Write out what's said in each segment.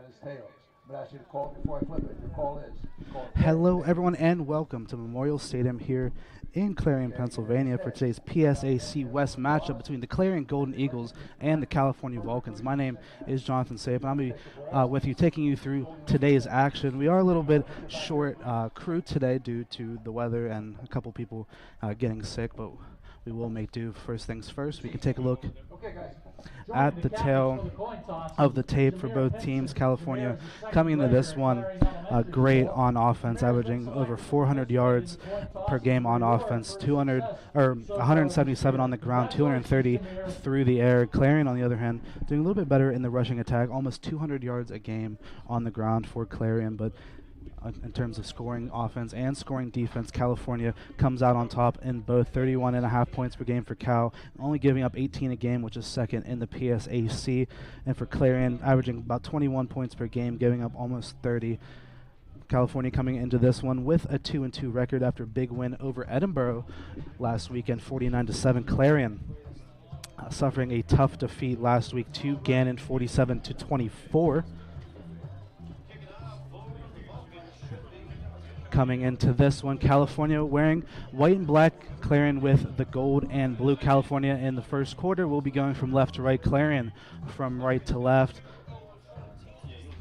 is tails. I'm going to ask you to call before I flip it. Your call is. Hello, everyone, and welcome to Memorial Stadium here in Clarion, Pennsylvania for today's PSAC-WEST matchup between the Clarion Golden Eagles and the California Vulcans. My name is Jonathan Sape, and I'll be with you, taking you through today's action. We are a little bit short crew today due to the weather and a couple people getting sick, but we will make do. First things first, we can take a look at the tail of the tape for both teams. California coming into this one great on offense, averaging over 400 yards per game on offense, 177 on the ground, 230 through the air. Clarion, on the other hand, doing a little bit better in the rushing attack, almost 200 yards a game on the ground for Clarion, but in terms of scoring offense and scoring defense, California comes out on top in both. 31.5 points per game for Cal, only giving up 18 a game, which is second in the PSAC. And for Clarion, averaging about 21 points per game, giving up almost 30. California coming into this one with a 2-2 record after a big win over Edinburgh last weekend, 49-7. Clarion suffering a tough defeat last week to Gannon, 47-24. Coming into this one, California wearing white and black, Clarion with the gold and blue. California in the first quarter will be going from left to right, Clarion from right to left.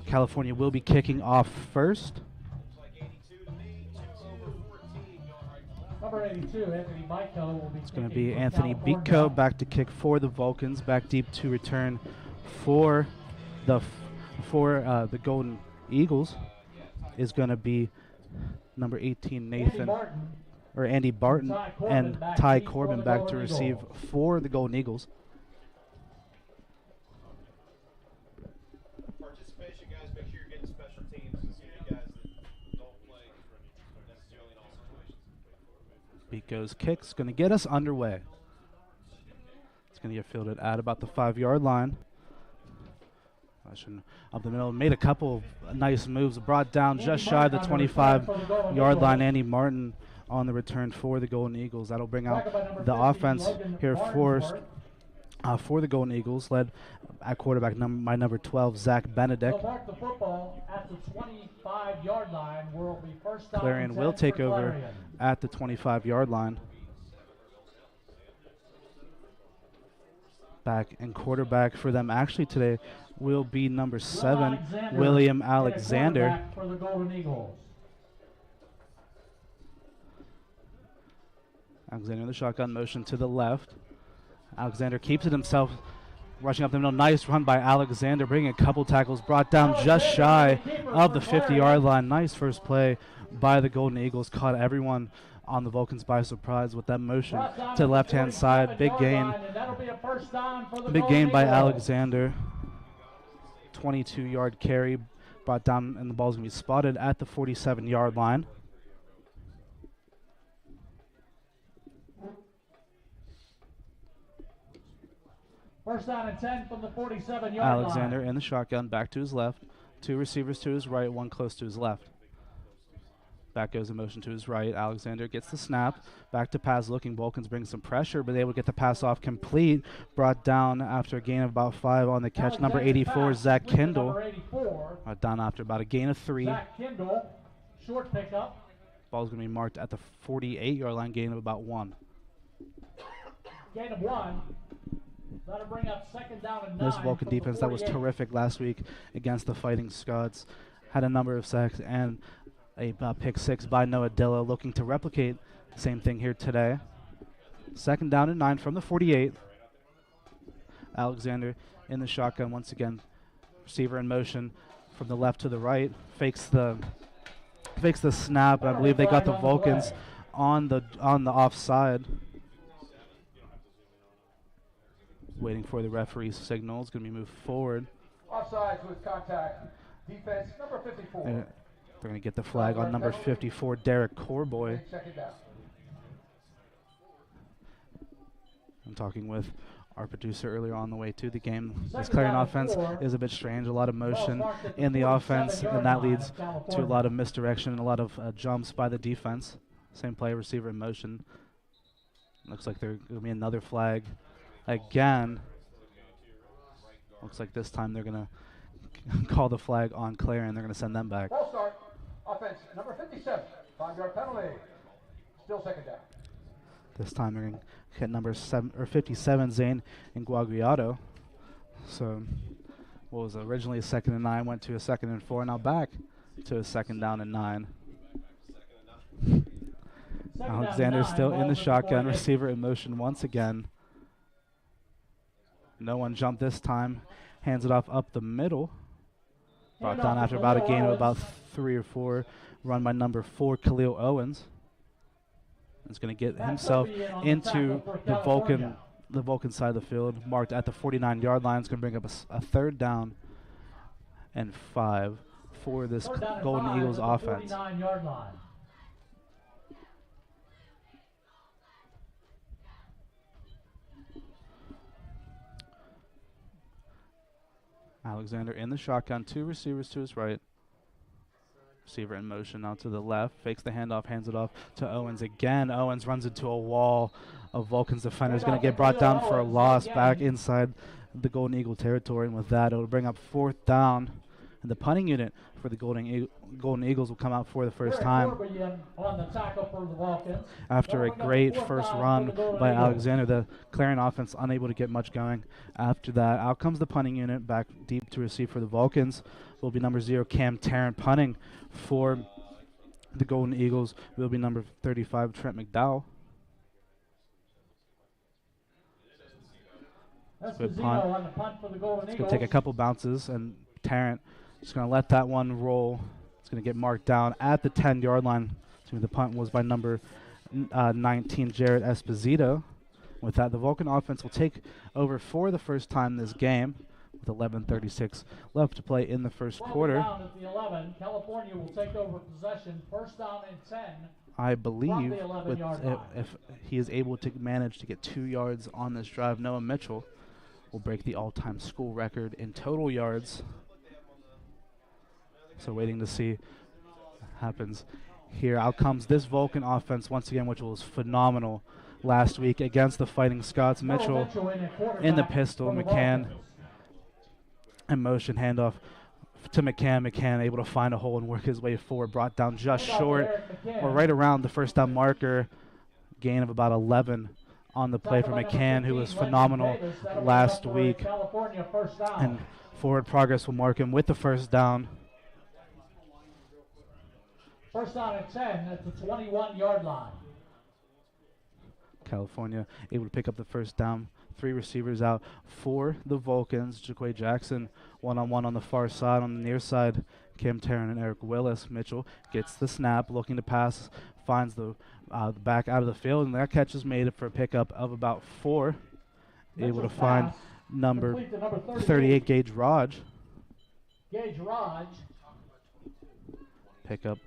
California will be kicking off first. Number 82, Anthony Beitko will be. It's going to be Anthony Beitko back to kick for the Vulcans, back deep to return for the Golden Eagles is going to be number 18, Andy Barton, and Ty Corbin back to receive for the Golden Eagles. Participation, guys. Make sure you're getting special teams. It's you guys that don't play necessarily in all situations. Beatko's kick's going to get us underway. It's going to get fielded at about the 5-yard line. Up the middle, made a couple of nice moves, brought down just shy of the 25-yard line. Andy Martin on the return for the Golden Eagles. That'll bring out the offense here for the Golden Eagles, led at quarterback by number 12, Zach Benedict. Clarion will take over at the 25-yard line. Back and quarterback for them actually today will be number 7, William Alexander. For the Golden Eagles. Alexander in the shotgun motion to the left. Alexander keeps it himself, rushing up the middle. Nice run by Alexander, bringing a couple tackles, brought down just shy of the 50-yard line. Nice first play by the Golden Eagles, caught everyone on the Vulcans by surprise with that motion to the left-hand side. Big gain. Big gain by Alexander. 22-yard carry brought down, and the ball's going to be spotted at the 47-yard line. First down and 10 from the 47-yard line. Alexander in the shotgun, back to his left. 2 receivers to his right, 1 close to his left. Back goes in motion to his right. Alexander gets the snap. Back to pass looking. Vulcans bring some pressure, but able to get the pass off complete. Brought down after a gain of about 5 on the catch. Number 84, Zach Kindle. Down after about a gain of 3. Zach Kindle, short pickup. Ball's going to be marked at the 48-yard line, gain of about 1. Gain of 1. That'll bring up second down and 9. This Vulcan defense that was terrific last week against the Fighting Scots. Had a number of sacks and a pick 6 by Noah Dilla, looking to replicate the same thing here today. Second down and 9 from the 48. Alexander in the shotgun once again. Receiver in motion from the left to the right. Fakes the snap. I believe they got the Vulcans on the offside. Waiting for the referee's signal. It's going to be moved forward. Offsides with contact. Defense number 54. And they're going to get the flag on number 54, Derek Corboy. I'm talking with our producer earlier on the way to the game. This Clarion offense is a bit strange, a lot of motion in the offense, and that leads to a lot of misdirection and a lot of jumps by the defense. Same play, receiver in motion. Looks like there's going to be another flag again. Looks like this time they're going to call the flag on Clarion. They're going to send them back. Ball start. Offense number 57. 5-yard penalty. Still second down. This time they're going to hit number 57, Zane Inguagliato. So what was originally a 2nd and 9, went to a 2nd and 4, now back to a 2nd down and 9. Alexander still in the shotgun, receiver in motion once again. No one jumped this time. Hands it off up the middle. Brought down after about a gain of about 3 or 4. Run by number 4, Khalil Owens. He's going to get himself into the Vulcan side of the field, marked at the 49-yard line. It's going to bring up a 3rd down and 5 for this Golden Eagles offense. 49-yard line. Alexander in the shotgun, 2 receivers to his right. Receiver in motion now to the left, fakes the handoff, hands it off to Owens again. Owens runs into a wall of Vulcan's defenders, going to get brought down for a loss back inside the Golden Eagle territory, and with that it'll bring up 4th down, and the punting unit for the Golden Eagles will come out for the first time. After a great first run by Alexander, the Clarion offense unable to get much going. After that, out comes the punting unit back deep to receive for the Vulcans. Will be number 0, Cam Tarrant. Punting for the Golden Eagles will be number 35, Trent McDowell. Good punt. It's going to take a couple bounces, and Tarrant just going to let that one roll. It's going to get marked down at the 10-yard line. The punt was by number 19, Jared Esposito. With that, the Vulcan offense will take over for the first time this game, with 11:36 left to play in the first quarter. Down at the 11. California will take over possession. 1st down and 10. I believe if he is able to manage to get 2 yards on this drive, Noah Mitchell will break the all-time school record in total yards. So waiting to see what happens here. Out comes this Vulcan offense once again, which was phenomenal last week against the Fighting Scots. Mitchell in the pistol, McCann in motion, handoff to McCann. McCann able to find a hole and work his way forward, brought down just short or right around the 1st down marker. Gain of about 11 on the play for McCann, who was phenomenal last week. And forward progress will mark him with the 1st down. 1st down and 10 at the 21-yard line. California able to pick up the 1st down. 3 receivers out for the Vulcans. Jaquay Jackson one-on-one on the far side. On the near side, Cam Tarrant and Eric Willis. Mitchell gets the snap, looking to pass, finds the back out of the field, and that catch is made for a pickup of about 4. Able to find number 38, Gage Raj. Pick up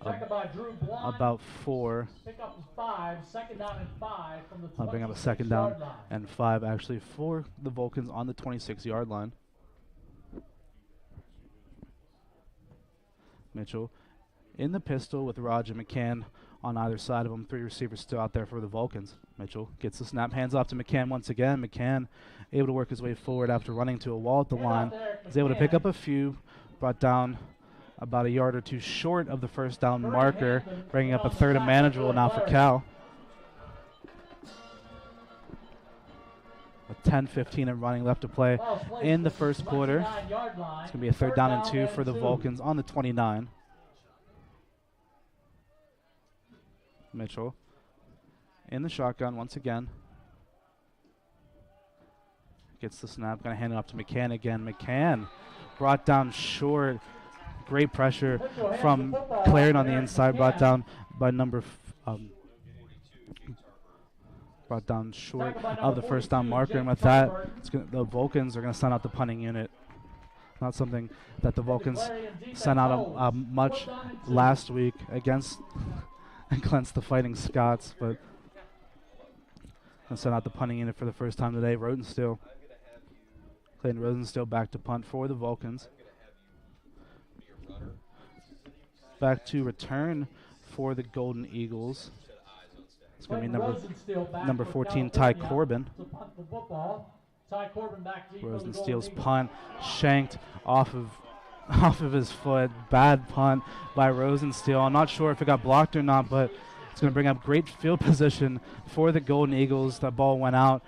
about 4. Pick up 5. 2nd down and 5 from the 26-yard line. I'll bring up a 2nd down and 5 actually for the Vulcans on the 26-yard line. Mitchell in the pistol with Raj and McCann on either side of him. 3 receivers still out there for the Vulcans. Mitchell gets the snap, hands off to McCann once again. McCann able to work his way forward after running to a wall at the line. He's able to pick up a few, brought down about a yard or 2 short of the 1st down marker, bringing up a 3rd and manageable now for Cal. With 10:15 and running left to play in the first quarter. It's going to be a 3rd down and 2 for the Vulcans on the 29. Mitchell in the shotgun once again. Gets the snap, going to hand it off to McCann again. McCann brought down short. Great pressure from Clarion on the inside, brought down by brought down short of the 1st down marker, and with that, the Vulcans are going to send out the punting unit. Not something that the Vulcans sent out much last week against the Fighting Scots, but sent out the punting unit for the first time today. Clayton Rosenstill back to punt for the Vulcans. Back to return for the Golden Eagles. It's going to be number 14, Ty Corbin. To punt the football. Ty Corbin back deep. Rosen for the steals Golden punt, shanked off of his foot. Bad punt by Rosensteel. I'm not sure if it got blocked or not, but it's going to bring up great field position for the Golden Eagles. That ball went out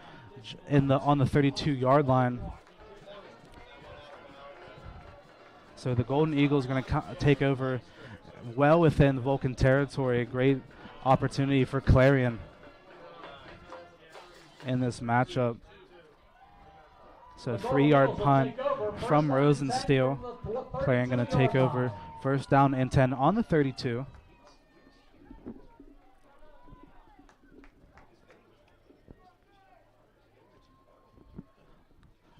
on the 32-yard line. So the Golden Eagles are going to take over well within Vulcan territory. A great opportunity for Clarion in this matchup. So 3-yard punt from Rosensteel. Clarion going to take over first down and 10 on the 32.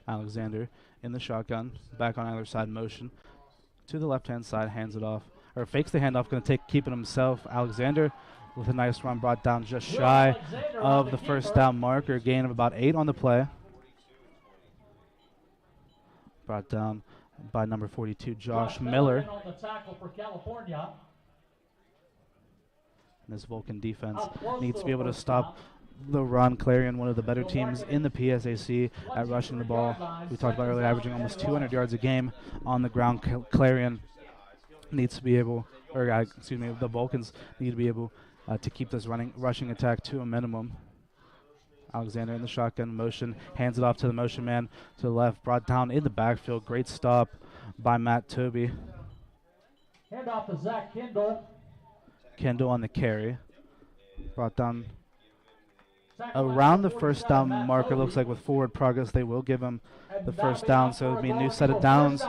Alexander in the shotgun, back on either side motion to the left-hand side, hands it off, or fakes the handoff, going to keep it himself. Alexander with a nice run, brought down just shy of the first down marker, gain of about 8 on the play. Brought down by number 42, Josh Miller. on the tackle for California. And this Vulcan defense needs to be able to stop the run. Clarion, one of the better teams in the PSAC at rushing the ball. We talked about earlier, averaging almost 200 yards a game on the ground. Clarion needs to be able, the Vulcans need to be able to keep this rushing attack to a minimum. Alexander in the shotgun motion, hands it off to the motion man to the left, brought down in the backfield. Great stop by Matt Toby. Hand off to Zach Kendall. Kendall on the carry. Brought down around the first down marker. Looks like with forward progress they will give him the first down. So it'll be a new set of downs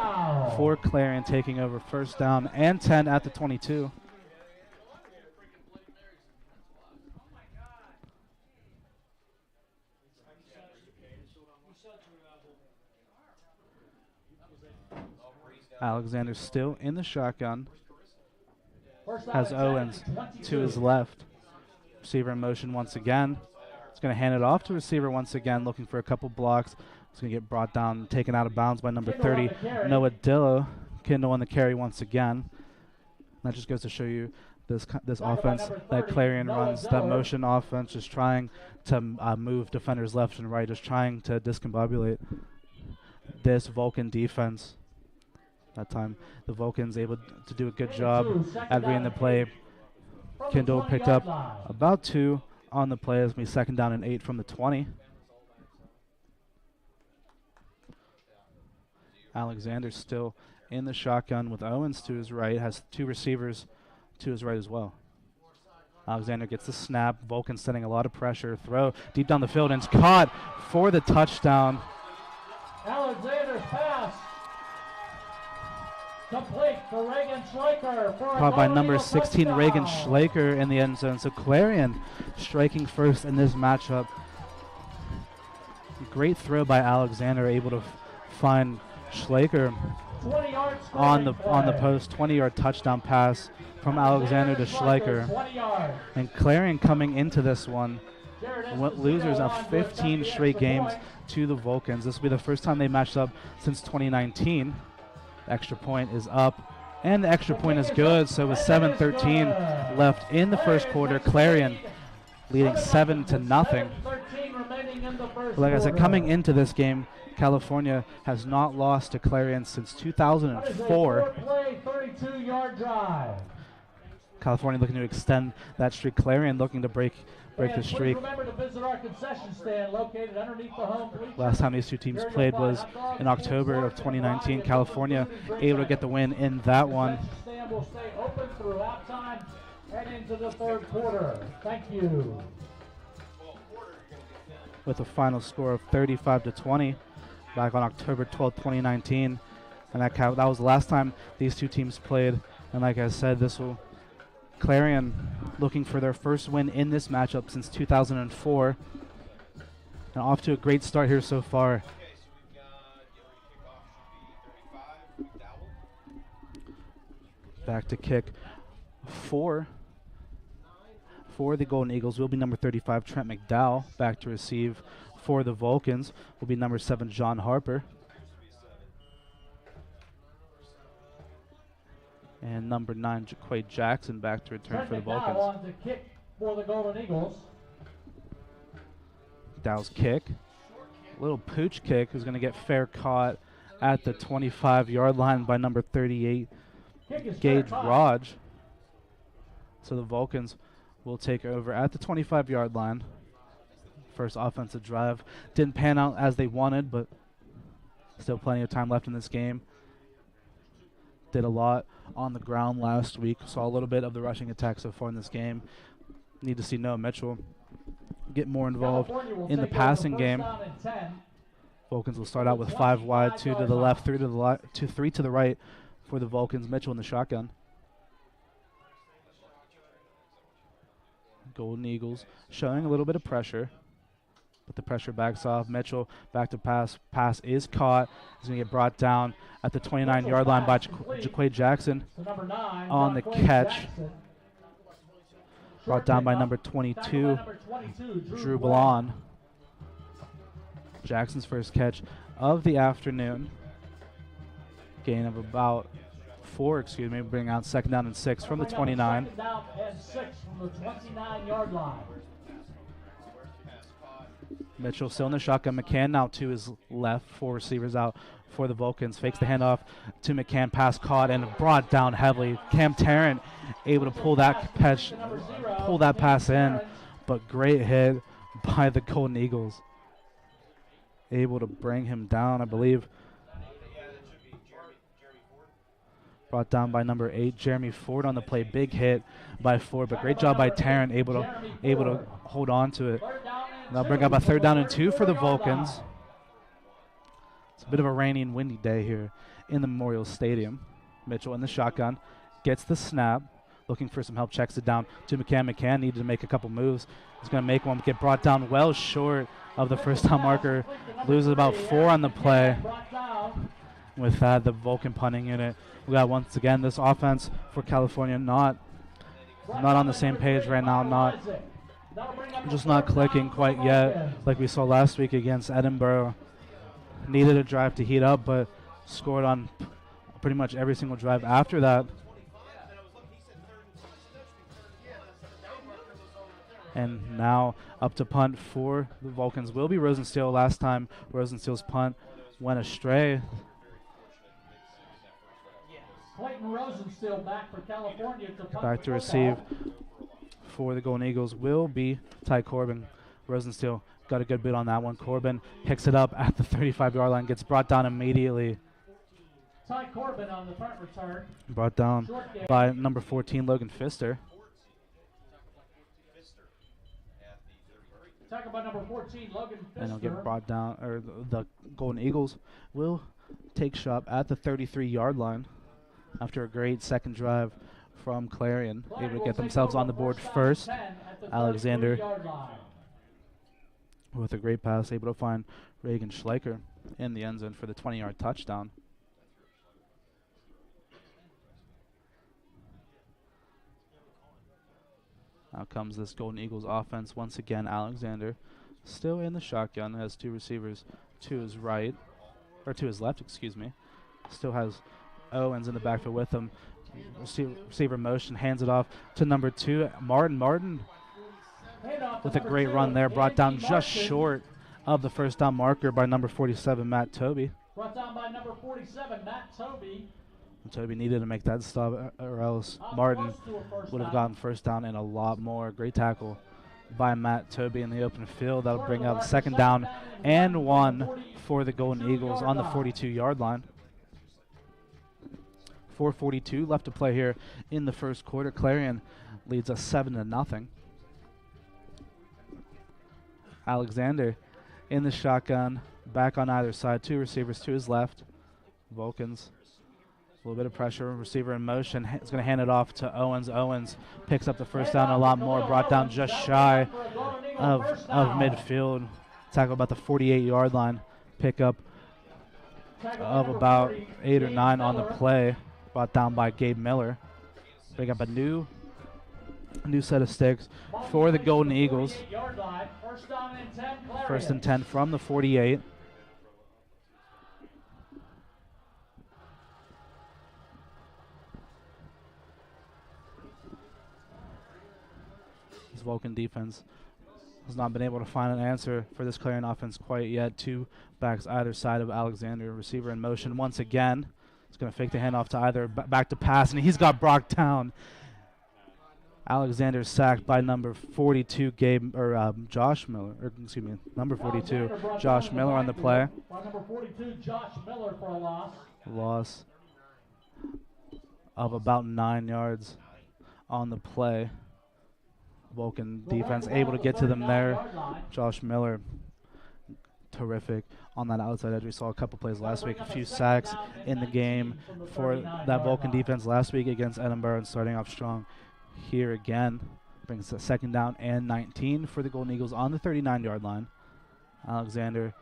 for Clarion, taking over first down and 10 at the 22. Alexander still in the shotgun. Has Owens to his left. Receiver in motion once again. He's going to hand it off to receiver once again, looking for a couple blocks. It's going to get brought down, taken out of bounds by number 30, Noah Dillo. Kendall on the carry once again. That just goes to show you this offense that Clarion runs, that motion offense, just trying to move defenders left and right, just trying to discombobulate this Vulcan defense. That time the Vulcans able to do a good job at reading the play. Kendall picked up about 2 on the play. It's going to be second down and 8 from the 20. Alexander still in the shotgun with Owens to his right, has 2 receivers to his right as well. Alexander gets the snap. Vulcan sending a lot of pressure. Throw deep down the field, and it's caught for the touchdown. Alexander's pass complete for Reagan Schleicher. Caught by number 16, Reagan Schleicher in the end zone. So Clarion striking first in this matchup. Great throw by Alexander, able to find Schleicher on the post. 20-yard touchdown pass from Alexander to Schleicher. And Clarion coming into this one, losers of 15 straight games to the Vulcans. This will be the first time they matched up since 2019. Extra point is up, and the extra point is good. So with 7:13 left in the first quarter, Clarion leading 7-0. Like I said, coming into this game, California has not lost to Clarion since 2004. California looking to extend that streak. Clarion looking to break the streak. Remember to visit our concession stand located underneath the home bleachers. Last time these two teams played was in October of 2019. California able to get the win in that one. The stand will stay open through halftime and into the third quarter. Thank you. With a final score of 35-20 back on October 12, 2019. And that was the last time these two teams played. And like I said, this will Clarion looking for their first win in this matchup since 2004. And off to a great start here so far. Back to kick for the Golden Eagles will be number 35, Trent McDowell. Back to receive for the Vulcans will be number 7, John Harper. And number 9, Jaquade Jackson back to return for the Vulcans. On to kick for the Golden Eagles. Dow's kick Little pooch kick is going to get fair caught at the 25-yard line by number 38, Kick is Gage fair caught. Raj. So the Vulcans will take over at the 25-yard line. First offensive drive didn't pan out as they wanted, but still plenty of time left in this game. Did a lot on the ground last week. Saw a little bit of the rushing attack so far in this game. Need to see Noah Mitchell get more involved in the passing game. Vulcans will start out with 5 wide, 2 to the left, 3 to the 3 to the right for the Vulcans. Mitchell in the shotgun. Golden Eagles showing a little bit of pressure, but the pressure backs off. Mitchell back to pass. Pass is caught. He's going to get brought down at the 29-yard line by Jaquay Jackson on the catch. Brought down by number 22, Drew Ballon. Jackson's first catch of the afternoon. Gain of about 4, bring out 2nd down and 6 from the 29. 2nd down and 6 from the 29-yard line. Mitchell still in the shotgun. McCann now to his left. 4 receivers out for the Vulcans. Fakes the handoff to McCann. Pass caught and brought down heavily. Cam Tarrant able to pull that pass in, but great hit by the Golden Eagles. Able to bring him down, I believe. Brought down by number 8, Jeremy Ford on the play. Big hit by Ford, but great job by Tarrant, able to hold on to it. That'll bring up a 3rd down and 2 for the Vulcans. It's a bit of a rainy and windy day here in the Memorial Stadium. Mitchell in the shotgun, gets the snap, looking for some help, checks it down to McCann. McCann needed to make a couple moves. He's going to make one, get brought down well short of the first down marker. Loses about 4 on the play. With that, the Vulcan punting unit. We got once again this offense for California not on the same page right now, just not clicking quite yet, like we saw last week against Edinburgh. Needed a drive to heat up, but scored on pretty much every single drive after that. And now up to punt for the Vulcans will be Rosensteel. Last time Rosensteel's punt went astray. Clayton Rosensteel back for California to punt. Back to receive for the Golden Eagles will be Ty Corbin. Rosensteel got a good bit on that one. Corbin picks it up at the 35-yard line, gets brought down immediately. Ty Corbin on the punt return. Brought down by number 14, Logan Pfister. Tackle by number 14, Logan Pfister. And he'll get brought down, or the Golden Eagles will take shot at the 33-yard line after a great second drive from Clarion. Able to get themselves on the board first. Alexander with a great pass, able to find Reagan Schleicher in the end zone for the 20-yard touchdown. Now comes this Golden Eagles offense. Once again, Alexander still in the shotgun, has 2 receivers to his right, or to his left, Still has Owens in the backfield with him. Receiver motion, hands it off to number 2, Martin. Martin with a great run there, brought down just short of the first down marker by number 47, Matt Toby. Brought down by number 47, Matt Toby. Toby needed to make that stop, or else Martin would have gotten first down and a lot more. Great tackle by Matt Toby in the open field. That'll bring up 2nd down and 1 for the Golden Eagles on the 42-yard line. 4:42 left to play here in the first quarter. Clarion leads us 7-0. Alexander in the shotgun, back on either side. 2 receivers to his left. Vulcans, a little bit of pressure. Receiver in motion. He's going to hand it off to Owens. Owens picks up the first down a lot more. Brought down just shy of midfield. Tackle about the 48-yard line. Pickup of about 8 or 9 on the play. Brought down by Gabe Miller. Pick up a new set of sticks for the Golden Eagles. First and 10 from the 48. This Vulcan defense has not been able to find an answer for this Clarion offense quite yet. Two backs either side of Alexander. Receiver in motion once again. He's going to fake the handoff to either back to pass, and he's got Brock down. Alexander sacked by number 42, Josh Miller, or excuse me, number 42, Josh Miller on the play. By number 42, Josh Miller for a loss. Loss of about 9 yards on the play. Vulcan defense able to get to them there. Josh Miller, terrific on that outside edge. We saw a couple plays last week, a few sacks in the game for that Vulcan defense last week against Edinburgh, and starting off strong here again. Brings a second down and 19 for the Golden Eagles on the 39-yard line. Alexander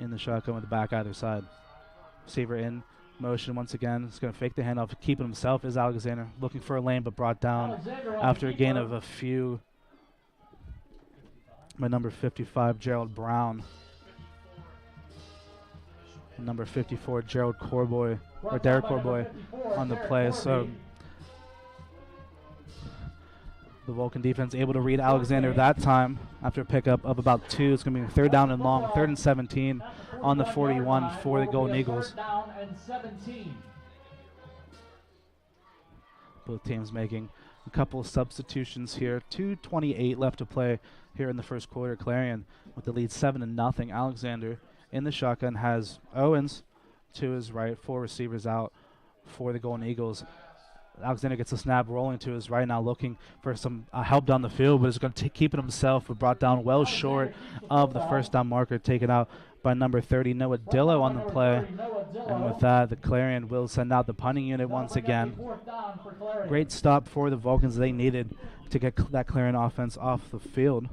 in the shotgun with the back either side. Receiver in motion once again. He's going to fake the handoff. To keep it himself is Alexander. Looking for a lane, but brought down after a gain of a few by number 55, Gerald Brown. And number 54, Derek Corboy on the play. So the Vulcan defense able to read Alexander that time after a pickup of about 2. It's going to be third down and long, 3rd and 17 on the 41 for the Golden Eagles. Both teams making a couple of substitutions here. 2:28 left to play here in the first quarter. Clarion with the lead 7-0. Alexander in the shotgun has Owens to his right, 4 receivers out for the Golden Eagles. Alexander gets a snap rolling to his right now, looking for some help down the field, but is going to keep it himself, but brought down well short of the first down marker, taken out by number 30, Noah Dillo on the play. And with that, the Clarion will send out the punting unit once again. Great stop for the Vulcans. They needed to get that Clarion offense off the field.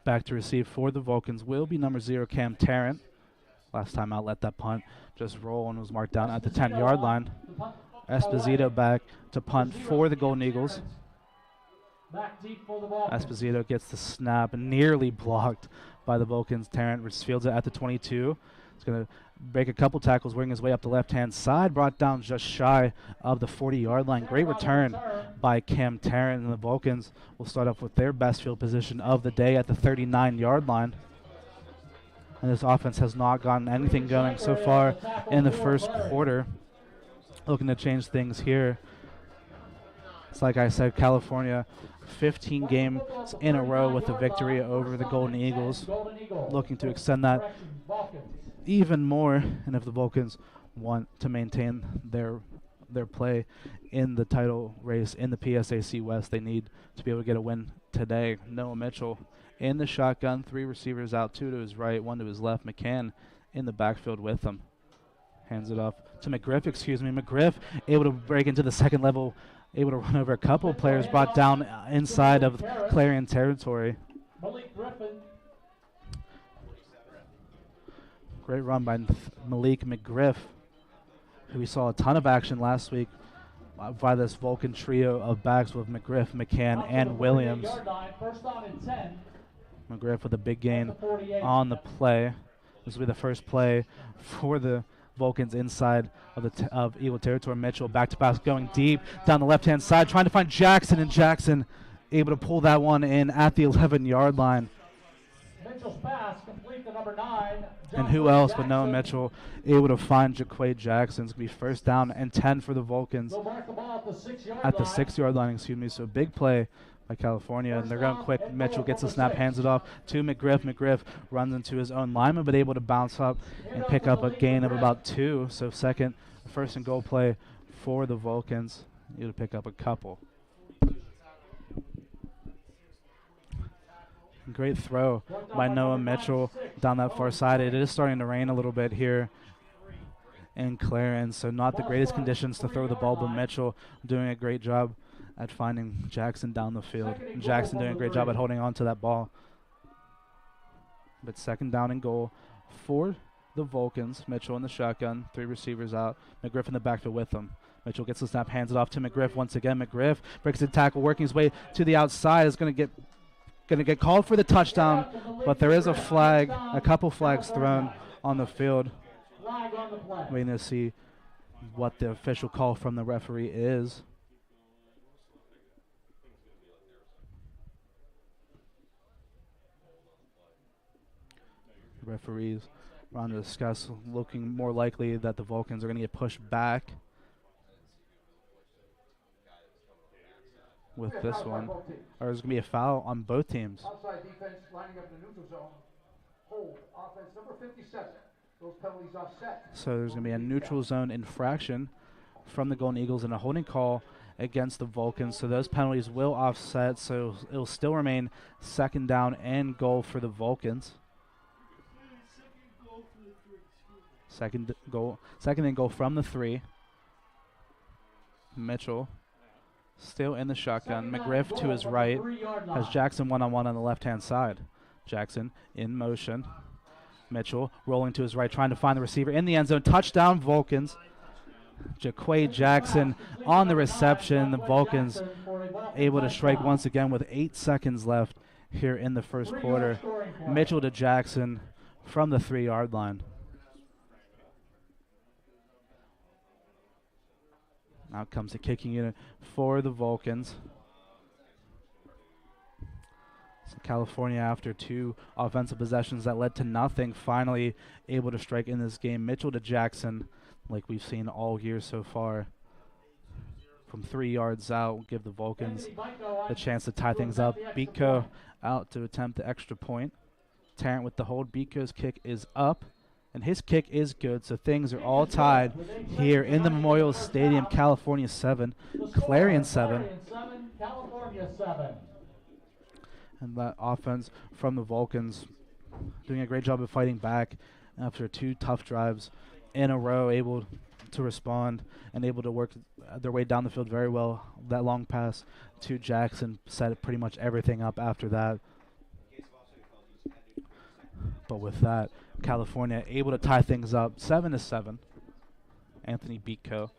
Back to receive for the Vulcans will be number 0, Cam Tarrant. Last time out, let that punt just roll and was marked down at the 10-yard line. Esposito back to punt for the Golden Eagles. Esposito gets the snap and nearly blocked by the Vulcans. Tarrant fields it at the 22. He's going to break a couple tackles, working his way up the left-hand side, brought down just shy of the 40-yard line. Great return by Cam Tarrant, and the Vulcans will start off with their best field position of the day at the 39-yard line. And this offense has not gotten anything going so far in the first quarter. Looking to change things here. It's like I said, California, 15 games in a row with a victory over the Golden Eagles. Looking to extend that even more. And if the Vulcans want to maintain their play in the title race in the PSAC-WEST, they need to be able to get a win today. Noah Mitchell in the shotgun, 3 receivers out, 2 to his right, 1 to his left. McCann in the backfield with him. Hands it off to McGriff, McGriff able to break into the second level, able to run over a couple of players, brought down inside of Clarion territory. Great run by Malik McGriff, who we saw a ton of action last week by this Vulcan trio of backs with McGriff, McCann, and Williams. McGriff with a big gain on the play. This will be the first play for the Vulcans inside of Eagle territory. Mitchell back to pass, going deep down the left-hand side, trying to find Jackson, and Jackson able to pull that one in at the 11-yard line. Mitchell's pass complete to number 9. And who else but Noah Mitchell able to find Jaquay Jackson. It's going to be first down and 10 for the Vulcans at the 6-yard line. So big play by California, and they're going quick. Mitchell gets the snap, hands it off to McGriff. McGriff runs into his own lineman, but able to bounce up and pick up a gain of about 2. So first and goal play for the Vulcans. Able to pick up a couple. Great throw by Noah Mitchell down that far side. It is starting to rain a little bit here in Clarion, so not the greatest conditions to throw the ball, but Mitchell doing a great job at finding Jackson down the field. And Jackson doing a great job at holding on to that ball. But second down and goal for the Vulcans. Mitchell in the shotgun, 3 receivers out. McGriff in the backfield with them. Mitchell gets the snap, hands it off to McGriff once again. McGriff breaks the tackle, working his way to the outside. Is going to get called for the touchdown, but there is a flag, a couple flags thrown on the field. Waiting to see what the official call from the referee is. The referees around to discuss, looking more likely that the Vulcans are going to get pushed back with this one. Or there's going to be a foul on both teams. Outside defense lining up in the neutral zone. Hold offense number 57. Those penalties offset. So there's going to be a neutral zone infraction from the Golden Eagles and a holding call against the Vulcans. So those penalties will offset. So it'll still remain second down and goal for the Vulcans. Second and goal from the 3. Mitchell still in the shotgun. McGriff to his right has Jackson one-on-one on the left-hand side. Jackson in motion. Mitchell rolling to his right, trying to find the receiver in the end zone. Touchdown, Vulcans. Jaquay Jackson on the reception. The Vulcans able to strike once again with 8 seconds left here in the first quarter. Mitchell to Jackson from the 3-yard line. Now comes the kicking unit for the Vulcans. So California, after 2 offensive possessions that led to nothing, finally able to strike in this game. Mitchell to Jackson, like we've seen all year so far. From 3 yards out, give the Vulcans the chance to tie things up. Biko out to attempt the extra point. Tarrant with the hold. Biko's kick is up, and his kick is good, so things are all tied here in the Memorial Stadium. California 7, Clarion 7. California 7. And that offense from the Vulcans doing a great job of fighting back after 2 tough drives in a row, able to respond and able to work their way down the field very well. That long pass to Jackson set pretty much everything up after that. But with that, California able to tie things up 7-7. Anthony Biko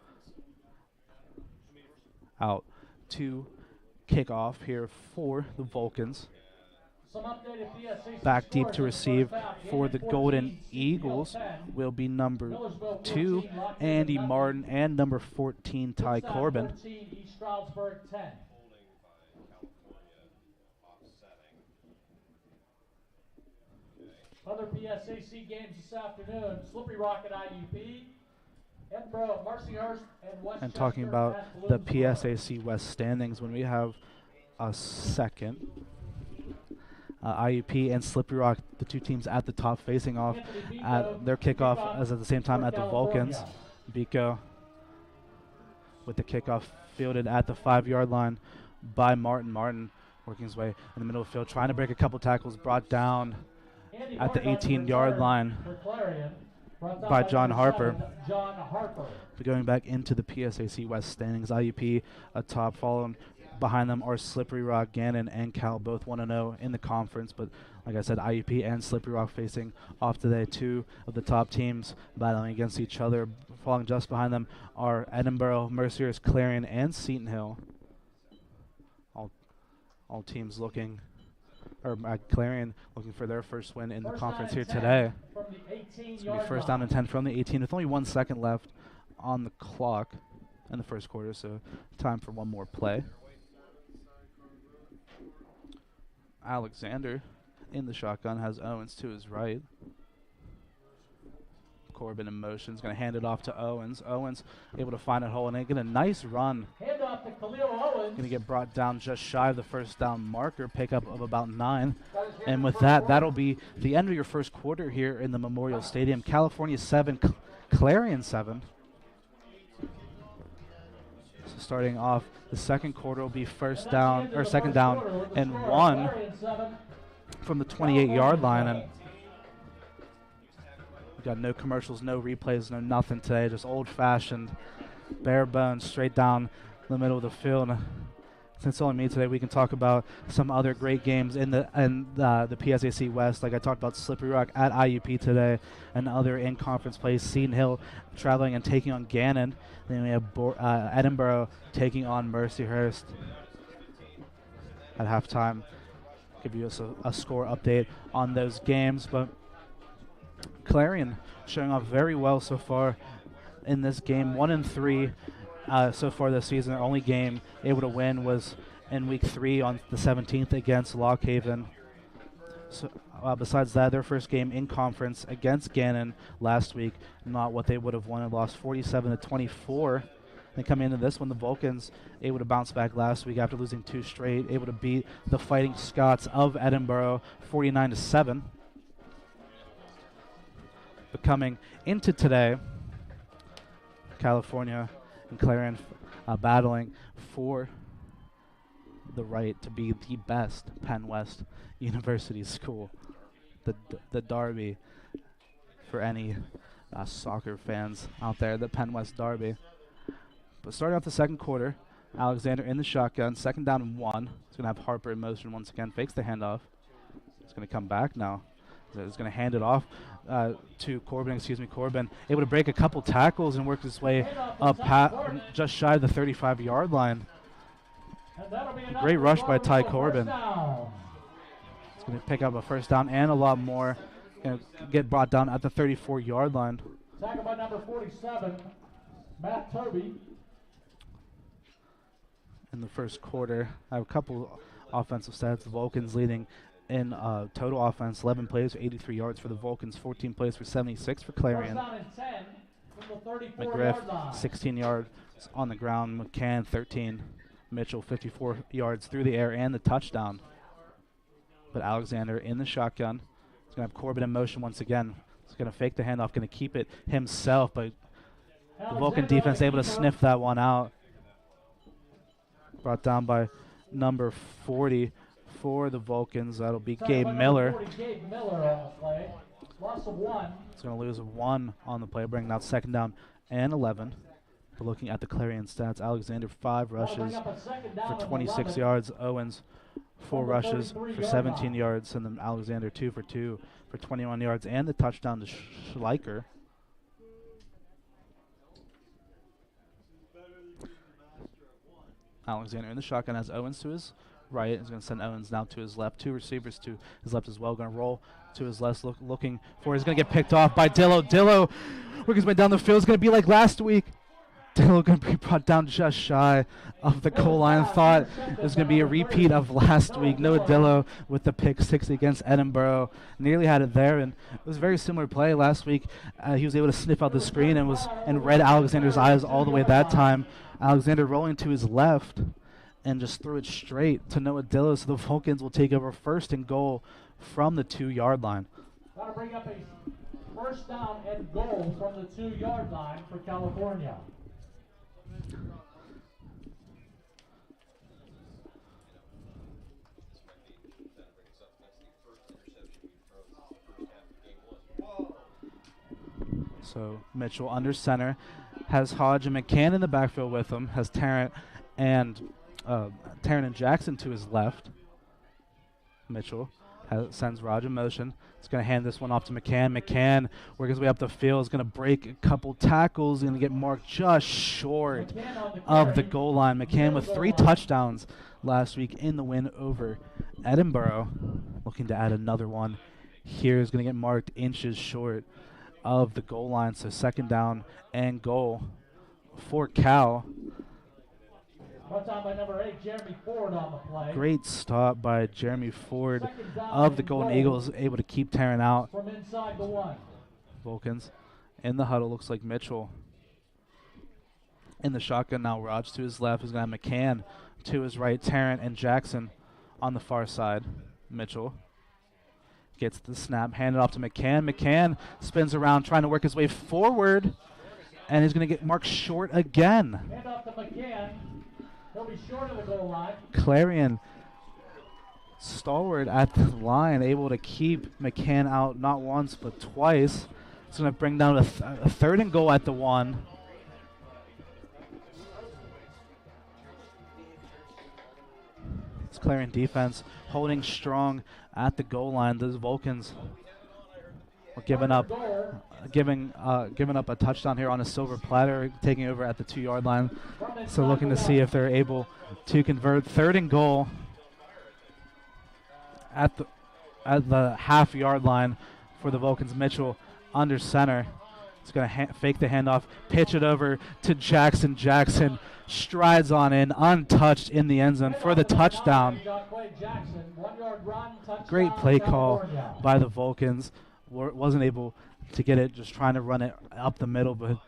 out to kick off here for the Vulcans. Back deep to receive for the Golden Eagles will be number 2, Andy Martin, and number 14, Ty Corbin. Other PSAC games this afternoon: Slippery Rock at IUP, Edinburgh, Marcyhurst, and Westchester. And talking about the PSAC-WEST standings, when we have a second, IUP and Slippery Rock, the 2 teams at the top, facing off at their kickoff as at the same time at the Vulcans. Biko with the kickoff fielded at the 5-yard line by Martin. Martin working his way in the middle of the field, trying to break a couple tackles, brought down at the 18-yard line by John Harper. But going back into the PSAC-WEST standings, IUP atop, following behind them are Slippery Rock, Gannon, and Cal, both 1-0 in the conference. But like I said, IUP and Slippery Rock facing off today. 2 of the top teams battling against each other. Falling just behind them are Edinburgh, Mercyhurst, Clarion, and Seton Hill. All teams looking, or Clarion looking for their first win in the conference here today. It's going to be first down and 10 from the 18 with only 1 second left on the clock in the first quarter, so time for one more play. Alexander in the shotgun has Owens to his right. Corbin in motion is going to hand it off to Owens. Owens able to find a hole and get a nice run. Hand off to Khalil Owens. Going to get brought down just shy of the first down marker, pickup of about 9. And with that, that'll be the end of your first quarter here in the Memorial Stadium. California 7, Clarion 7. So starting off, the second quarter will be second down and 1 from the 28-yard line. And we got no commercials, no replays, no nothing today. Just old-fashioned, bare bones, straight down the middle of the field. Since it's only me today, we can talk about some other great games in the PSAC-WEST. Like I talked about Slippery Rock at IUP today, and other in-conference plays. Seton Hill traveling and taking on Gannon. Then we have Edinburgh taking on Mercyhurst at halftime. Give you a score update on those games, but Clarion showing off very well so far in this game. 1-3 so far this season. Their only game able to win was in week 3 on the 17th against Lock Haven. So, besides that, their first game in conference against Gannon last week, not what they would have won and lost 47-24. Then coming into this one, the Vulcans able to bounce back last week after losing 2 straight, able to beat the Fighting Scots of Edinburgh 49-7. But coming into today, California and Clarion battling for the right to be the best Penn West University school. The Derby for any soccer fans out there, the Penn West Derby. But starting off the second quarter, Alexander in the shotgun, second down and 1. He's going to have Harper in motion once again, fakes the handoff. He's going to come back now. He's going to hand it off to Corbin, Corbin able to break a couple tackles and work his way up just shy of the 35-yard line. Great rush by Ty Corbin. He's going to pick up a first down and a lot more. Going to get brought down at the 34-yard line. Tackled by number 47, Matt Toby. In the first quarter, I have a couple offensive stats. The Vulcans leading in total offense, 11 plays for 83 yards for the Vulcans, 14 plays for 76 for Clarion. McGriff, 16 yards on the ground. McCann, 13. Mitchell, 54 yards through the air and the touchdown. But Alexander in the shotgun. He's going to have Corbin in motion once again. He's going to fake the handoff, going to keep it himself, but the Vulcan defense able to sniff that one out. Brought down by number 40 for the Vulcans. That'll be Gabe Miller. Gabe Miller on the play. Loss of 1. He's going to lose 1 on the play, bringing out second down and 11. But looking at the Clarion stats, Alexander 5 rushes for 26 yards. Owens 4 rushes for 17 yards, and then Alexander 2 for 2 for 21 yards and the touchdown to Schleicher. Alexander in the shotgun has Owens to his right. He's going to send Owens now to his left. 2 receivers to his left as well. Going to roll to his left, looking for. He's going to get picked off by Dillo. Dillo working his way down the field. It's going to be like last week. Dillo going to be brought down just shy of the goal line. Thought it was going to be a repeat of last week. Noah Dillo with the pick 6 against Edinburgh. Nearly had it there, and it was a very similar play last week. He was able to sniff out the screen and read Alexander's eyes all the way that time. Alexander rolling to his left and just threw it straight to Noah Dillo, so the Vulcans will take over first and goal from the 2-yard line. Got to bring up a first down and goal from the 2-yard line for California. So Mitchell under center, has Hodge and McCann in the backfield with him, has Tarrant and Jackson to his left. Mitchell sends Raj in motion. He's going to hand this one off to McCann. McCann working his way up the field. Is going to break a couple tackles. Going to get marked just short of the goal line. McCann with 3 touchdowns last week in the win over Edinburgh. Looking to add another one here. Is going to get marked inches short of the goal line. So second down and goal for Cal. Touchdown by number 8, Jeremy Ford on the play. Great stop by Jeremy Ford of the Golden Eagles, able to keep Tarrant out. From inside the 1. Vulcans in the huddle. Looks like Mitchell in the shotgun now. Raj to his left. He's going to have McCann to his right. Tarrant and Jackson on the far side. Mitchell gets the snap, handed off to McCann. McCann spins around, trying to work his way forward, and he's going to get marked short again. Hand off to McCann. He'll be short of the goal line. Clarion stalwart at the line, able to keep McCann out not once but twice. It's going to bring down a third and goal at the 1. It's Clarion defense holding strong at the goal line. Those Vulcans are giving up a touchdown here on a silver platter, taking over at the 2-yard line. So looking to see if they're able to convert. Third and goal at the half-yard line for the Vulcans. Mitchell under center. It's going to fake the handoff, pitch it over to Jackson. Jackson strides on in, untouched in the end zone for the touchdown. Great play call by the Vulcans. Wasn't able to get it, just trying to run it up the middle, but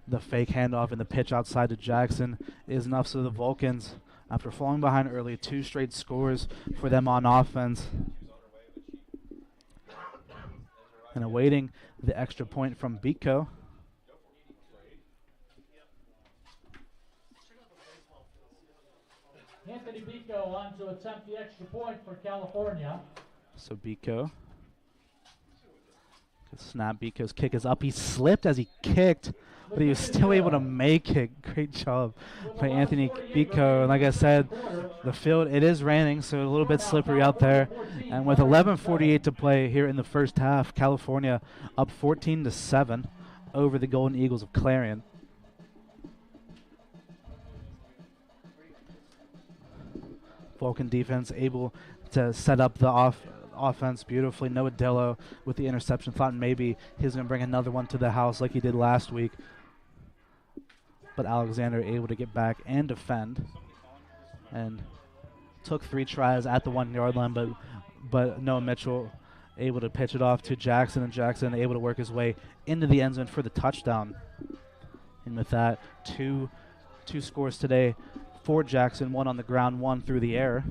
the fake handoff and the pitch outside to Jackson is enough. So the Vulcans, after falling behind early, 2 straight scores for them on offense. And awaiting the extra point from Biko. Anthony Biko on to attempt the extra point for California. So Biko. Good snap. Biko's kick is up. He slipped as he kicked, but he was still able to make it. Great job by Anthony Biko. And like I said, the field, it is raining, so a little bit slippery out there. And with 11:48 to play here in the first half, California up 14-7 over the Golden Eagles of Clarion. Vulcan defense able to set up the offense beautifully. Noah Dillo with the interception. Thought maybe he's going to bring another one to the house like he did last week. But Alexander able to get back and defend. And took 3 tries at the 1-yard line, but Noah Mitchell able to pitch it off to Jackson, and Jackson able to work his way into the end zone for the touchdown. And with that, two scores today for Jackson, 1 on the ground, 1 through the air.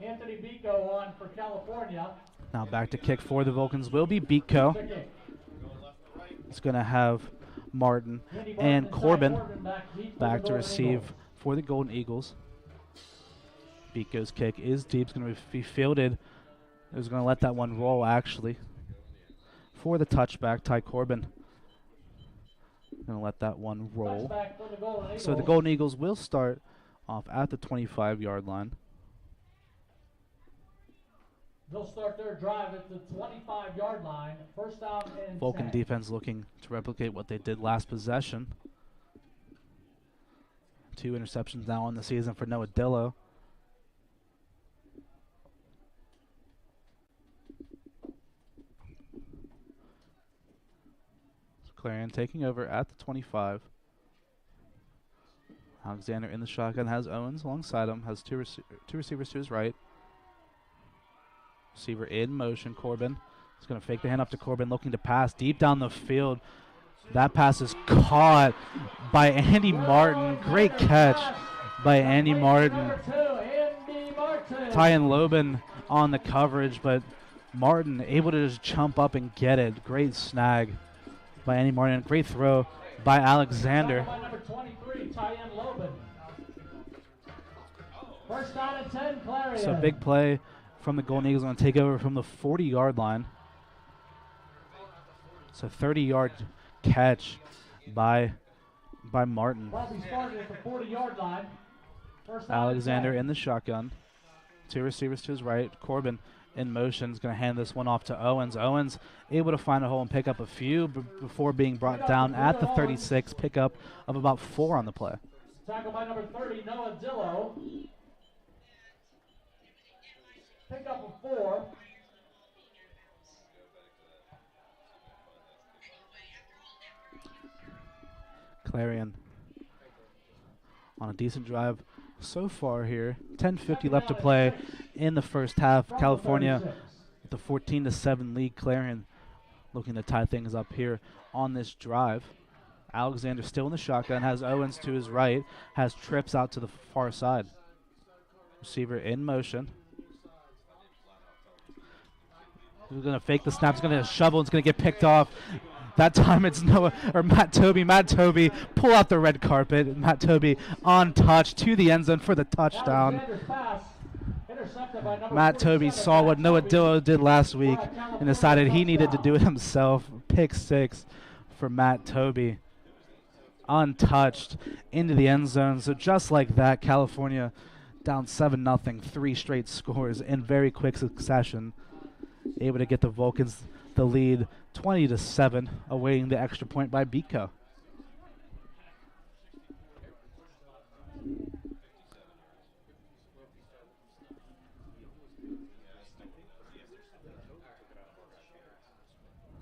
Anthony Biko on for California. Now back to kick for the Vulcans will be Biko. It's going to have Martin and Corbin back to receive for the Golden Eagles. Biko's kick is deep. It's going to be fielded. It was going to let that one roll, actually. For the touchback, Ty Corbin going to let that one roll. So the Golden Eagles will start off at the 25-yard line. They'll start their drive at the 25-yard line. First down and Vulcan 10. defense looking to replicate what they did last possession. 2 interceptions now on the season for Noah Dillo. So Clarion taking over at the 25. Alexander in the shotgun, has Owens alongside him, has two receivers to his right. Receiver in motion, Corbin. He's going to fake the hand up to Corbin, looking to pass deep down the field. That pass is caught by Andy Martin. Great catch by Andy Martin. Tyan Lobin on the coverage, but Martin able to just jump up and get it. Great snag by Andy Martin. Great throw by Alexander. By number 23, Tyan Lobin. First down and 10, Clarion. So big play from the Golden Eagles, going to take over from the 40-yard line. So 30-yard catch by Martin. Bobby started at the 40-yard line. Alexander in the shotgun. 2 receivers to his right. Corbin in motion is going to hand this one off to Owens. Owens able to find a hole and pick up a few before being brought down at the 36. Pickup of about 4 on the play. Tackle by number 30, Noah Dillo. Pick up a 4. Clarion on a decent drive so far here. 10:50 left to play in the first half. California with the 14-7 lead. Clarion looking to tie things up here on this drive. Alexander still in the shotgun, has Owens to his right, has trips out to the far side. Receiver in motion. He's going to fake the snap. He's going to shovel. It's going to get picked off. That time it's Matt Toby. Matt Toby pull out the red carpet. Matt Toby on touch to the end zone for the touchdown. Matt Toby saw what Noah Dillo did last week and decided he needed to do it himself. Pick 6 for Matt Toby. Untouched into the end zone. So just like that, California down 7-0, 3 straight scores in very quick succession. Able to get the Vulcans the lead 20-7, awaiting the extra point by Biko.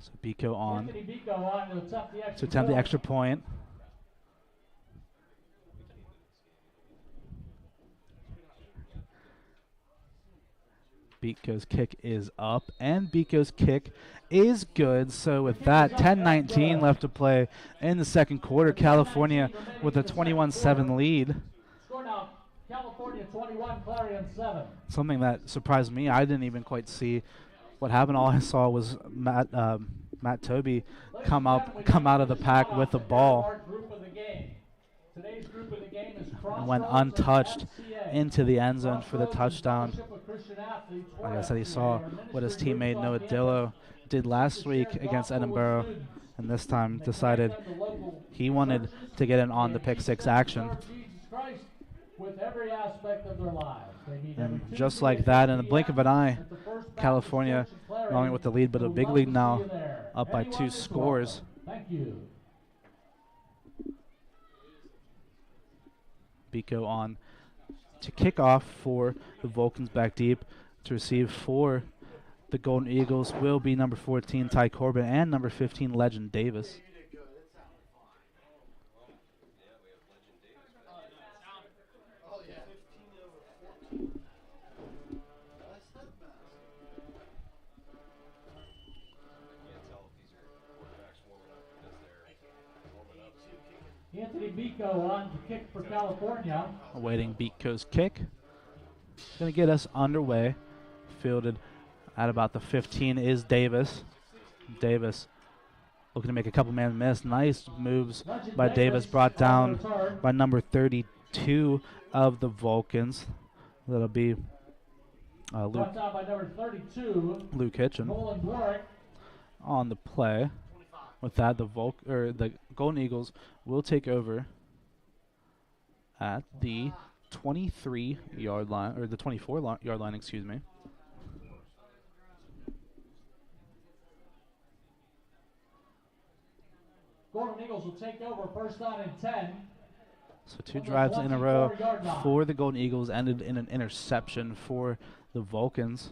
So Biko on Anthony Biko on to attempt the extra point. Biko's kick is up, and Biko's kick is good. So with that, 10:19 left to play in the second quarter. California with a 21-7 lead. Score now, California 21, Clarion 7. Something that surprised me. I didn't even quite see what happened. All I saw was Matt Toby come out of the pack with the ball. Today's group of the game is And went untouched into the end zone for the touchdown. Like I said, he saw what his teammate Noah Dillo did last week against Edinburgh, and this time decided he wanted to get in on the pick six action. And just like that, in the blink of an eye, California not only with the lead, but a big lead now, up by 2 scores. Thank you. Biko on to kick off for the Vulcans back deep. To receive for the Golden Eagles will be number 14, Ty Corbin, and number 15, Legend Davis. Anthony Biko on to kick for California. Awaiting Biko's kick. Going to get us underway. Fielded at about the 15 is Davis. Davis looking to make a couple man miss. Nice moves by Davis, brought down by number 32 of the Vulcans. That'll be Luke Hitchin on the play. With that, the Golden Eagles will take over at the 23-yard line, or the 24-yard line, excuse me. Golden Eagles will take over first down and 10. So 2 drives in a row for the Golden Eagles ended in an interception for the Vulcans.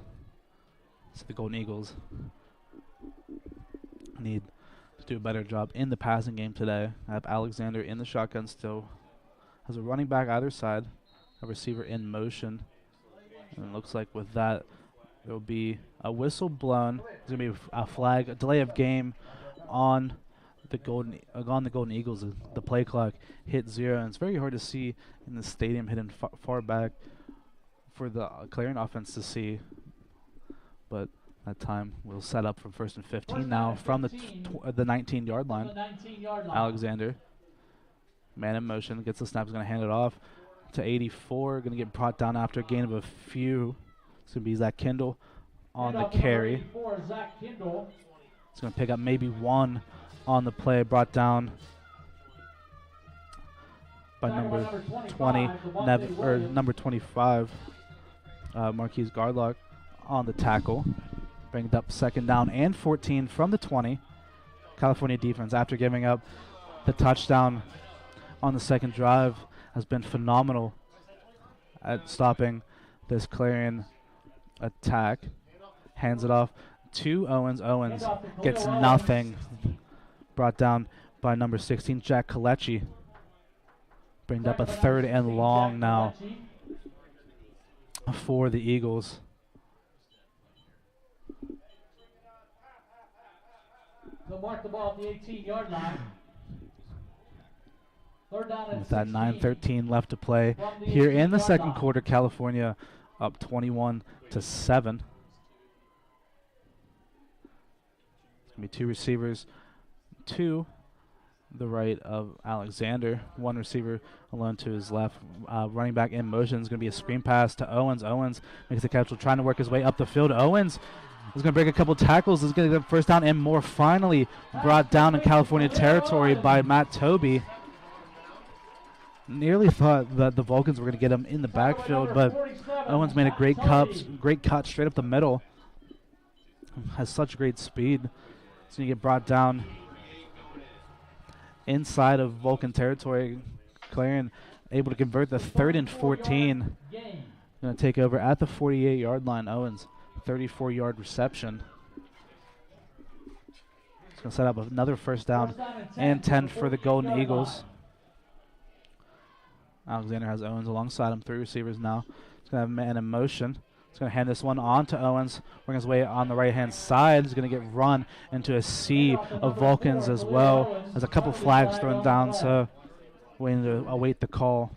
So the Golden Eagles need to do a better job in the passing game today. I have Alexander in the shotgun still. Has a running back either side, a receiver in motion. And it looks like with that, there will be a whistle blown. There's going to be a flag, a delay of game on the Golden Eagles. The play clock hit 0, and it's very hard to see in the stadium hidden far back for the Clarion offense to see. But that time we'll set up from 1st and 15 now from the 19-yard line. Alexander, man in motion, gets the snap, is going to hand it off to 84. Going to get brought down after a gain of a few. It's going to be Zach Kindle on the carry. It's going to pick up maybe 1 on the play, brought down by number 20, number 25, Marquise Gardlock on the tackle. Bringing up 2nd down and 14 from the 20. California defense, after giving up the touchdown on the second drive, has been phenomenal at stopping this Clarion attack. Hands it off to Owens. Owens gets nothing. Brought down by number 16, Jack Kalechi. Bringing up a 3rd and long now for the Eagles. They'll mark the ball at the 18-yard line. 3rd down and with that 9:13 left to play here in the second quarter, California up 21-7. It's going to be 2 receivers to the right of Alexander. 1 receiver alone to his left. Running back in motion is going to be a screen pass to Owens. Owens makes the catch, trying to work his way up the field. Owens is going to break a couple tackles. Is going to get first down and more. Finally brought down in California territory by Matt Toby. Nearly thought that the Vulcans were going to get him in the backfield, but Owens made a great cut straight up the middle. Has such great speed. So you get brought down inside of Vulcan territory. Clarion able to convert the 3rd and 14. Going to take over at the 48-yard line. Owens, 34-yard reception. It's going to set up another first down and 10 for the Golden Eagles. Alexander has Owens alongside him, 3 receivers now. He's going to have a man in motion. He's going to hand this one on to Owens, working his way on the right-hand side. He's going to get run into a sea of Vulcans as well. There's a couple flags thrown down, so waiting to await the call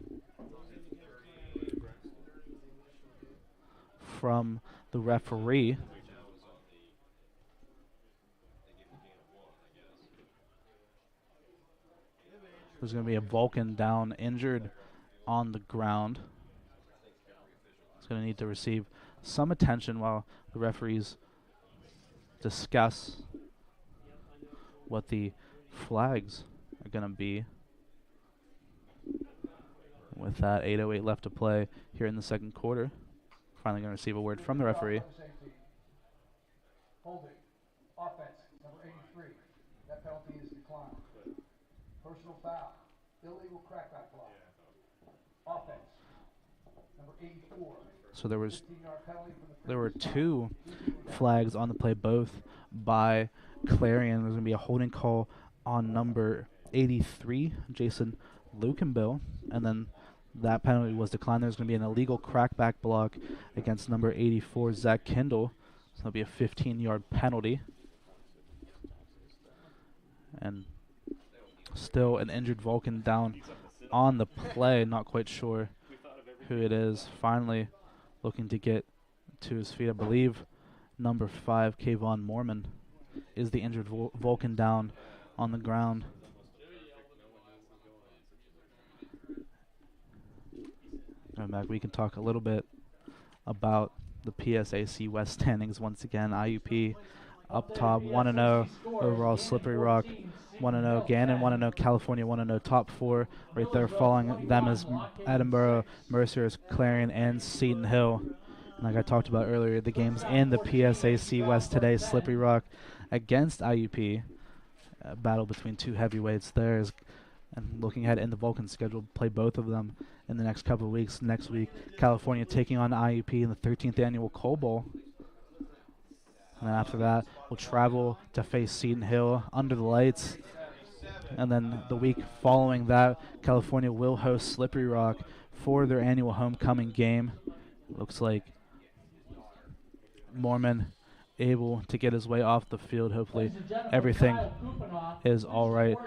from the referee. There's going to be a Vulcan down injured on the ground. He's going to need to receive some attention while the referees discuss what the flags are going to be. With that, 8:08 left to play here in the second quarter. Finally going to receive a word from the referee. Holding. Offense, number 83. That penalty is declined. Personal foul. Illegal crackback block. Offense, number 84. So there were 2 flags on the play, both by Clarion. There's going to be a holding call on number 83, Jason Lukenbill, and then that penalty was declined. There's going to be an illegal crackback block against number 84, Zach Kindle. So that'll be a 15-yard penalty. And still an injured Vulcan down on the play. Not quite sure who it is. Finally looking to get to his feet. I believe number 5, Kayvon Mormon, is the injured Vulcan down on the ground. Going back, we can talk a little bit about the PSAC-WEST standings once again. IUP up top, 1-0 overall. Slippery Rock 1-0, Gannon 1-0, California 1-0, top 4 right there. Following them is Edinburgh, Mercer's, Clarion, and Seton Hill. And like I talked about earlier, the games in the PSAC-WEST today, Slippery Rock against IUP, a battle between 2 heavyweights there. And looking ahead in the Vulcan schedule, play both of them in the next couple of weeks. Next week, California taking on IUP in the 13th annual Coal Bowl. And then after that, we'll travel to face Seton Hill under the lights. And then the week following that, California will host Slippery Rock for their annual homecoming game. Looks like Mormon able to get his way off the field. Hopefully everything is all right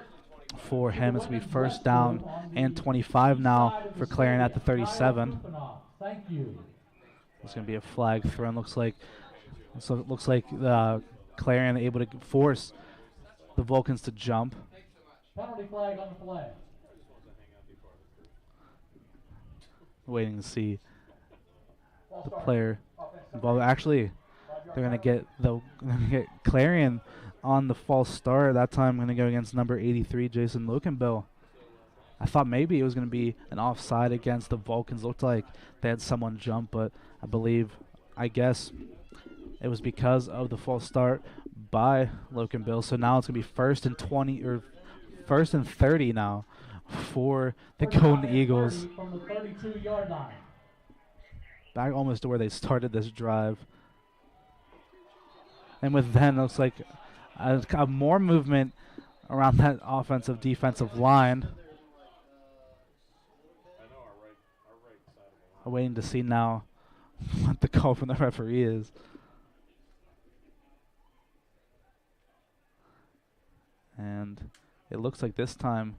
for him. It's going to be first down and 25 now for Clarion at the 37. Thank you. It's going to be a flag thrown. Looks like Clarion able to force the Vulcans to jump. Penalty flag on the play. Waiting to see the player involved. Actually, they're going to get Clarion on the false start. That time going to go against number 83, Jason Lukenbill. I thought maybe it was going to be an offside against the Vulcans. Looked like they had someone jump, but I guess it was because of the false start by Lukenbill. So now it's going to be first and 20 or first and 30 now for the Golden Eagles. From the 32-yard line. Back almost to where they started this drive. And with then, it looks like more movement around that offensive defensive line. I'm waiting to see now what the call from the referee is. And it looks like this time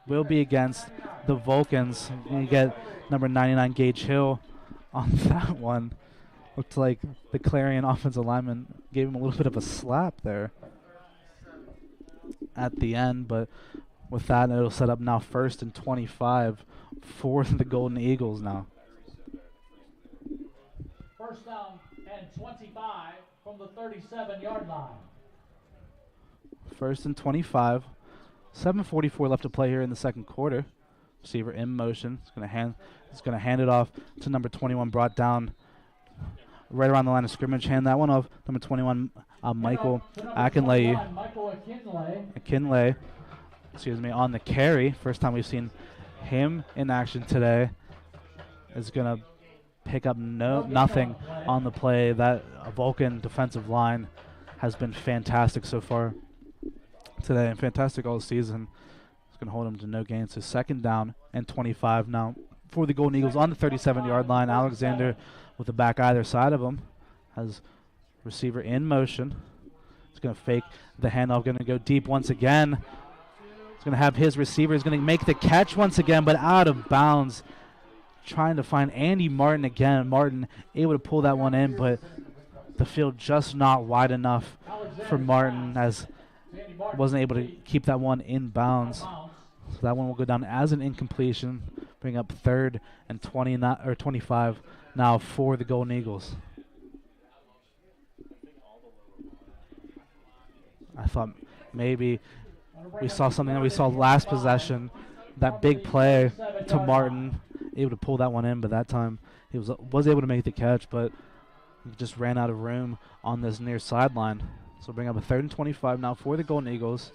will be against the Vulcans. We get number 99, Gage Hill, on that one. Looked like the Clarion offensive lineman gave him a little bit of a slap there at the end, but with that, it'll set up now first and 25 for the Golden Eagles now. First down and 25 from the 37-yard line. First and 25. 7:44 left to play here in the second quarter. Receiver in motion. It's going to hand it off to number 21, brought down right around the line of scrimmage. Hand that one off. Number 21, Michael Akinley. On the carry. First time we've seen him in action today. Is going to pick up nothing on the play. That Vulcan defensive line has been fantastic so far. today and fantastic all season. It's going to hold him to no gains. So 2nd down and 25 now for the Golden Eagles on the 37-yard line. Alexander with the back either side of him has receiver in motion. He's going to fake the handoff, going to go deep once again. He's going to have his receiver. He's going to make the catch once again, but out of bounds. Trying to find Andy Martin again. Martin able to pull that one in, but the field just not wide enough for Martin, as wasn't able to keep that one in bounds. So that one will go down as an incompletion, bring up 3rd and 25 now for the Golden Eagles. I thought maybe we saw something that we saw last possession, that big play to Martin, able to pull that one in, but that time he was able to make the catch, but he just ran out of room on this near sideline. So bring up a 3rd and 25 now for the Golden Eagles.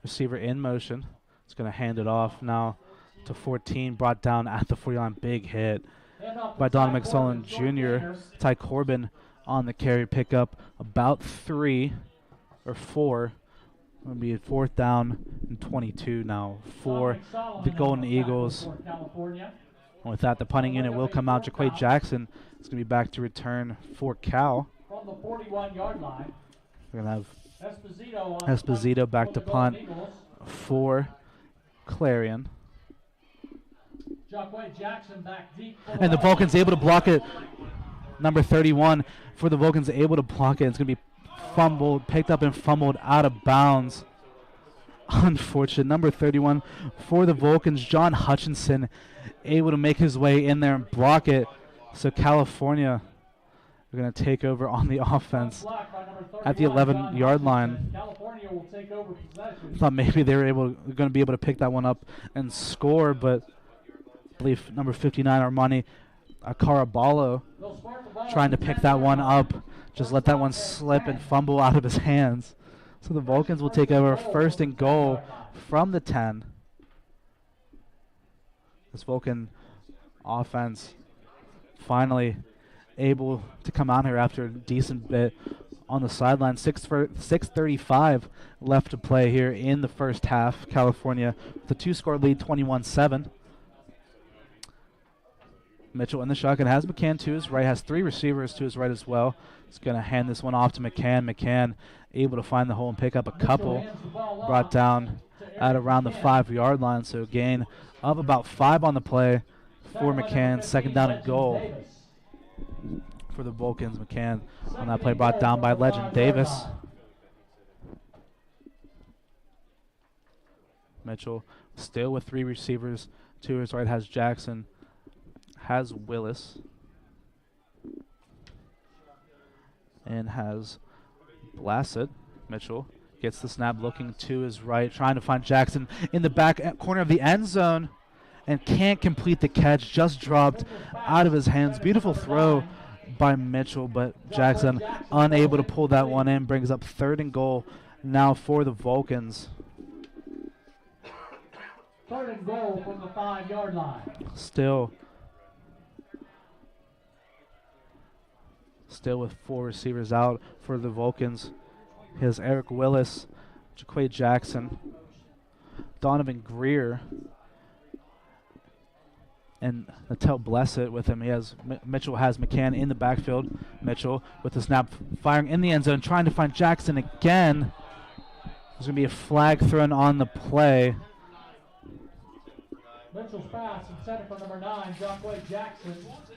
Receiver in motion. It's going to hand it off now to 14, brought down at the 40-line. Big hit by Don McSullen Jr. Ty Corbin on the carry, pick up about 3 or 4. Going to be a 4th down and 22 now for the Golden Eagles. And with that, the punting unit will come out. Jaquay Jackson is going to be back to return for Cal. From the 41-yard line. We're going to have Esposito back to punt for Clarion. Jackson back deep, And the Vulcans able to block it. Number 31 for the Vulcans able to block it. It's going to be fumbled, picked up and fumbled out of bounds. Unfortunate. Number 31 for the Vulcans, John Hutchinson, able to make his way in there and block it. So California are going to take over on the offense at the 11-yard line. Thought maybe they were going to be able to pick that one up and score, but I believe number 59, Armani Caraballo, trying to pick that one up, just let that one slip and fumble out of his hands. So the Vulcans will take over 1st and goal from the 10. This Vulcan offense finally able to come out here after a decent bit on the sideline. 6:35 left to play here in the first half. California with a 2-score lead, 21-7. Mitchell in the shotgun has McCann to his right, has 3 receivers to his right as well. He's going to hand this one off to McCann. McCann able to find the hole and pick up a couple. Brought down at around the 5-yard line, so gain of about 5 on the play for McCann. 2nd down and goal for the Vulcans. McCann on that play brought down by Legend Davis. Mitchell still with 3 receivers to his right, has Jackson, has Willis, and has Blassett. Mitchell gets the snap, looking to his right, trying to find Jackson in the back corner of the end zone, and can't complete the catch, just dropped out of his hands. Beautiful throw by Mitchell, but Jackson unable to pull that one in. Brings up 3rd and goal now for the Vulcans. 3rd and goal from the 5-yard line. Still with 4 receivers out for the Vulcans. Here's Eric Willis, Jaquay Jackson, Donovan Greer, and Natel Blessett with him. He has Mitchell has McCann in the backfield. Mitchell with the snap, firing in the end zone, trying to find Jackson again. There's going to be a flag thrown on the play. Mitchell's pass intended for number 9, Jaquay Jackson.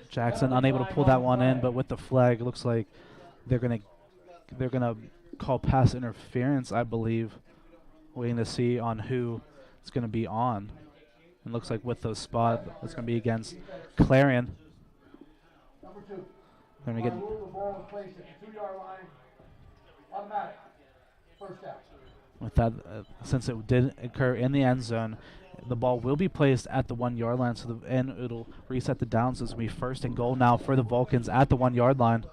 Jackson unable to pull that one in, but with the flag, it looks like they're gonna call pass interference, I believe. Waiting to see on who it's gonna be on. It looks like with those spot, it's gonna be against Clarion. Number 2. They're gonna get. The ball is placed at the 2-yard line. Automatic. 1st down. With that, since it did occur in the end zone, the ball will be placed at the 1-yard line, and it'll reset the downs. So it's going to be 1st and goal now for the Vulcans at the 1-yard line.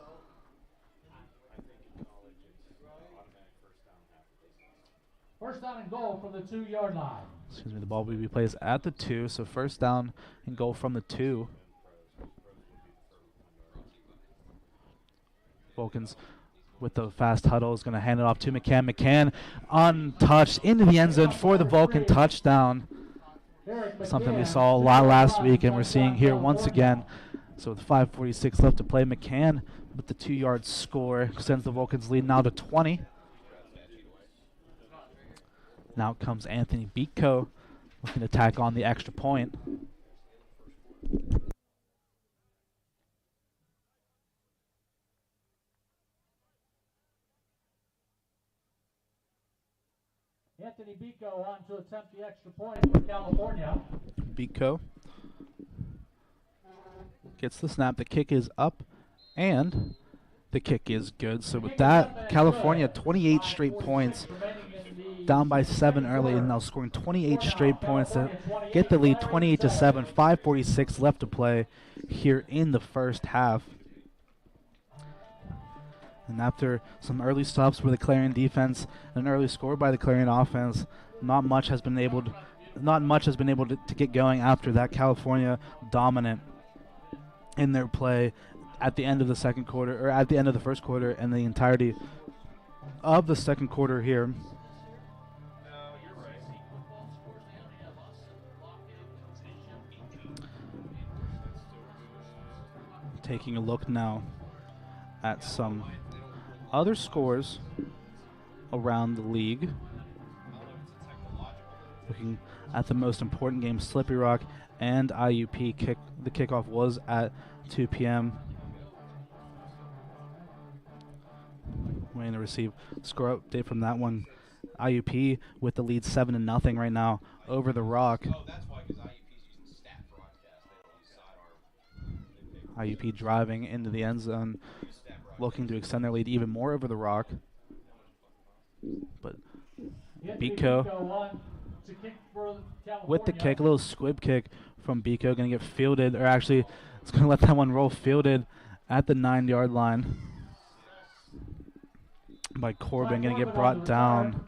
First down and goal from the 2-yard line. Excuse me, the ball will be placed at the 2, so 1st down and goal from the 2. Vulcans with the fast huddle is going to hand it off to McCann. McCann untouched into the end zone for the Vulcan touchdown. Something we saw a lot last week and we're seeing here once again. So with 5:46 left to play, McCann with the 2-yard score sends the Vulcans lead now to 20. Now comes Anthony Beatco looking to tack on the extra point. Anthony Beatco on to attempt the extra point for California. Beatco gets the snap. The kick is up, and the kick is good. So with that, California 28 straight points, down by 7 early, and now scoring 28 straight points to get the lead 28-7. 5:46 left to play here in the first half. And after some early stops for the Clarion defense, an early score by the Clarion offense, not much has been able to get going after that. California dominant in their play at the end of the second quarter, or at the end of the first quarter, and the entirety of the second quarter here. Taking a look now at some other scores around the league. Looking at the most important game, Slippery Rock and IUP. The kickoff was at 2 p.m. Waiting to receive score update from that one. IUP with the lead 7-0 right now over the Rock. IUP driving into the end zone, looking to extend their lead even more over the Rock. But Beatco with the kick, a little squib kick from Beatco, going to get fielded, or actually it's going to let that one roll, fielded at the 9-yard line by Corbin, going to get brought down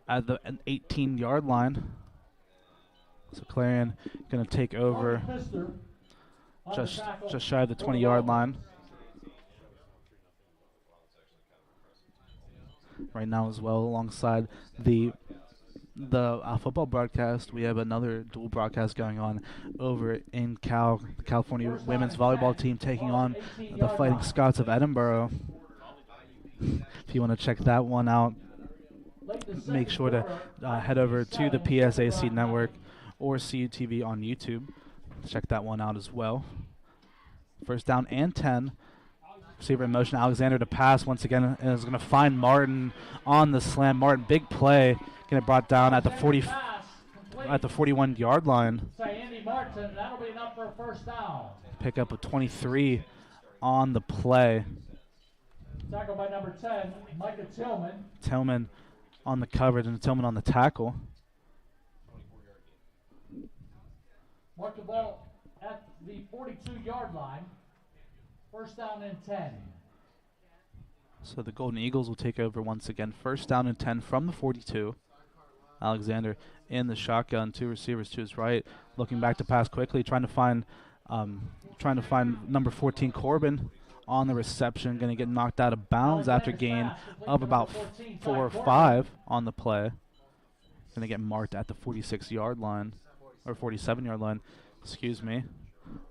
at the 18-yard line. So Clarion going to take over just shy of the 20-yard line. Right now as well, alongside the football broadcast, we have another dual broadcast going on over in the California women's volleyball team taking on the Fighting Scots of Edinburgh. If you want to check that one out, make sure to head over to the PSAC network or CUTV on YouTube. Check that one out as well. First down and 10. Receiver in motion, Alexander to pass once again, and is going to find Martin on the slam. Martin, big play, getting brought down at the 41-yard line. Martin, that'll be enough for a first down. Pick up a 23 on the play. Tackle by number 10, Micah Tillman. Tillman on the coverage and Tillman on the tackle. Mark the ball at the 42-yard line. First down and 10. So the Golden Eagles will take over once again. First down and 10 from the 42. Alexander in the shotgun, 2 receivers to his right, looking back to pass quickly, trying to find number 14 Corbin on the reception. Going to get knocked out of bounds after gain of about 4 or 5 on the play. Going to get marked at the 46-yard line, or 47-yard line, excuse me.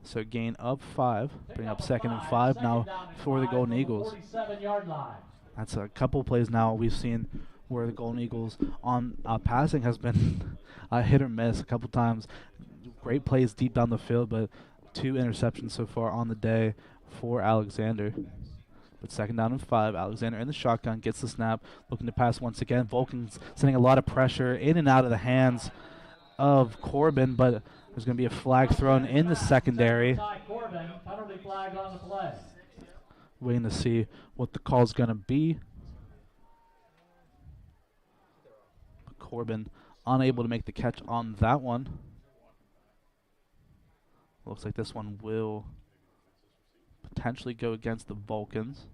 So gain of 5, bring up 2nd and 5 now for the Golden Eagles. That's a couple plays now we've seen where the Golden Eagles on passing has been hit or miss a couple times. Great plays deep down the field, but 2 interceptions so far on the day for Alexander. But 2nd down and 5, Alexander in the shotgun, gets the snap, looking to pass once again. Vulcans sending a lot of pressure in and out of the hands of Corbin, but there's going to be a flag thrown in the secondary. Waiting to see what the call's going to be. Corbin unable to make the catch on that one. Looks like this one will potentially go against the Vulcans.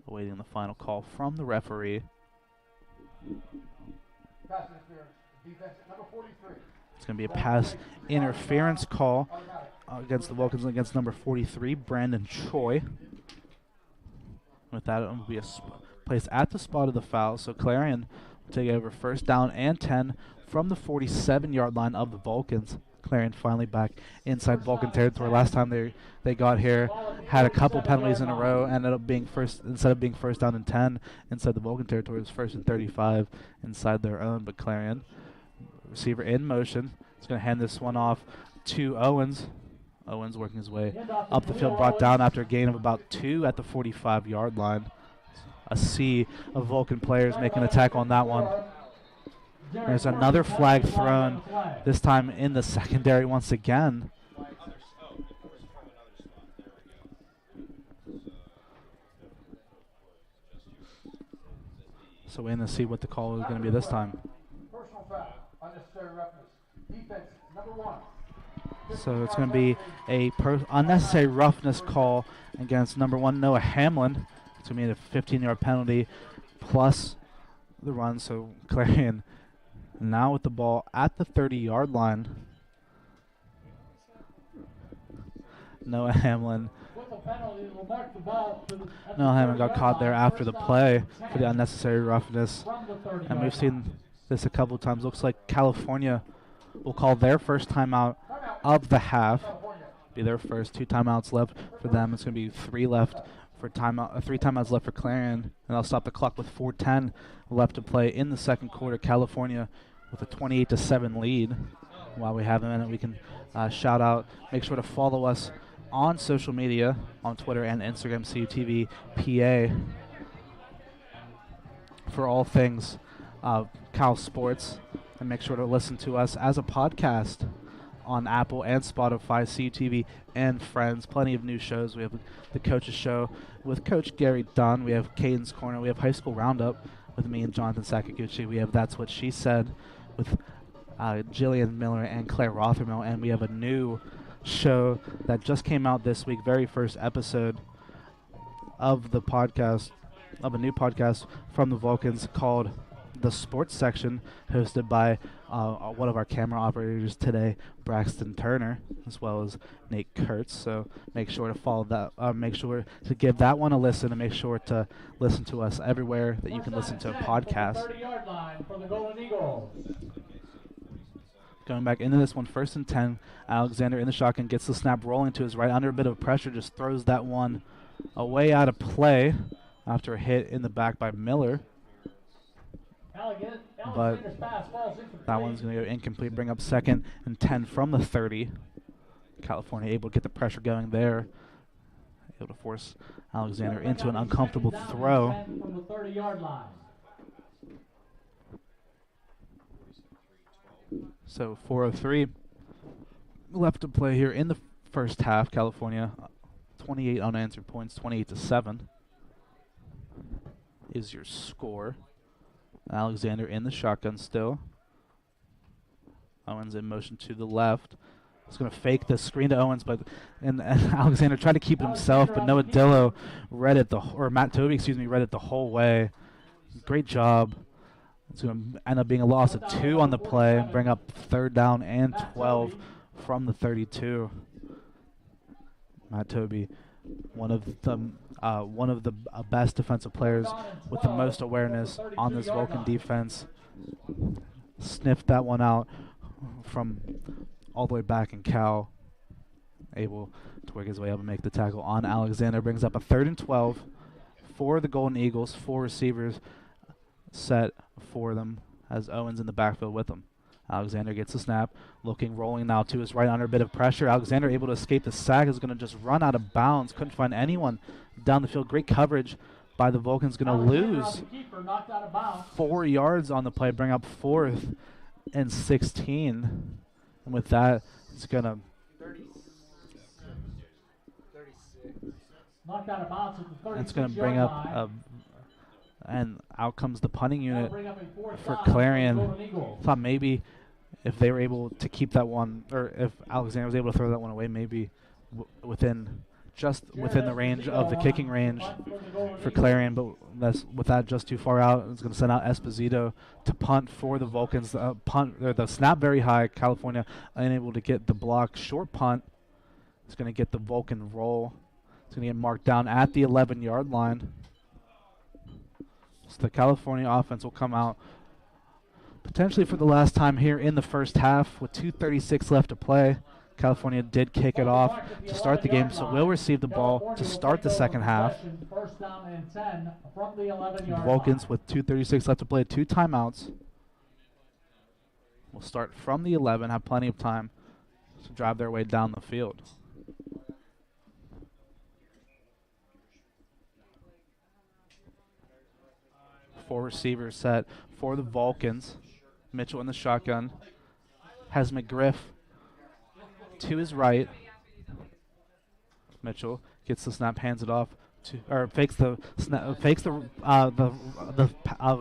Awaiting the final call from the referee. Pass interference. Defense at number 43. It's going to be a pass interference call against the Vulcans against number 43, Brandon Choi. With that, it will be placed at the spot of the foul. So Clarion will take over first down and 10 from the 47-yard line of the Vulcans. Clarion finally back inside Vulcan territory. Last time they got here, had a couple penalties in a row, ended up being instead of being first down and 10 inside the Vulcan territory, it was first and 35 inside their own. But Clarion, receiver in motion, is going to hand this one off to Owens. Owens working his way up the field, brought down after a gain of about 2 at the 45-yard line. A sea of Vulcan players making a tackle on that one. There's another flag thrown, this time in the secondary once again. So we're going to see what the call is going to be this time. Personal foul, unnecessary roughness. Defense, number 1. So it's going to be a unnecessary roughness call against number 1, Noah Hamlin. It's going to be a 15-yard penalty plus the run. So Clarion now with the ball at the 30-yard line. Noah Hamlin. Noah Hamlin got caught there after the play for the unnecessary roughness. And we've seen this a couple times. Looks like California will call their first timeout of the half. Be their first. 2 timeouts left for them. It's going to be 3 left for timeout. 3 timeouts left for Clarion, and they'll stop the clock with 4:10 left to play in the second quarter. California with a 28-7 lead. While we have a minute, we can shout out. Make sure to follow us on social media, on Twitter and Instagram, CUTV PA, for all things Cal Sports. And make sure to listen to us as a podcast on Apple and Spotify, CUTV and Friends. Plenty of new shows. We have the Coach's Show with Coach Gary Dunn. We have Caden's Corner. We have High School Roundup with me and Jonathan Sakaguchi. We have That's What She Said with Jillian Miller and Claire Rothermill. And we have a new show that just came out this week, very first episode of the podcast, of a new podcast from the Vulcans called The Sports Section, hosted by one of our camera operators today, Braxton Turner, as well as Nate Kurtz. So make sure to follow that, make sure to give that one a listen, and make sure to listen to us everywhere that you can listen to a podcast. Going back into this one, 1st and 10. Alexander in the shotgun, gets the snap rolling to his right under a bit of pressure, just throws that one away out of play after a hit in the back by Miller. But that one's going to go incomplete, bring up 2nd and 10 from the 30. California able to get the pressure going there, able to force Alexander into an uncomfortable throw. From the 30-yard line. So 4:03 left to play here in the first half. California 28 unanswered points, 28-7 is your score. Alexander in the shotgun still. Owens in motion to the left. He's going to fake the screen to Owens, but and Alexander tried to keep it himself, but Noah Dillo read it Matt Toby, read it the whole way. Great job. It's going to end up being a loss of 2 on the play, bring up 3rd down and 12 from the 32. Matt Toby, one of the best defensive players with the most awareness on this Vulcan defense. Sniffed that one out from all the way back, and Cal able to work his way up and make the tackle on Alexander. Brings up a 3rd and 12 for the Golden Eagles. 4 receivers set for them as Owens in the backfield with them. Alexander gets the snap, rolling now to his right under a bit of pressure. Alexander able to escape the sack, is going to just run out of bounds. Couldn't find anyone down the field. Great coverage by the Vulcans. Going to lose 4 yards on the play, bring up 4th and 16. And with that, it's going to... 36. Knocked out of bounds at the 36-yard line. It's going to bring up... and out comes the punting unit for Clarion. Thought maybe if they were able to keep that one, or if Alexander was able to throw that one away, maybe within the range of the kicking range for Clarion, but with that just too far out, it's going to send out Esposito to punt for the Vulcans. The snap very high. California unable to get the block. Short punt It's going to get the Vulcan roll. It's going to get marked down at the 11-yard line. So the California offense will come out potentially for the last time here in the first half with 2:36 left to play. California did kick it off to start the game, so we'll receive the ball to start the second half. First down and 10 from the 11-yard Vulcans line. with 2:36 left to play, 2 timeouts. We'll start from the 11, have plenty of time to drive their way down the field. Four receivers set for the Vulcans. Mitchell in the shotgun. Has McGriff to his right. Mitchell gets the snap, hands it off to, or fakes the snap, fakes the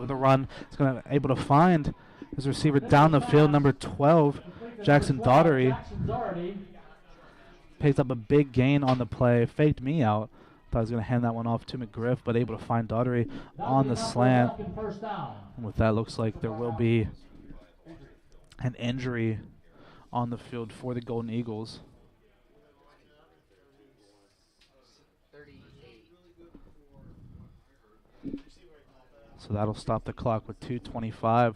run. He's going to able to find his receiver down the field, number 12, Jackson Daugherty. Picks up a big gain on the play. Faked me out. Thought I was going to hand that one off to McGriff, but able to find Daugherty on the slant. And with that, looks like there will be an injury on the field for the Golden Eagles. So that'll stop the clock with 2:25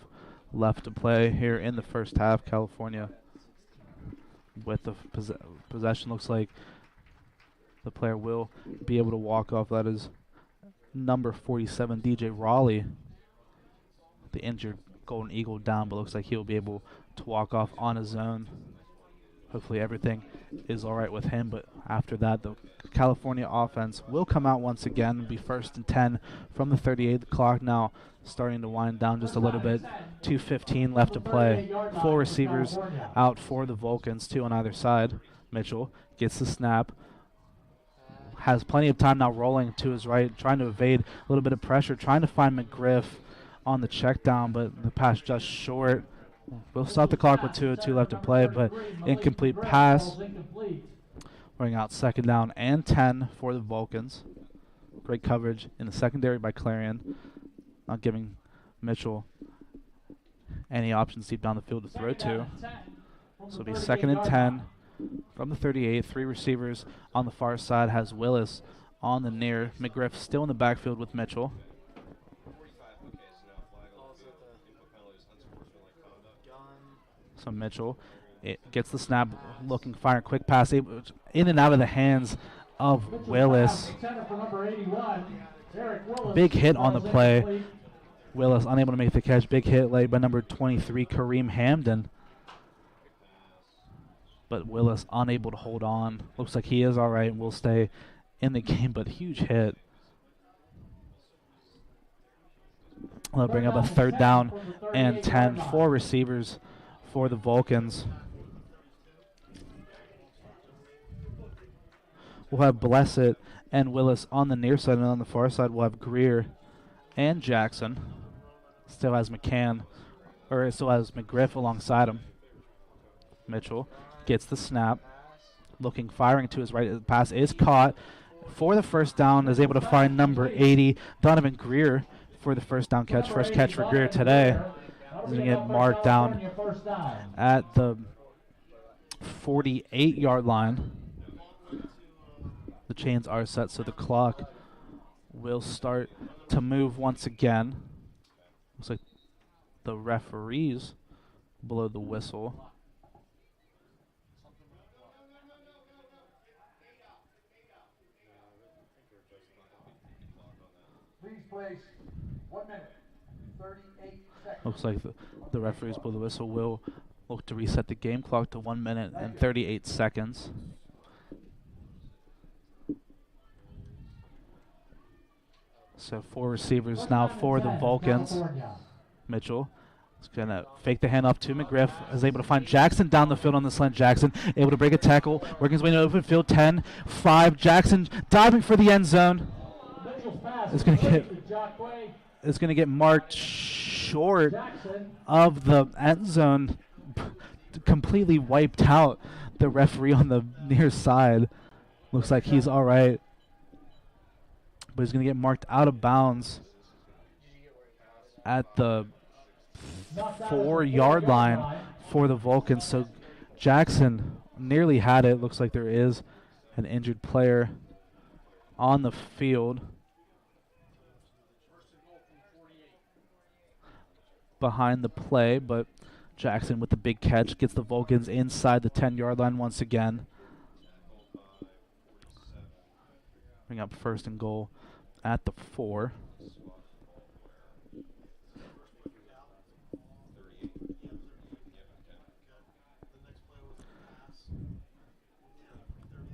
left to play here in the first half. California with the possession. Looks like the player will be able to walk off. That is number 47, DJ Raleigh, the injured Golden Eagle down, but looks like he'll be able to walk off on his own. Hopefully everything is all right with him, but after that, the California offense will come out once again, be first and 10 from the 38. The clock now starting to wind down just a little bit. 2:15 left to play. 4 receivers out for the Vulcans, 2 on either side. Mitchell gets the snap. Has plenty of time now rolling to his right, trying to evade a little bit of pressure, trying to find McGriff on the check down, but the pass just short. We'll stop the clock with 2:02 left to play, but incomplete pass. Bring out second down and 10 for the Vulcans. Great coverage in the secondary by Clarion, not giving Mitchell any options deep down the field to throw to. So it'll be second and 10 from the 38. 3 receivers on the far side. Has Willis on the near. McGriff still in the backfield with Mitchell. So Mitchell gets the snap, looking, firing, quick pass, in and out of the hands of Willis. Big hit on the play. Willis unable to make the catch. Big hit laid by number 23, Kareem Hamden. But Willis unable to hold on. Looks like he is all right and will stay in the game, but huge hit. They'll bring up a third down and 10. 4 receivers for the Vulcans. We'll have Blessett and Willis on the near side, and on the far side we'll have Greer and Jackson. Still has McGriff alongside him. Mitchell gets the snap, looking, firing to his right. The pass is caught for the first down. Is able to find number 80, Donovan Greer, for the first down catch. First catch for Greer today. He's going to get marked down at the 48-yard line. The chains are set, so the clock will start to move once again. Looks like the referees blow the whistle. Please place 1 minute, 38 seconds. Looks like the referees blow the whistle. Will look to reset the game clock to 1 minute and 38 seconds. So 4 receivers now for the Vulcans. Mitchell is going to fake the handoff to McGriff. Is able to find Jackson down the field on the slant. Jackson able to break a tackle. Working his way to open field. 10, 5. Jackson diving for the end zone. It's going to get marked short of the end zone. Completely wiped out the referee on the near side. Looks like he's all right, but he's going to get marked out of bounds at the 4-yard line for the Vulcans. So Jackson nearly had it. Looks like there is an injured player on the field behind the play, but Jackson with the big catch gets the Vulcans inside the 10-yard line once again. Bring up 1st and goal at the 4.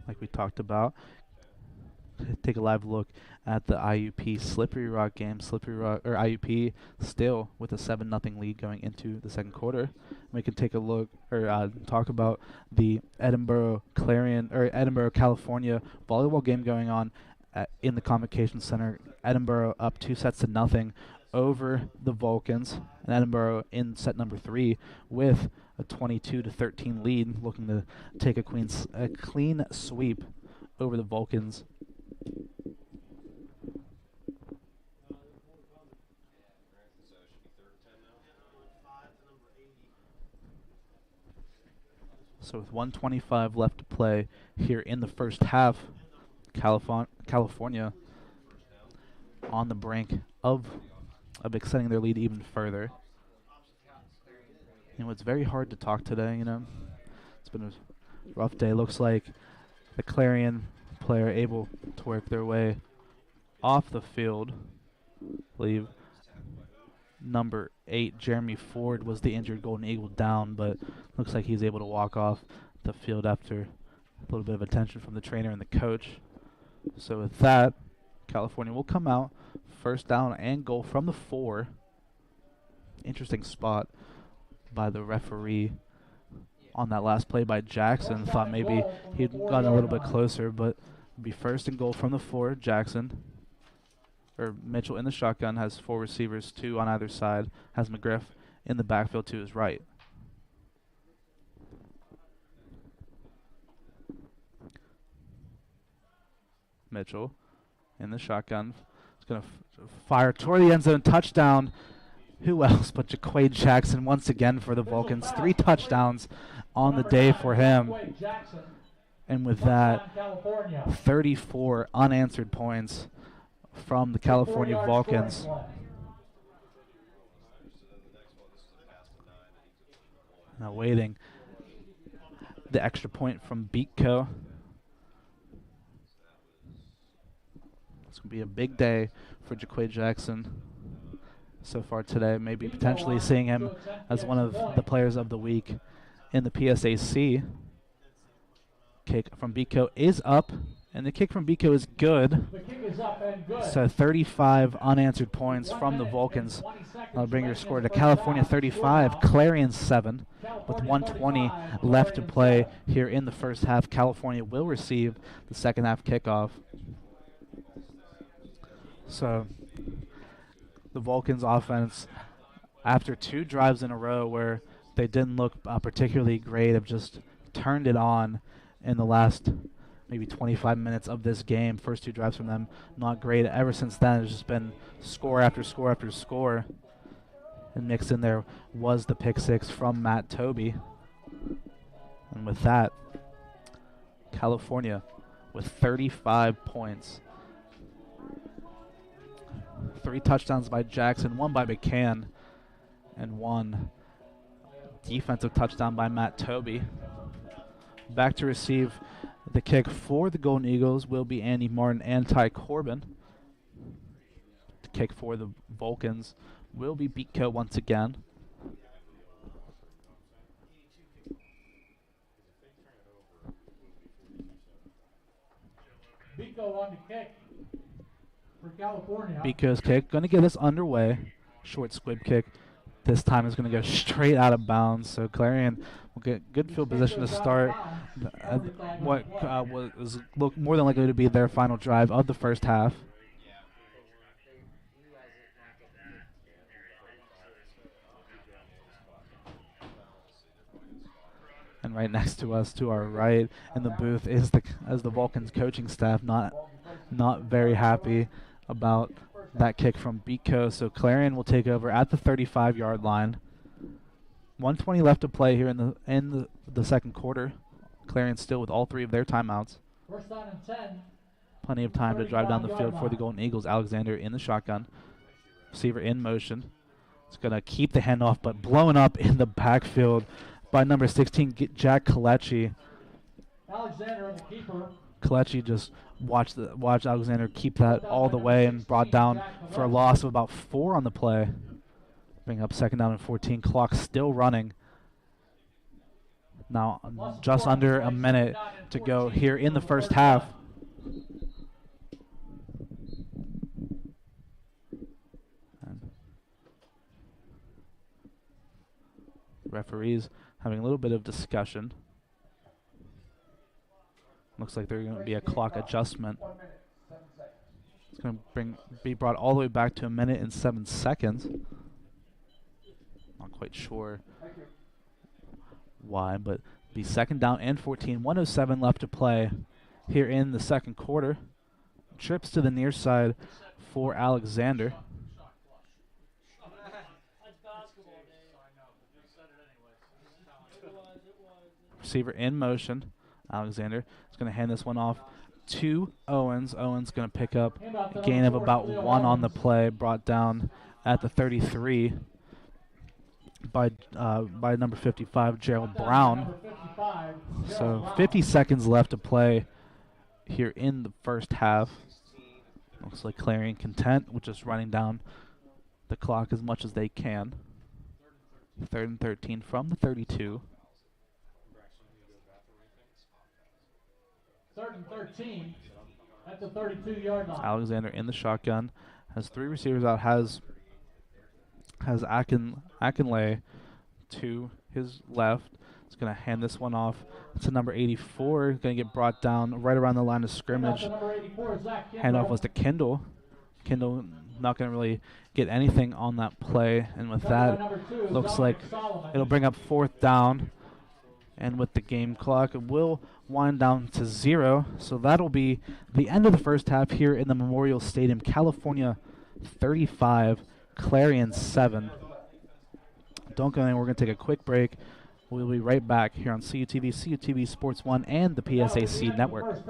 Like we talked about, take a live look at the IUP Slippery Rock game. IUP still with a 7-0 lead going into the 2nd quarter. We can take a look or talk about the Edinburgh Clarion or Edinburgh, California volleyball game going on in the Convocation Center. Edinburgh up 2-0 over the Vulcans, and Edinburgh in set number 3 with a 22-13 lead, looking to take a clean sweep over the Vulcans. So with 1:25 left to play here in the first half, California on the brink of extending their lead even further. You know, it's very hard to talk today, you know. It's been a rough day. Looks like the Clarion player able to work their way off the field. I believe number 8, Jeremy Ford, was the injured Golden Eagle down, but looks like he's able to walk off the field after a little bit of attention from the trainer and the coach. So with that, California will come out 1st down and goal from the 4. Interesting spot by the referee on that last play by Jackson. Thought maybe he'd gotten a little bit closer, but it'd be 1st and goal from the 4. Jackson, or Mitchell in the shotgun, has 4 receivers, 2 on either side, has McGriff in the backfield to his right. Mitchell in the shotgun is going to fire toward the end zone. Touchdown. Who else but Jaquade Jackson once again for the Vulcans. 3 touchdowns on the day for him. And with that, 34 unanswered points from the California Vulcans. Now waiting the extra point from Beatco. It's going to be a big day for Jaquade Jackson so far today. Maybe potentially seeing him as one of the players of the week in the PSAC. Kick from Beatco is up, and the kick from Beatco is good. So 35 unanswered points from the Vulcans. That'll bring your score to California 35, Clarion 7. With 1:20 left to play here in the first half, California will receive the second half kickoff. So the Vulcans offense, after 2 drives in a row where they didn't look particularly great, have just turned it on in the last maybe 25 minutes of this game. First 2 drives from them, not great. Ever since then, it's just been score after score after score. And mixed in there was the pick 6 from Matt Toby. And with that, California with 35 points. 3 touchdowns by Jackson, 1 by McCann, and 1 defensive touchdown by Matt Toby. Back to receive the kick for the Golden Eagles will be Andy Martin and Ty Corbin. The kick for the Vulcans will be Beatco once again. Beatco on the kick for California. Beatco's kick going to get us underway. Short squib kick. This time is going to go straight out of bounds. So Clarion will get good field position to start what was more than likely to be their final drive of the first half. And right next to us, to our right in the booth, is the Vulcans coaching staff, not very happy about that kick from Beatco. So Clarion will take over at the 35-yard line. 1:20 left to play here in the second quarter. Clarion still with all 3 of their timeouts. First down and 10. Plenty of time to drive down the 35-yard field for the line. Golden Eagles. Alexander in the shotgun. Receiver in motion. It's going to keep the handoff, but blown up in the backfield by number 16, Jack Kalechi. Alexander, the keeper. Kalechi just watched Alexander keep that all the way and brought down for a loss of about 4 on the play. Bring up second down and 14. Clock still running. Now just under a minute to go here in the first half. Referees having a little bit of discussion. Looks like there's going to be a clock adjustment. It's going to be brought all the way back to 1 minute and 7 seconds. Not quite sure why, but be second down and 14. 1:07 left to play here in the second quarter. Trips to the near side for Alexander. Receiver in motion. Alexander is going to hand this one off to Owens. Owens going to pick up a gain of about 1 on the play, brought down at the 33 by number 55, Gerald Brown. So 50 seconds left to play here in the first half. Looks like Clarion content with just running down the clock as much as they can. 3rd and 13 from the 32. 3rd and 13 at the 32-yard line. Alexander in the shotgun, has 3 receivers out, has Akinlay to his left. He's going to hand this one off to number 84. Going to get brought down right around the line of scrimmage. Handoff was to Kendall. Kendall not going to really get anything on that play. And with that, looks like it'll bring up 4th down. And with the game clock, it will wind down to 0. So that'll be the end of the first half here in the Memorial Stadium. California 35, Clarion 7. Don't go anywhere. We're going to take a quick break. We'll be right back here on CUTV, CUTV Sports 1, and the PSAC Network.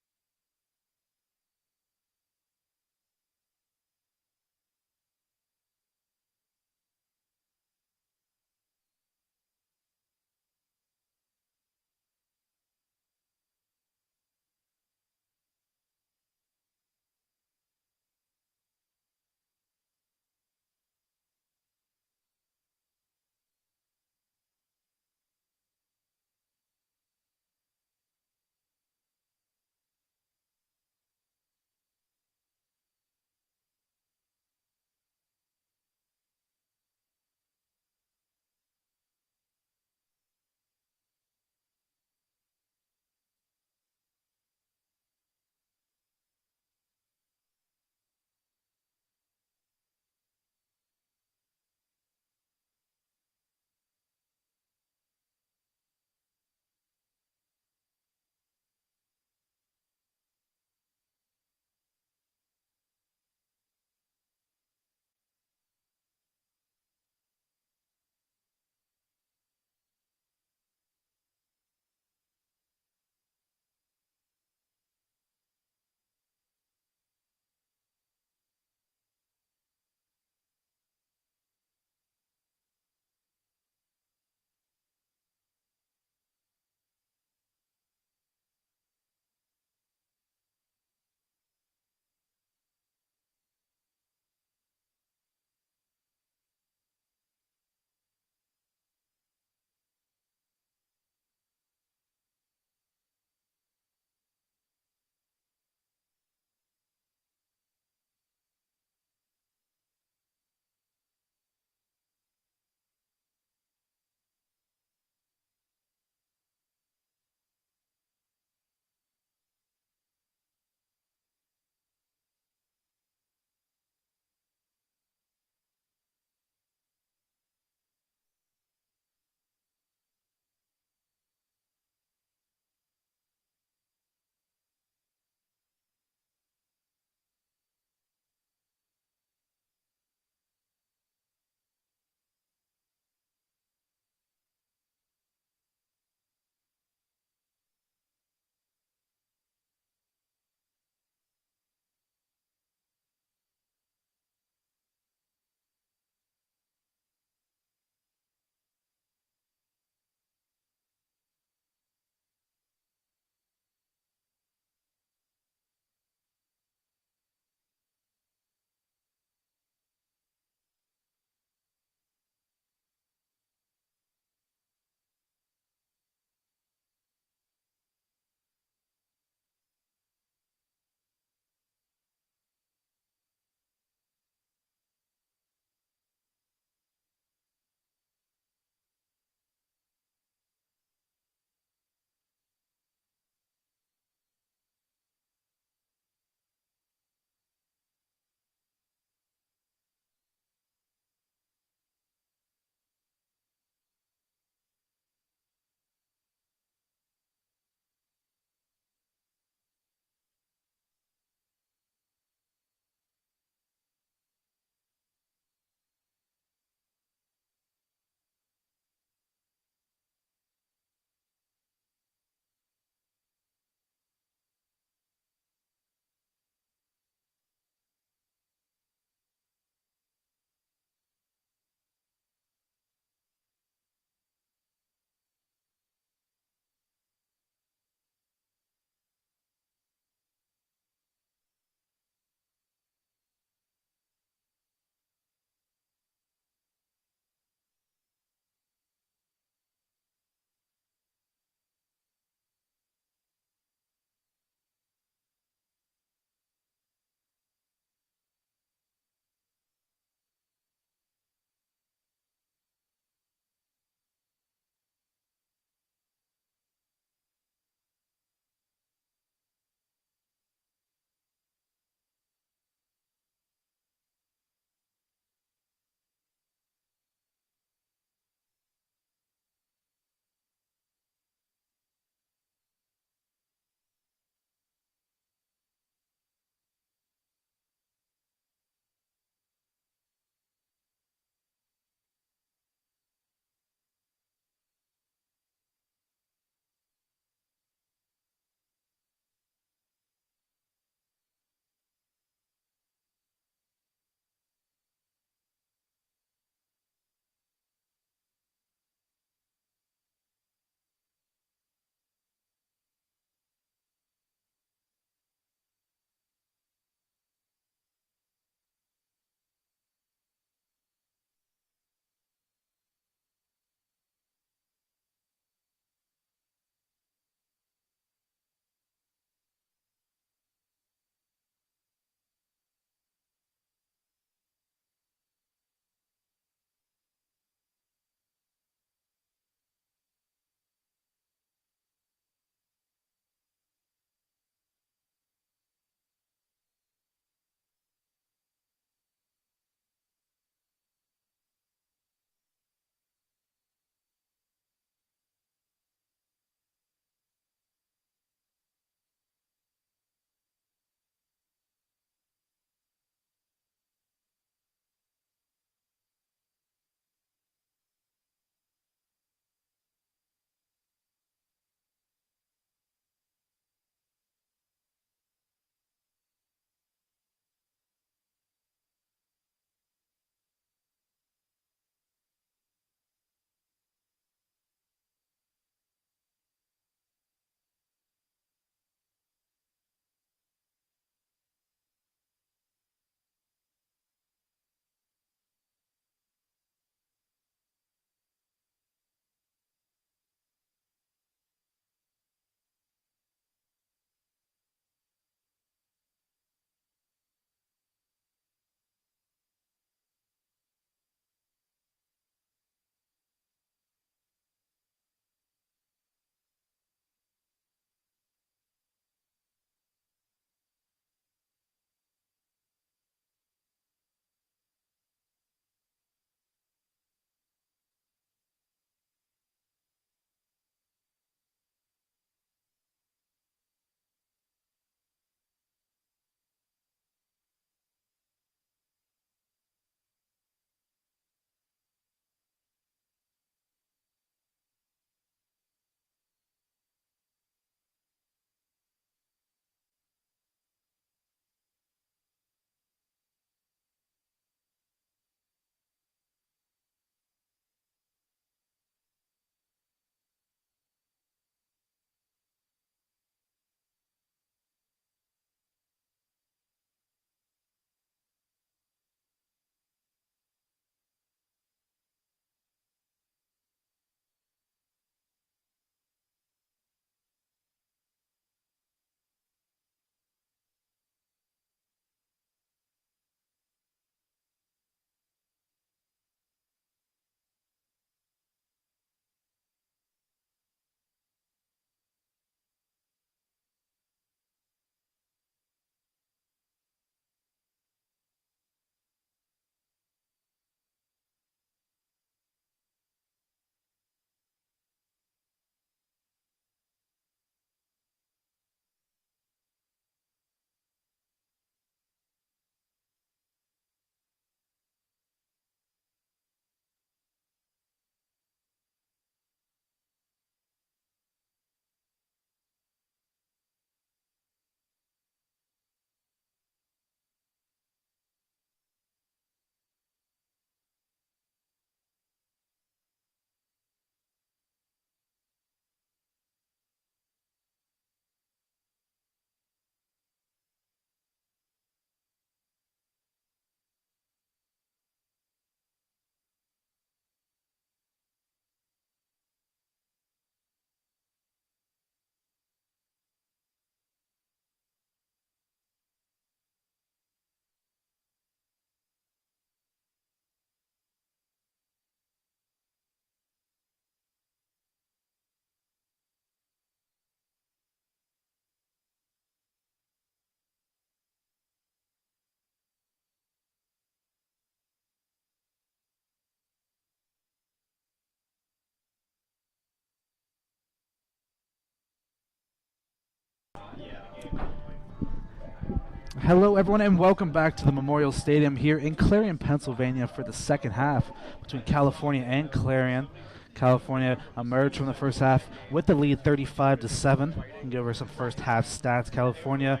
Hello, everyone, and welcome back to the Memorial Stadium here in Clarion, Pennsylvania for the second half between California and Clarion. California emerged from the first half with the lead 35-7. And go over some first half stats. California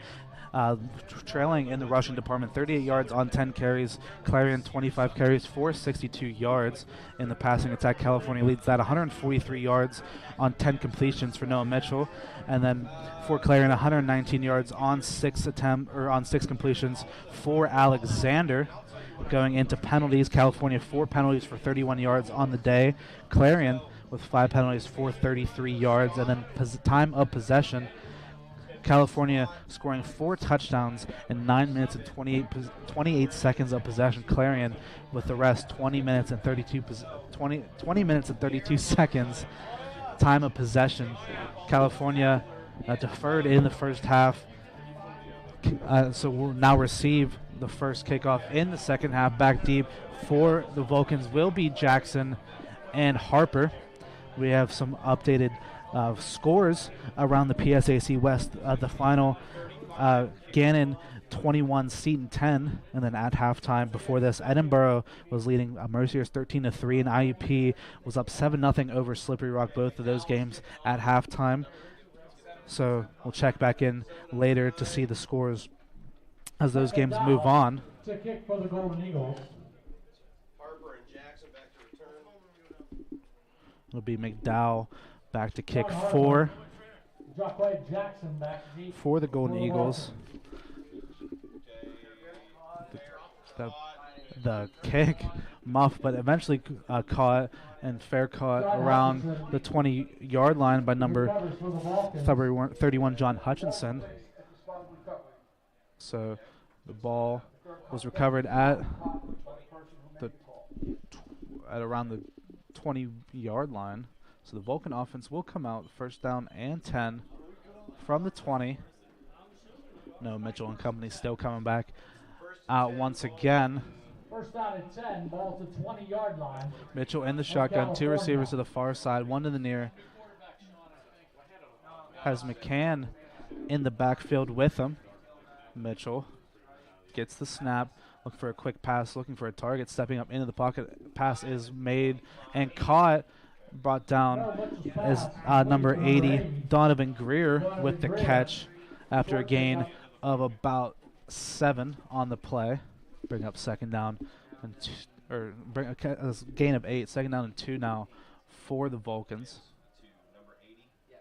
trailing in the rushing department, 38 yards on 10 carries. Clarion 25 carries for 62 yards. In the passing attack, California leads that 143 yards on 10 completions for Noah Mitchell, and then for Clarion 119 yards on 6 completions for Alexander. Going into penalties, California 4 penalties for 31 yards on the day. Clarion with 5 penalties for 33 yards, and then time of possession, California scoring 4 touchdowns in 9 minutes and 28 seconds of possession. Clarion with the rest 20 minutes and 32 seconds time of possession. California deferred in the first half, so we'll now receive the first kickoff in the second half. Back deep for the Vulcans will be Jackson and Harper. We have some updated scores around the PSAC-WEST. The final, Gannon 21, Seton 10, and then at halftime before this, Edinburgh was leading Merciers 13-3, and IUP was up 7-0 over Slippery Rock, both of those games at halftime. So we'll check back in later to see the scores as those games move on. To kick for the Golden Eagles. Harper and Jackson back to return. It'll be McDowell back to kick for Jackson back deep for the Golden Eagles. The kick muff, but eventually caught and fair caught around the 20-yard line by number 31, John Hutchinson. So the ball was recovered at around the 20-yard line. So the Vulcan offense will come out first down and 10 from the 20. No, Mitchell and company still coming back out once again. First down and 10, ball to 20-yard line. Mitchell in the shotgun, 2 receivers to the far side, 1 to the near. Has McCann in the backfield with him. Mitchell gets the snap, looking for a quick pass, looking for a target, stepping up into the pocket. Pass is made and caught. Brought down is number 80, Donovan Greer, with the catch after a gain of about 7 on the play. Bring up second down and bring a gain of 8. Second down and 2 now for the Vulcans. Number 80, yes,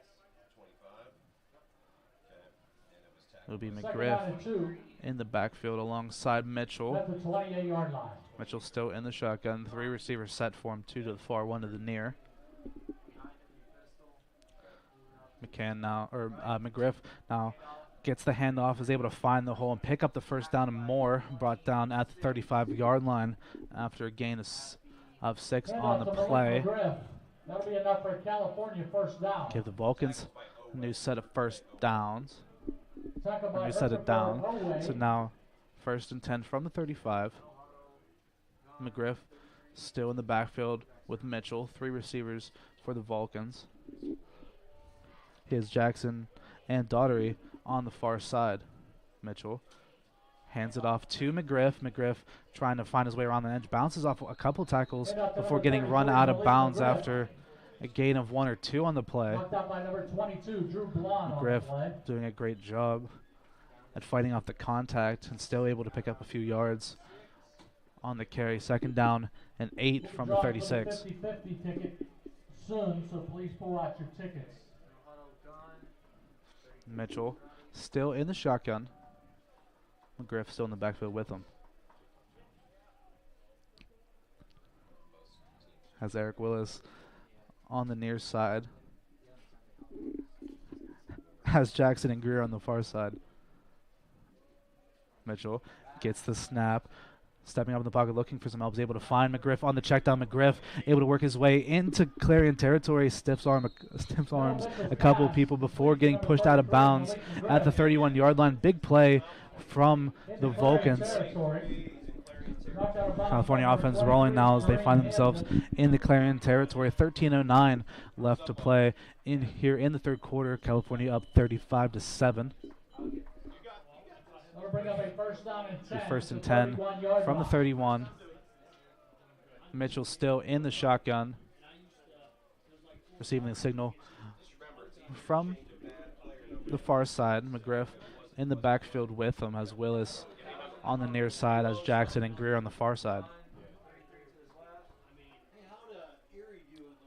25. It'll be McGriff in the backfield alongside Mitchell. At the 28-yard line. Mitchell still in the shotgun. 3 receivers set for him, 2 to the far, 1 to the near. McGriff now gets the handoff, is able to find the hole and pick up the first down and more. Brought down at the 35-yard line after a gain of 6 on the play. That'll be enough for a California first down. Give the Vulcans a new set of first downs. A new set of down. So now first and 10 from the 35. McGriff still in the backfield with Mitchell. 3 receivers for the Vulcans. Here's Jackson and Daughtery on the far side. Mitchell hands it off to McGriff. McGriff trying to find his way around the edge. Bounces off a couple tackles before getting run out of bounds after a gain of 1 or 2 on the play. McGriff doing a great job at fighting off the contact and still able to pick up a few yards on the carry. Second down and 8 from the 36. 50-50 ticket soon, so please pull out your tickets. Mitchell still in the shotgun. McGriff still in the backfield with him. Has Eric Willis on the near side. Has Jackson and Greer on the far side. Mitchell gets the snap. Stepping up in the pocket, looking for some help, is able to find McGriff on the check down. McGriff able to work his way into Clarion territory, stiff arms a couple of people before getting pushed out of bounds at the 31-yard line. Big play from the Vulcans. California offense rolling now as they find themselves in the Clarion territory. 13:09 left to play in here in the third quarter. California up 35-7. Number bring up a first down and 10. First and 10 from the 31. Mitchell still in the shotgun, receiving the signal from the far side. McGriff in the backfield with him, as Willis on the near side, as Jackson and Greer on the far side.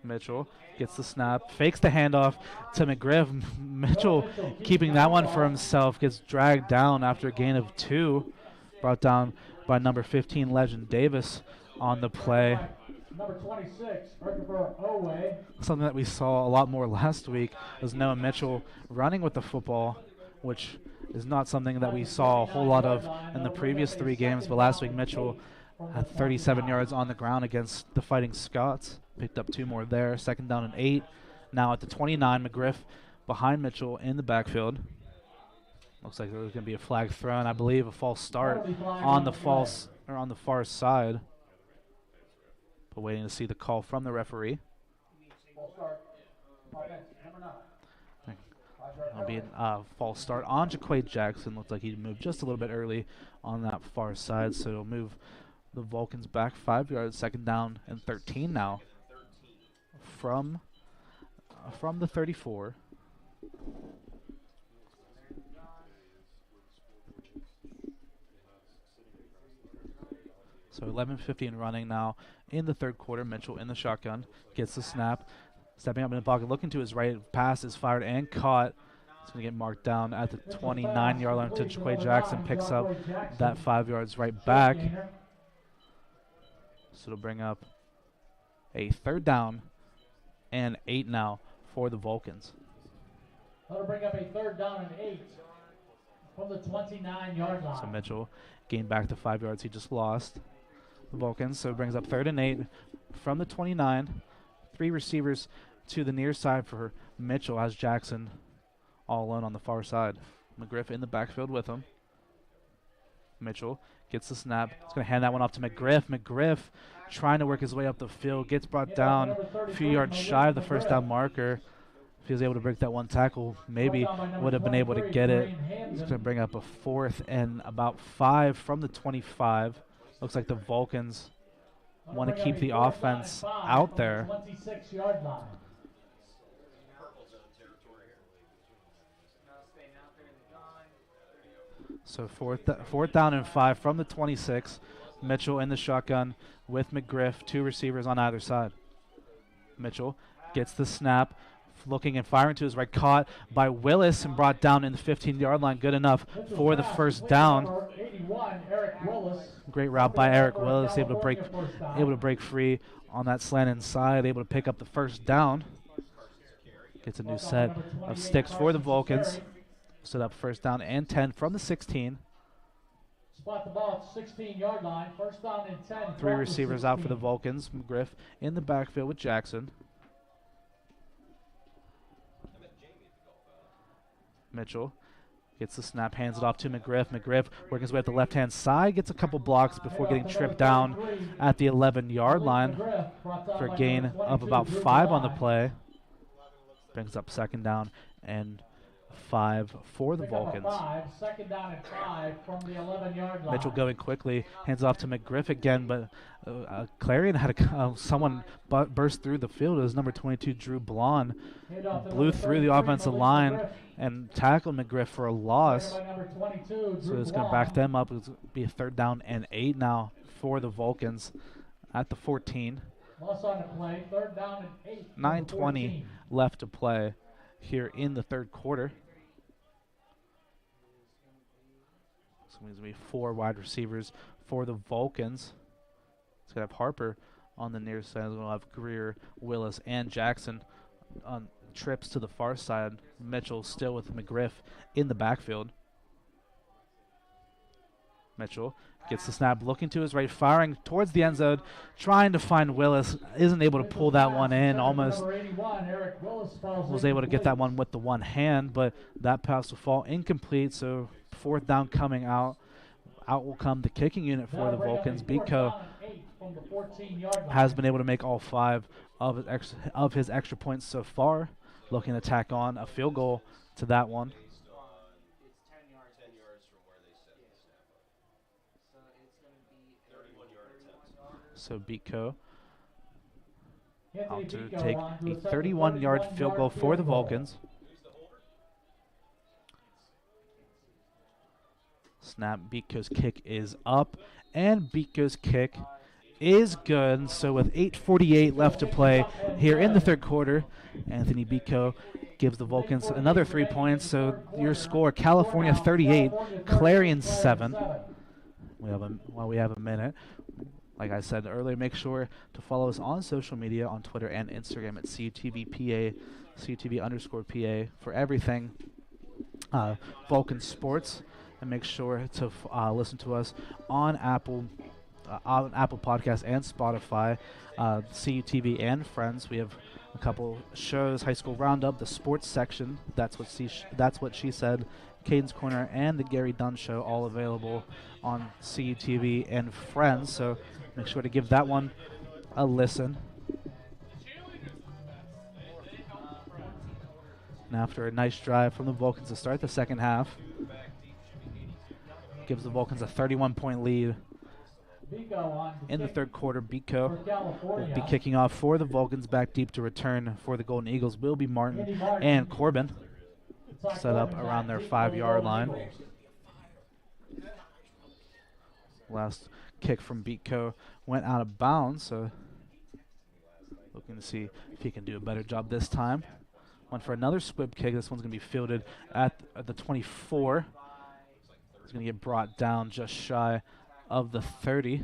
Mitchell gets the snap, fakes the handoff to McGriff. Mitchell keeping that one for himself, gets dragged down after a gain of 2, brought down by number 15, Legend Davis, on the play. Number 26, Owe. Something that we saw a lot more last week was Noah Mitchell running with the football, which is not something that we saw a whole lot of in the previous 3 games, but last week Mitchell had 37 yards on the ground against the Fighting Scots. Picked up 2 more there. Second down and 8. Now at the 29, McGriff behind Mitchell in the backfield. Looks like there's going to be a flag thrown. I believe a false start on the far side. But waiting to see the call from the referee. It'll be a false start on Jaquay Jackson. Looks like he moved just a little bit early on that far side, so it'll move the Vulcans back 5 yards. Second down and 13 now from the 34. So 11:15 running now in the third quarter. Mitchell in the shotgun, gets the snap, stepping up in the pocket, looking to his right. Pass is fired and caught. It's going to get marked down at the 29-yard line to Jaquay Jackson. Picks up that 5 yards right back. So it'll bring up a third down and 8 now for the Vulcans. That'll bring up a third down and 8 from the 29-yard line. So Mitchell gained back the 5 yards he just lost. The Vulcans, so it brings up third and 8 from the 29. 3 receivers to the near side for Mitchell, as Jackson all alone on the far side. McGriff in the backfield with him. Mitchell gets the snap. He's going to hand that one off to McGriff. McGriff trying to work his way up the field. Gets brought down a few yards shy of the first down marker. If he was able to break that one tackle, maybe would have been able to get it. He's going to bring up a 4th and about 5 from the 25. Looks like the Vulcans want to keep the offense out there. 26-yard line. So fourth down and 5 from the 26. Mitchell in the shotgun with McGriff, 2 receivers on either side. Mitchell gets the snap, looking and firing to his right, caught by Willis and brought down in the 15-yard line. Good enough for the first down. 81, Eric Willis. Great route by Eric Willis, able to break free on that slant inside, able to pick up the first down. Gets a new set of sticks for the Vulcans. Set up first down and 10 from the 16. Spot the ball at 16-yard line. First down and 10. 3 receivers out for the Vulcans. McGriff in the backfield with Jackson. Mitchell gets the snap, hands it off to McGriff. McGriff working his way up the left-hand side, gets a couple blocks before getting tripped down at the 11-yard line for a gain of about 5 on the play. Brings up second down and 5 for the Vulcans. Second down and 5 from the 11-yard line. Mitchell going quickly, hands off to McGriff again, but Clarion had someone burst through the field. It was number 22, Drew Blond, blew through the offensive line and tackled McGriff for a loss. So it's going to back them up. It's going to be a third down and 8 now for the Vulcans at the 14. Loss on the play, third down and 8. 9:20 left to play here in the third quarter. So it's going to be 4 wide receivers for the Vulcans. It's going to have Harper on the near side. We'll have Greer, Willis, and Jackson on trips to the far side. Mitchell still with McGriff in the backfield. Mitchell gets the snap, looking to his right, firing towards the end zone, trying to find Willis. Isn't able to pull that one in. Almost was able to get that one with the one hand, but that pass will fall incomplete. So fourth down coming out. Out will come the kicking unit for the Vulcans. Biko has been able to make all 5 of his extra points so far. Looking to tack on a field goal to that one. So Biko Anthony out to Biko take on to a attempt 31-yard field goal for the Vulcans. Snap, Biko's kick is up, and Biko's kick is good. So with 8:48 left to play here in the third quarter, Anthony Biko gives the Vulcans another 3 points. So your score, California 38, Clarion 7. While we have a minute. Like I said earlier, make sure to follow us on social media, on Twitter and Instagram at CUTVPA, CUTV_PA for everything Vulcan Sports. And make sure to listen to us on Apple Podcasts and Spotify, CUTV and Friends. We have a couple shows: High School Roundup, the sports section. That's what she said. Caden's Corner and the Gary Dunn Show, all available on CUTV and Friends. So make sure to give that one a listen. And after a nice drive from the Vulcans to start the second half, gives the Vulcans a 31-point lead. In the third quarter, Biko will be kicking off for the Vulcans. Back deep to return for the Golden Eagles will be Martin and Corbin. Set up around their 5-yard line. Last kick from Biko went out of bounds, so looking to see if he can do a better job this time. Went for another squib kick. This one's going to be fielded at the 24. It's going to get brought down just shy of the 30.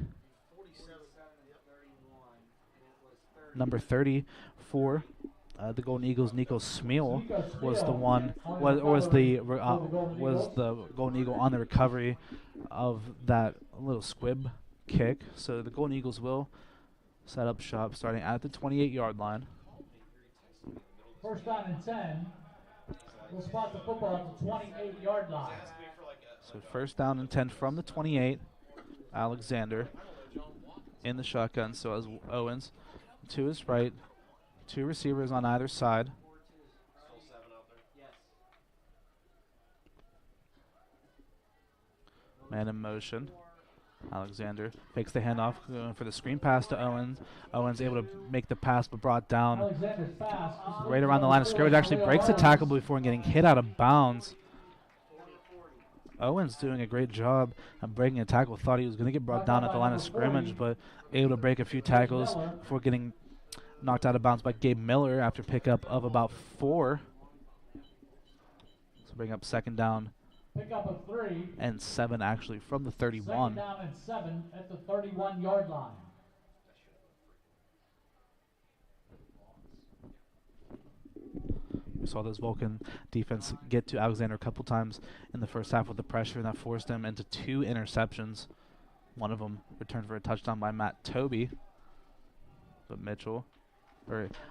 Number 30 for the Golden Eagles, Nico Smeal, was the one was the Golden Eagle on the recovery of that little squib kick. So the Golden Eagles will set up shop starting at the 28-yard line. First down and 10. We'll spot the football at the 28-yard line. So first down and 10 from the 28. Alexander in the shotgun. So as Owens to his right. 2 receivers on either side. Man in motion. Alexander fakes the handoff, going for the screen pass to Owens. Owens able to make the pass, but brought down right around the line of scrimmage. Actually breaks the tackle before getting hit out of bounds. Owens doing a great job of breaking a tackle. Thought he was going to get brought down at the line of scrimmage, but able to break a few tackles before getting knocked out of bounds by Gabe Miller after pickup of about 4. So bring up second down Pickup of 3. and 7 actually from the 31. Second down and 7 at the 31-yard line. We saw this Vulcan defense get to Alexander a couple times in the first half with the pressure, and that forced him into 2 interceptions. One of them returned for a touchdown by Matt Toby. But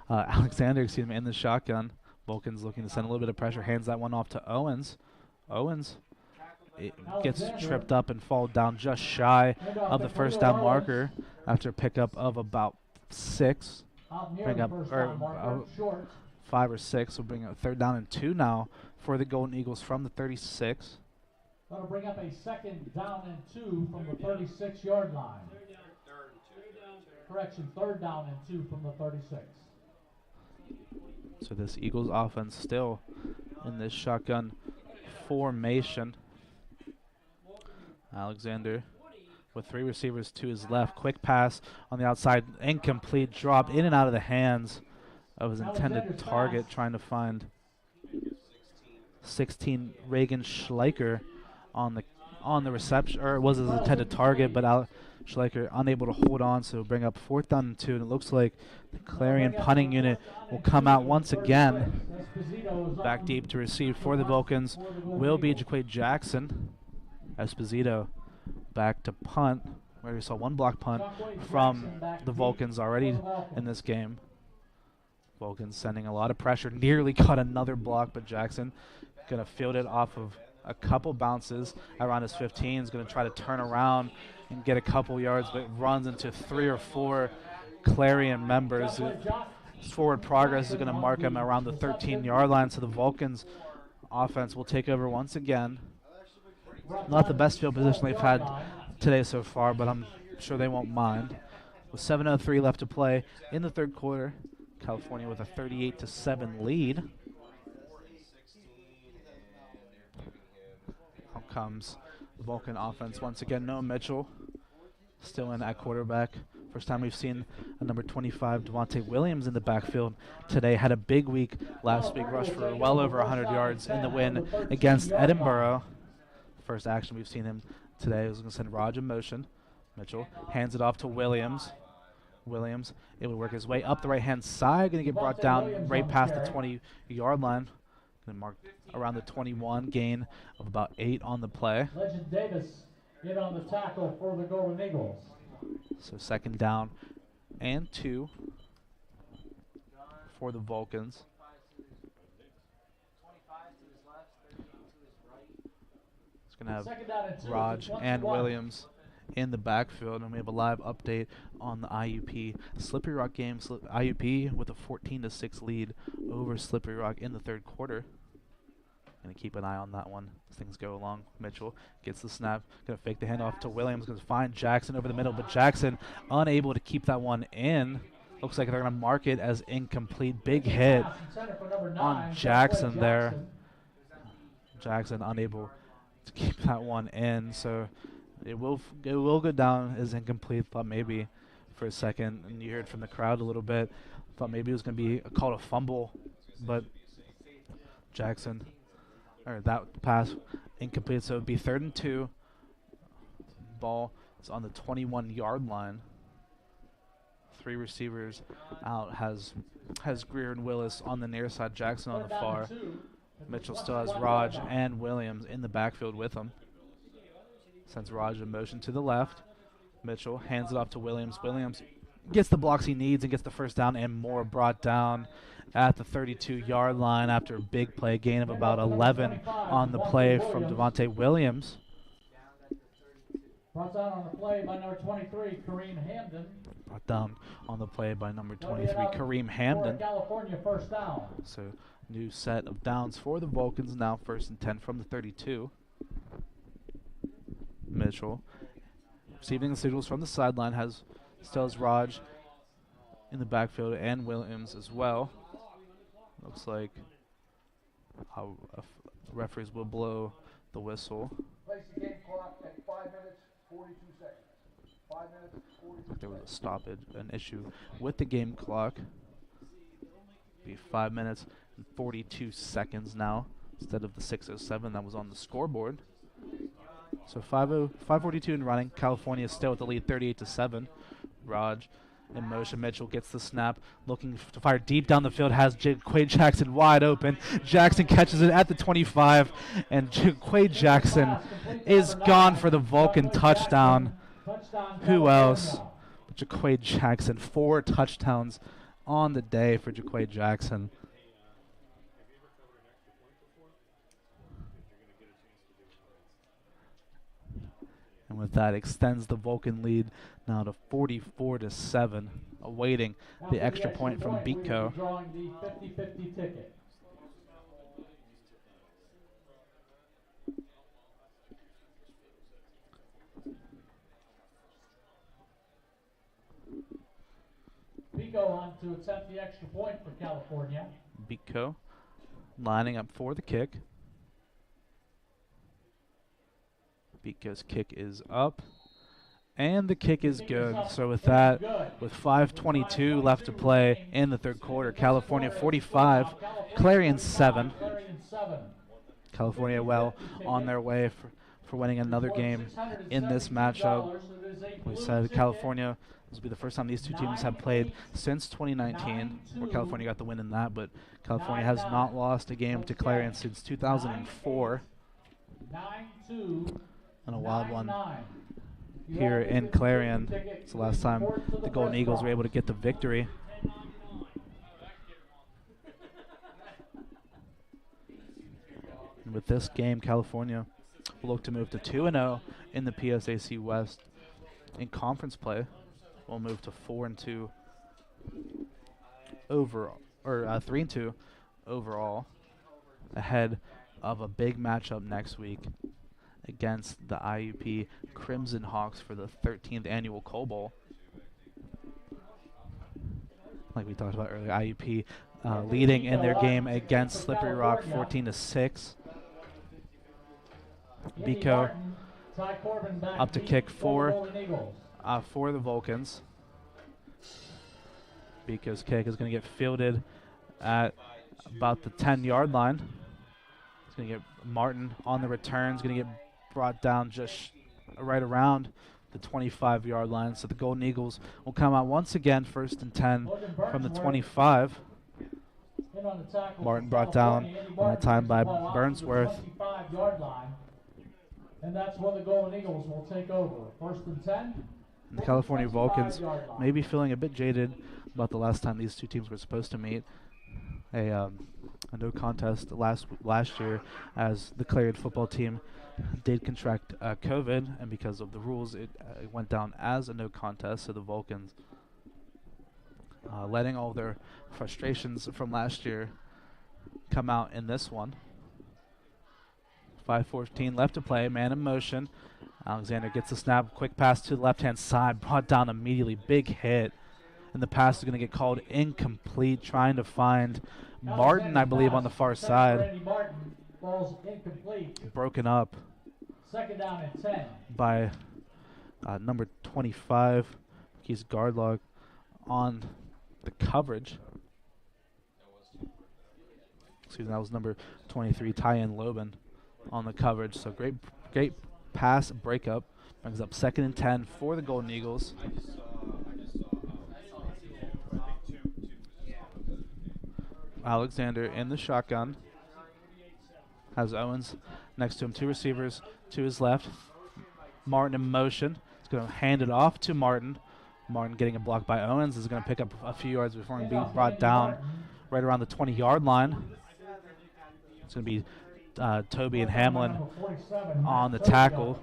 Alexander, in the shotgun. Vulcan's looking to send a little bit of pressure, hands that one off to Owens. Owens gets tripped up and fall down just shy of the first down marker after a pickup of about 6. Bring up 5 or 6. We'll bring up third down and 2 now for the Golden Eagles from the 36. That'll bring up a second down and 2 from the 36-yard line. Correction, third down and 2 from the 36. So this Eagles offense still in this shotgun formation. Alexander with 3 receivers to his left. Quick pass on the outside, incomplete, dropped in and out of the hands of his intended target, trying to find 16 Reagan Schleicher on the reception, or it was his intended target, but Schleicher unable to hold on, so bring up 4th down and 2, and it looks like the Clarion punting unit will come out once again. Back deep to receive for the Vulcans will be Jaquay Jackson. Esposito back to punt, where we saw 1 block punt from the Vulcans already in this game. Vulcans sending a lot of pressure, nearly caught another block, but Jackson gonna field it off of a couple bounces around his 15. Is going to try to turn around and get a couple yards, but runs into 3 or 4 Clarion members. His forward progress is going to mark him around the 13-yard line, so the Vulcans offense will take over once again. Not the best field position they've had today so far, but I'm sure they won't mind. with 7:03 left to play in the third quarter. California with a 38-7 lead. Out comes the Vulcan offense once again. No Mitchell, still in at quarterback. First time we've seen a number 25, Devontae Williams, in the backfield today. Had a big week last week, rushed for well over 100 yards in the win against Edinburgh. First action we've seen him today was going to send Raj in motion. Mitchell hands it off to Williams. Williams able to work his way up the right-hand side. Going to get brought down right past the 20-yard line. Going to mark around the 21, gain of about 8 on the play. Legend Davis in on the tackle for the Golden Eagles. So second down and 2 for the Vulcans. It's going to have Raj and Williams in the backfield, and we have a live update on the IUP Slippery Rock game. IUP with a 14-6 lead over Slippery Rock in the third quarter. Going to keep an eye on that one as things go along. Mitchell gets the snap, going to fake the handoff to Williams, going to find Jackson over the middle, but Jackson unable to keep that one in. Looks like they're going to mark it as incomplete. Big hit on Jackson there. Jackson unable to keep that one in, so it will go down as incomplete. Thought maybe for a second, and you heard from the crowd a little bit, thought maybe it was going to be a call to fumble, but Jackson, or that pass incomplete, so it would be 3rd and 2. Ball is on the 21-yard line. 3 receivers out, has Greer and Willis on the near side, Jackson on the far. Mitchell still has Raj and Williams in the backfield with him. Sends Raj in motion to the left. Mitchell hands it off to Williams. Williams gets the blocks he needs and gets the first down and more, brought down at the 32-yard line after a big play, gain of about 11 on the play from Devontae Williams. Brought down on the play by number 23, Kareem Hamden. Brought down on the play by number 23, Kareem Hamden. California first down. So new set of downs for the Vulcans, now 1st and 10 from the 32. Mitchell receiving the signals from the sideline, still has Raj in the backfield and Williams as well. Looks like referees will blow the whistle. Place the game clock at 5 minutes, 42 seconds. 5 minutes, 42 seconds. There was a stoppage, an issue with the game clock. Be 5 minutes and 42 seconds now instead of the 6:07 that was on the scoreboard. So 5:42 and running. California is still with the lead, 38-7. Raj in motion. Mitchell gets the snap, looking to fire deep down the field. Has Quade Jackson wide open. Jackson catches it at the 25, and Quade Jackson is gone for the Vulcan touchdown. Who else? Jaquade Jackson. 4 touchdowns on the day for Jaquade Jackson. And with that, extends the Vulcan lead now to 44-7, awaiting the extra point from Beatco. Drawing the 50-50 ticket. Beatco on to attempt the extra point for California. Beatco lining up for the kick. Beatco's kick is up, and the kick is good. So with that, with 5:22 left to play in the third quarter, California 45, Clarion 7. California well on their way for winning another game in this matchup. We said California, this will be the first time these two teams have played since 2019, where California got the win in that, but California has not lost a game to Clarion since 2004. 9-2. And a wild one here in Clarion. It's the last time the Golden Eagles were able to get the victory. And with this game, California will look to move to 2-0 in the PSAC-WEST. In conference play, we'll move to 4-2 overall, or 3-2 overall, ahead of a big matchup next week against the IUP Crimson Hawks for the 13th annual Coal Bowl. like we talked about earlier, IUP leading in their game against Slippery Rock 14-6. Biko up to kick for the Vulcans. Biko's kick is going to get fielded at about the 10-yard line. It's going to get Martin on the return. It's going to get brought down just right around the 25-yard line. So the Golden Eagles will come out once again, 1st and 10 from the 25. Martin brought down on that time by Burnsworth. And that's when the Golden Eagles will take over. 1st and 10. And the California Vulcans may be feeling a bit jaded about the last time these two teams were supposed to meet. A no contest last year, as the Clarion football team did contract COVID, and because of the rules, it went down as a no contest. So the Vulcans, letting all their frustrations from last year come out in this one. 5:14 left to play, man in motion. Alexander gets the snap, quick pass to the left-hand side, brought down immediately, big hit. And the pass is going to get called incomplete, trying to find Martin, I believe, on the far side. Broken up 2nd down and 10. by number 25, Keith Gardlock, on the coverage. Excuse me, that was number 23, Tyen Loban, on the coverage. So great pass breakup. Brings up 2nd and 10 for the Golden Eagles. Alexander in the shotgun. Has Owens next to him. 2 receivers to his left. Martin in motion. He's going to hand it off to Martin. Martin getting a block by Owens. Is going to pick up a few yards before being brought down right around the 20-yard line. It's going to be Toby and Hamlin on the tackle.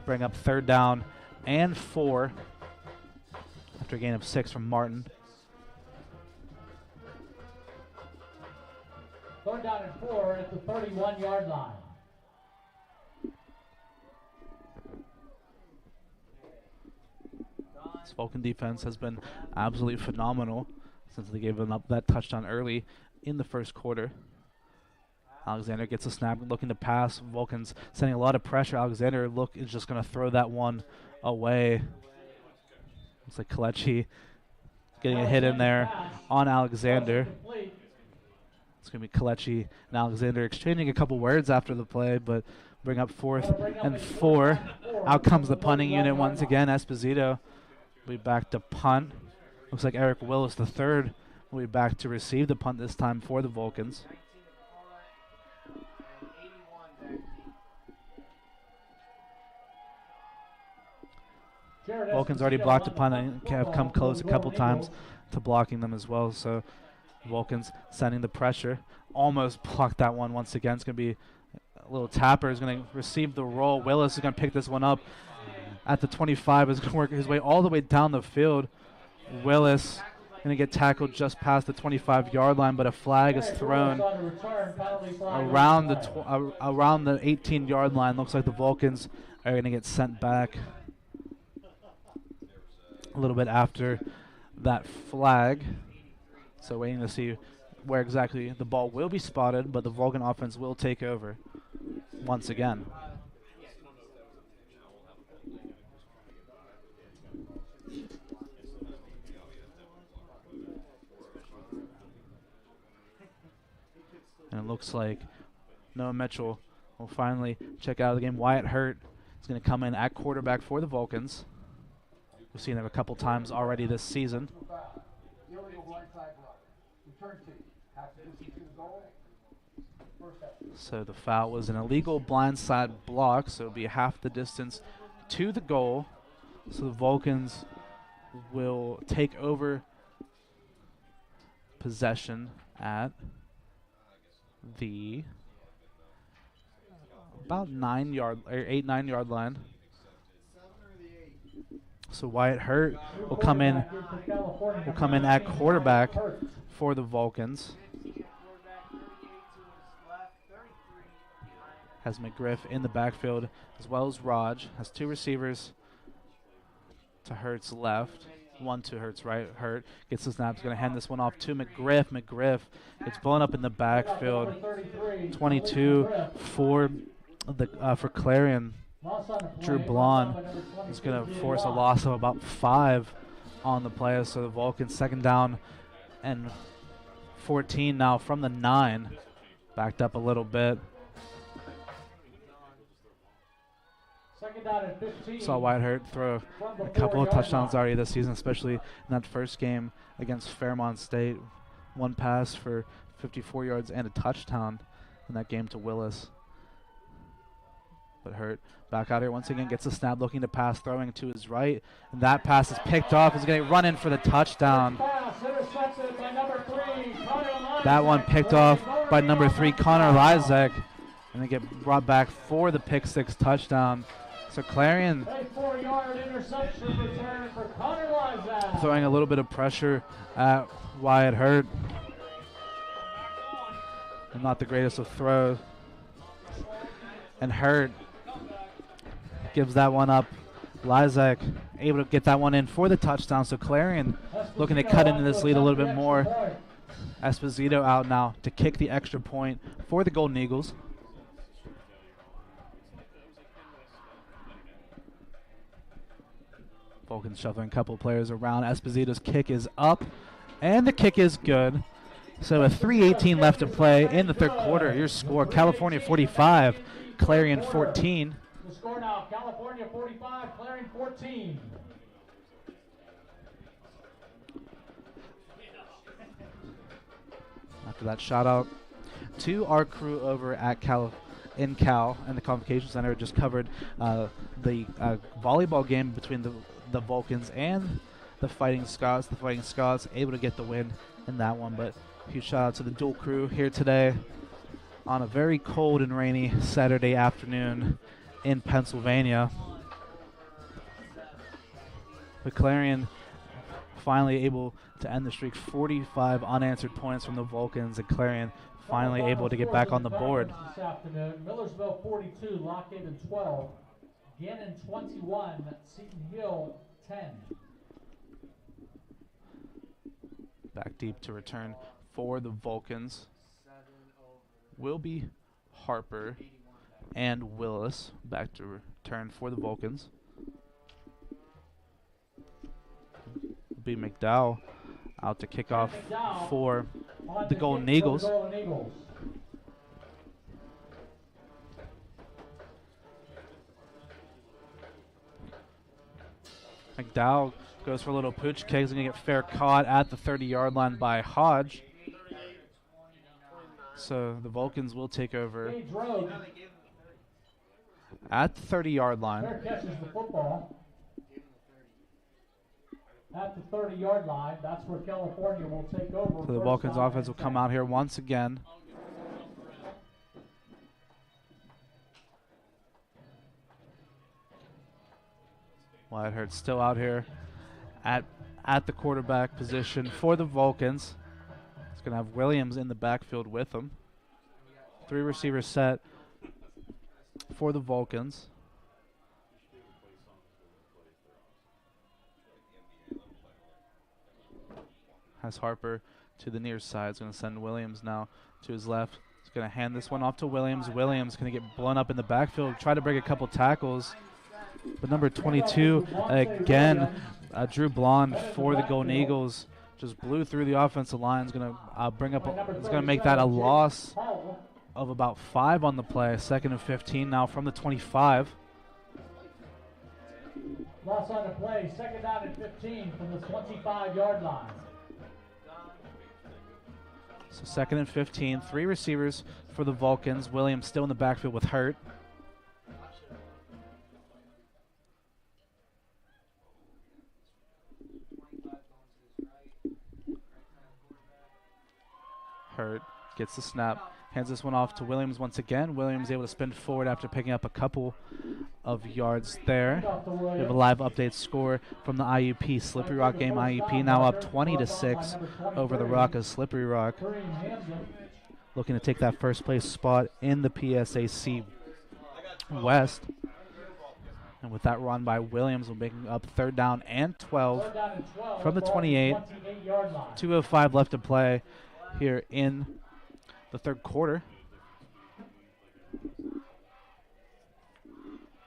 Bring up 3rd down and 4 after a gain of 6 from Martin. 3rd down and 4 at the 31-yard line. This Vulcan defense has been absolutely phenomenal since they gave up that touchdown early in the 1st quarter. Alexander gets a snap, looking to pass. Vulcans sending a lot of pressure. Alexander is just going to throw that one away. Looks like Kalechi getting a hit in there on Alexander. It's going to be Kalechi and Alexander exchanging a couple words after the play, but bring up 4th and 4. Out comes the punting unit once again. Esposito will be back to punt. Looks like Eric Willis III will be back to receive the punt this time for the Vulcans. Vulcans already blocked a punt and have come close a couple times to blocking them as well. So Vulcans sending the pressure. Almost blocked that one once again. It's going to be a little tapper. Is going to receive the roll. Willis is going to pick this one up at the 25. Is going to work his way all the way down the field. Willis going to get tackled just past the 25-yard line, but a flag is thrown around the 18-yard line. Looks like the Vulcans are going to get sent back a little bit after that flag. So waiting to see where exactly the ball will be spotted, but the Vulcan offense will take over once again. And it looks like Noah Mitchell will finally check out of the game. Wyatt Hurt is going to come in at quarterback for the Vulcans. We've seen him a couple times already this season. So the foul was an illegal blindside block, so it'll be half the distance to the goal. So the Vulcans will take over possession at the about 9 yard or 9 yard line. So Wyatt Hurt will come in at quarterback for the Vulcans. Has McGriff in the backfield as well as Raj. Has 2 receivers to Hurt's left. One to Hurt's right. Hurt gets the snap. He's going to hand this one off to McGriff. McGriff gets blown up in the backfield. 22 for Clarion. Drew Blond is going to force a loss of about 5 on the play. So the Vulcans second down and 14 now from the 9. Backed up a little bit. Second down and 15. Saw Whitehurt throw a couple of touchdowns already this season, especially in that first game against Fairmont State. One pass for 54 yards and a touchdown in that game to Willis. But Hurt back out here once again, gets a snap, looking to pass, throwing to his right. And that pass is picked off. He's going to run in for the touchdown. That one picked off by number 3, Connor Lizek. And they get brought back for the pick 6 touchdown. So Clarion throwing a little bit of pressure at Wyatt Hurt. And not the greatest of throws. And Hurt gives that one up. Lizak able to get that one in for the touchdown. So Clarion looking to cut into this lead a little bit more. Esposito out now to kick the extra point for the Golden Eagles. Vulcans shuffling a couple players around. Esposito's kick is up, and the kick is good. So with 3:18 left to play in the third quarter, your score, California 45, Clarion 14. The score now, California 45, Clarion 14. After that shout out to our crew over at Cal in the Convocation Center, just covered the volleyball game between the Vulcans and the Fighting Scots. The Fighting Scots able to get the win in that one, but huge shout out to the dual crew here today on a very cold and rainy Saturday afternoon in Pennsylvania. The Clarion finally able to end the streak. 45 unanswered points from the Vulcans, and Clarion finally able to get back on the board. This afternoon, Millersville 42, Lockhaven 12, Gannon 21, Seton Hill 10. Back deep to return for the Vulcans will be Harper and Willis. Back to return for the Vulcans. Be McDowell out to kick off for the Golden Eagles. McDowell goes for a little pooch kick. He's going to get fair caught at the 30-yard line by Hodge. So the Vulcans will take over at the 30-yard line. Fair catches the football at the 30-yard line. That's where California will take over. So the Vulcans offense will come out here once again. Whitehurt still out here at the quarterback position for the Vulcans. It's going to have Williams in the backfield with him. 3 receivers set for the Vulcans. Has Harper to the near side. It's going to send Williams now to his left. He's going to hand this one off to Williams. Williams going to get blown up in the backfield. Try to break a couple tackles. But number 22, again, Drew Blond for the Golden Eagles, just blew through the offensive line. Is going to bring up. It's going to make that a loss of about 5 on the play. 2nd and 15 now from the 25. Loss on the play. 2nd down and 15 from the 25-yard line. So 2nd and 15. 3 receivers for the Vulcans. Williams still in the backfield with Hurt. Hurt gets the snap, hands this one off to Williams once again. Williams able to spin forward after picking up a couple of yards there. We have a live update score from the IUP Slippery Rock game. IUP now up 20-6 over the Rock of Slippery Rock, looking to take that first place spot in the PSAC-WEST. And with that run by Williams, we're making up 3rd down and 12 Third down and 12 from the 28. 28-yard line. 2:05 left to play here in the 3rd quarter.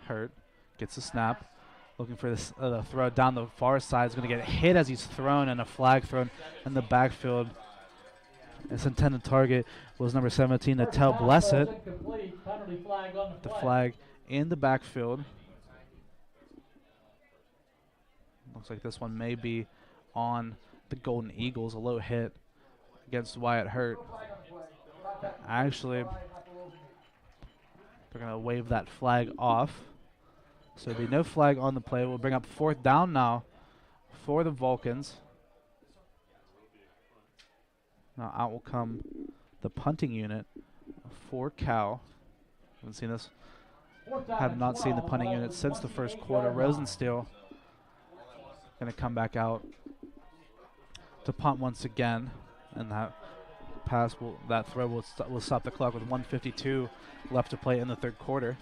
Hurt gets the snap, looking for this the throw down the far side. Is going to get hit as he's thrown, and a flag thrown in the backfield. Its intended target was number 17, Natel Blessett. Penalty flag on The flag in the backfield. Looks like this one may be on the Golden Eagles. A low hit against Wyatt Hurt. Actually, they're going to wave that flag off. So there'll be no flag on the play. We'll bring up 4th down now for the Vulcans. Now out will come the punting unit for Cal. Haven't seen this. Have not seen the punting unit since the 1st quarter. Rosensteel going to come back out to punt once again, and that throw will stop the clock with 1:52 left to play in the 3rd quarter.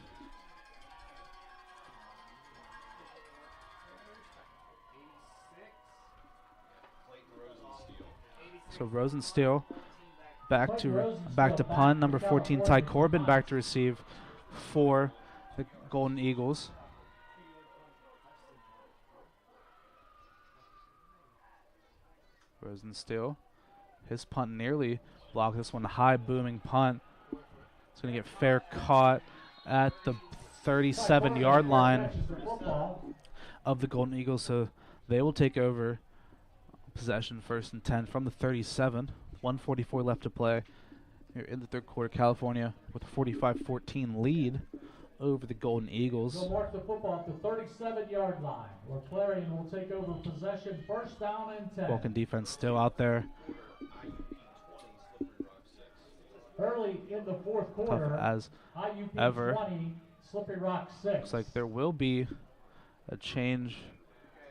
So Rosensteel back to punt. Number 14, Ty Corbin back to receive for the Golden Eagles. Rosensteel, his punt nearly blocked. This one, high booming punt. It's going to get fair caught at the 37-yard line of the Golden Eagles. So they will take over possession 1st and 10 from the 37. 1:44 left to play here in the 3rd quarter. California with a 45-14 lead over the Golden Eagles. They'll mark the football at the 37-yard line, where Clarion will take over possession 1st down and 10. Vulcan defense still out there. Early in the 4th quarter, Tough as IUP ever. 20, Slippery Rock 6. Looks like there will be a change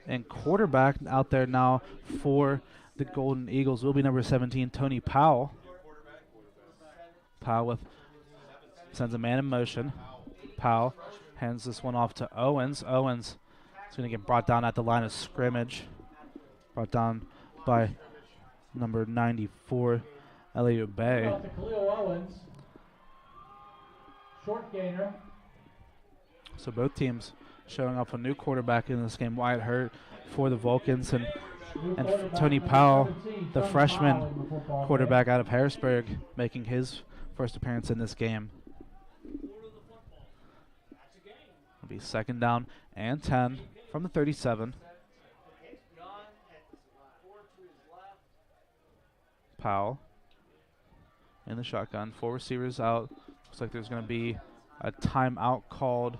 in quarterback out there now for the Golden Eagles. Will be number 17, Tony Powell. Powell sends a man in motion. Powell hands this one off to Owens. Owens is going to get brought down at the line of scrimmage. Brought down by number 94, Elliot Bay. Off to Khalil Owens. Short gainer. So both teams showing off a new quarterback in this game. Wyatt Hurt for the Vulcans, and Tony Powell, the freshman quarterback out of Harrisburg, making his 1st appearance in this game. It'll be 2nd down and 10 from the 37. Powell in the shotgun. 4 receivers out. Looks like there's going to be a timeout called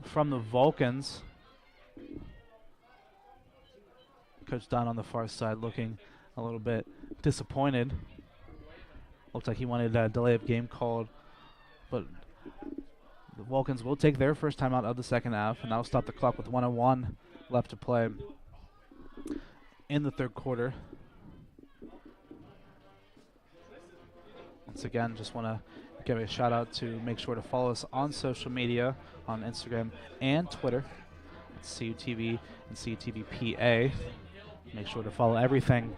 from the Vulcans. Coach Don on the far side looking a little bit disappointed. Looks like he wanted a delay of game called, but the Vulcans will take their first timeout of the 2nd half, and that'll stop the clock with 1:01 left to play in the 3rd quarter. Once again, just want to give a shout out to make sure to follow us on social media, on Instagram and Twitter. It's CUTV and CUTVPA. Make sure to follow everything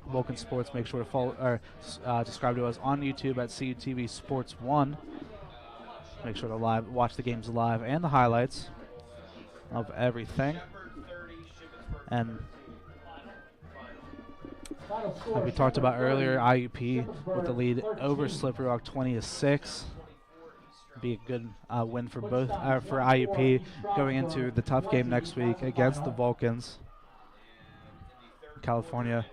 Vulcan Sports. Make sure to follow or subscribe to us on YouTube at CUTV Sports 1. Make sure to watch the games live and the highlights of everything. And like we talked about earlier, IUP with the lead over Slippery Rock 20-6. Be a good win for both for IUP going into the tough game next week against the Vulcans. California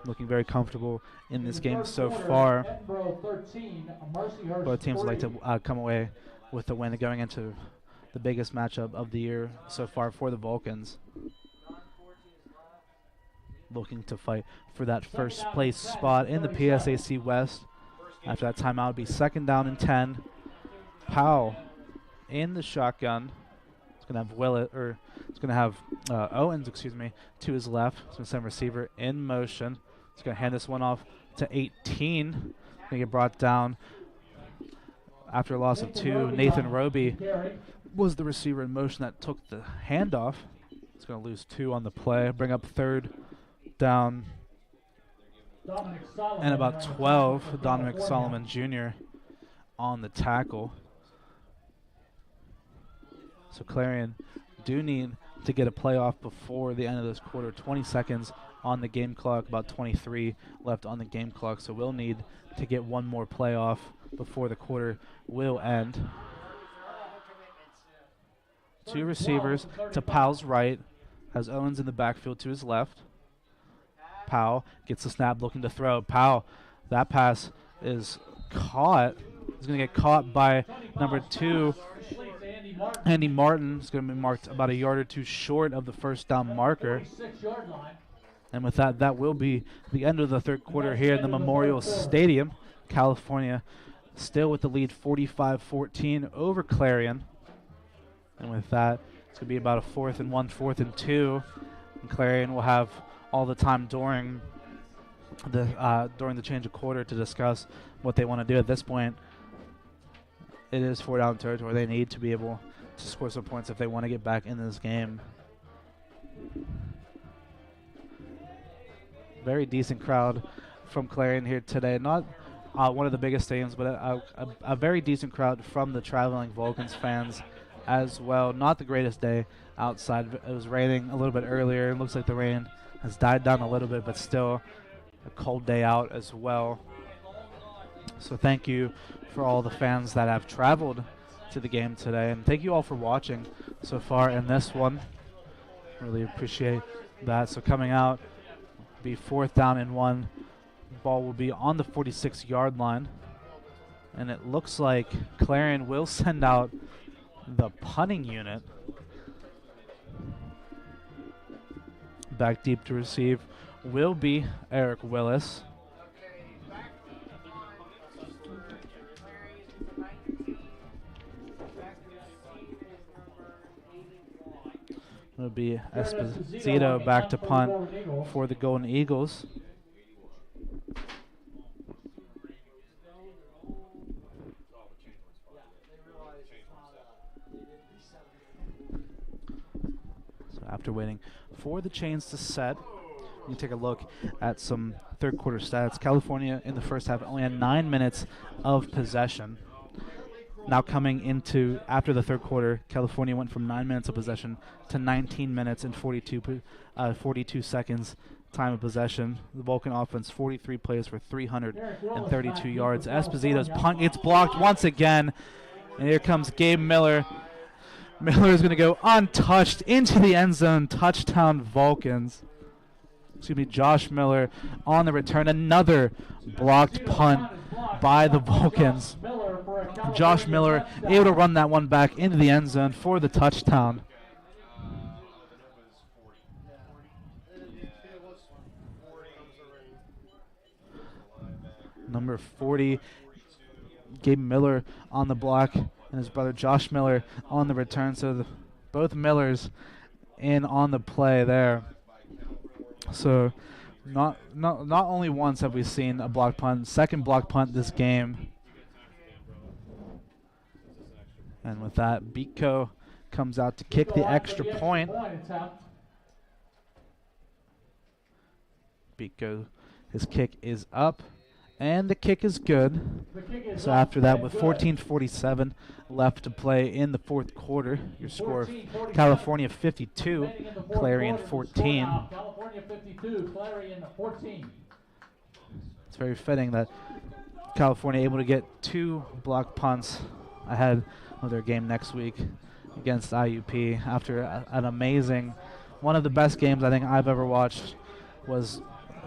looking very comfortable in this game so far. Both teams would like to come away with the win going into the biggest matchup of the year so far for the Vulcans. Looking to fight for that 1st place spot in the PSAC-WEST. After that timeout, it'll be 2nd down and 10. Powell in the shotgun. It's going to have Owens, to his left. It's going to send receiver in motion. It's going to hand this one off to 18. Going to get brought down after a loss of 2. Nathan Roby was the receiver in motion that took the handoff. He's going to lose 2 on the play, bring up 3rd down and about 12. Dominic Solomon Jr. on the tackle. So Clarion do need to get a playoff before the end of this quarter. 20 seconds on the game clock, about 23 left on the game clock. So we'll need to get one more playoff before the quarter will end. 2 receivers to Powell's right, has Owens in the backfield to his left. Powell gets the snap, looking to throw. Powell, that pass is caught. He's going to get caught by number 2, Andy Martin. Is going to be marked about a yard or 2 short of the first down marker. And with that, that will be the end of the 3rd quarter here in the Memorial Stadium. California still with the lead 45-14 over Clarion. And with that, it's going to be about a 4th and 1, 4th and 2. And Clarion will have all the time during the change of quarter to discuss what they want to do at this point. It is 4-down territory. They need to be able to score some points if they want to get back in this game. Very decent crowd from Clarion here today. Not one of the biggest stadiums, but a very decent crowd from the traveling Vulcans fans as well. Not the greatest day outside. It was raining a little bit earlier. It looks like the rain has died down a little bit, but still a cold day out as well. So thank you for all the fans that have traveled to the game today, and thank you all for watching so far in this one. Really appreciate that. So coming out, be 4th down and 1. Ball will be on the 46-yard line, and it looks like Clarion will send out the punting unit. Back deep to receive will be Eric Willis. It'll be Esposito back to punt for the Golden Eagles. So after waiting for the chains to set, you take a look at some 3rd quarter stats. California in the first half only had 9 minutes of possession. Now coming into after the 3rd quarter, California went from 9 minutes of possession to 19 minutes and 42 seconds time of possession. The Vulcan offense, 43 plays for 332 yards. Esposito's punt gets blocked once again, and here comes Gabe Miller. Miller is going to go untouched into the end zone. Touchdown Vulcans. Excuse me, Josh Miller on the return. Another blocked punt by the Vulcans. Josh Miller able to run that one back into the end zone for the touchdown. Number 40, Gabe Miller on the block, and his brother Josh Miller on the return. So both Millers in on the play there. So not only once have we seen a block punt, 2nd block punt this game. And with that, Beatco comes out to kick the extra point. Beatco, his kick is up, and the kick is good. So after that, with 14:47 left to play in the 4th quarter, your score: California 52, Clarion 14. California 52, Clarion 14. It's very fitting that California able to get 2 block punts ahead of their game next week against IUP after an amazing, one of the best games I think I've ever watched was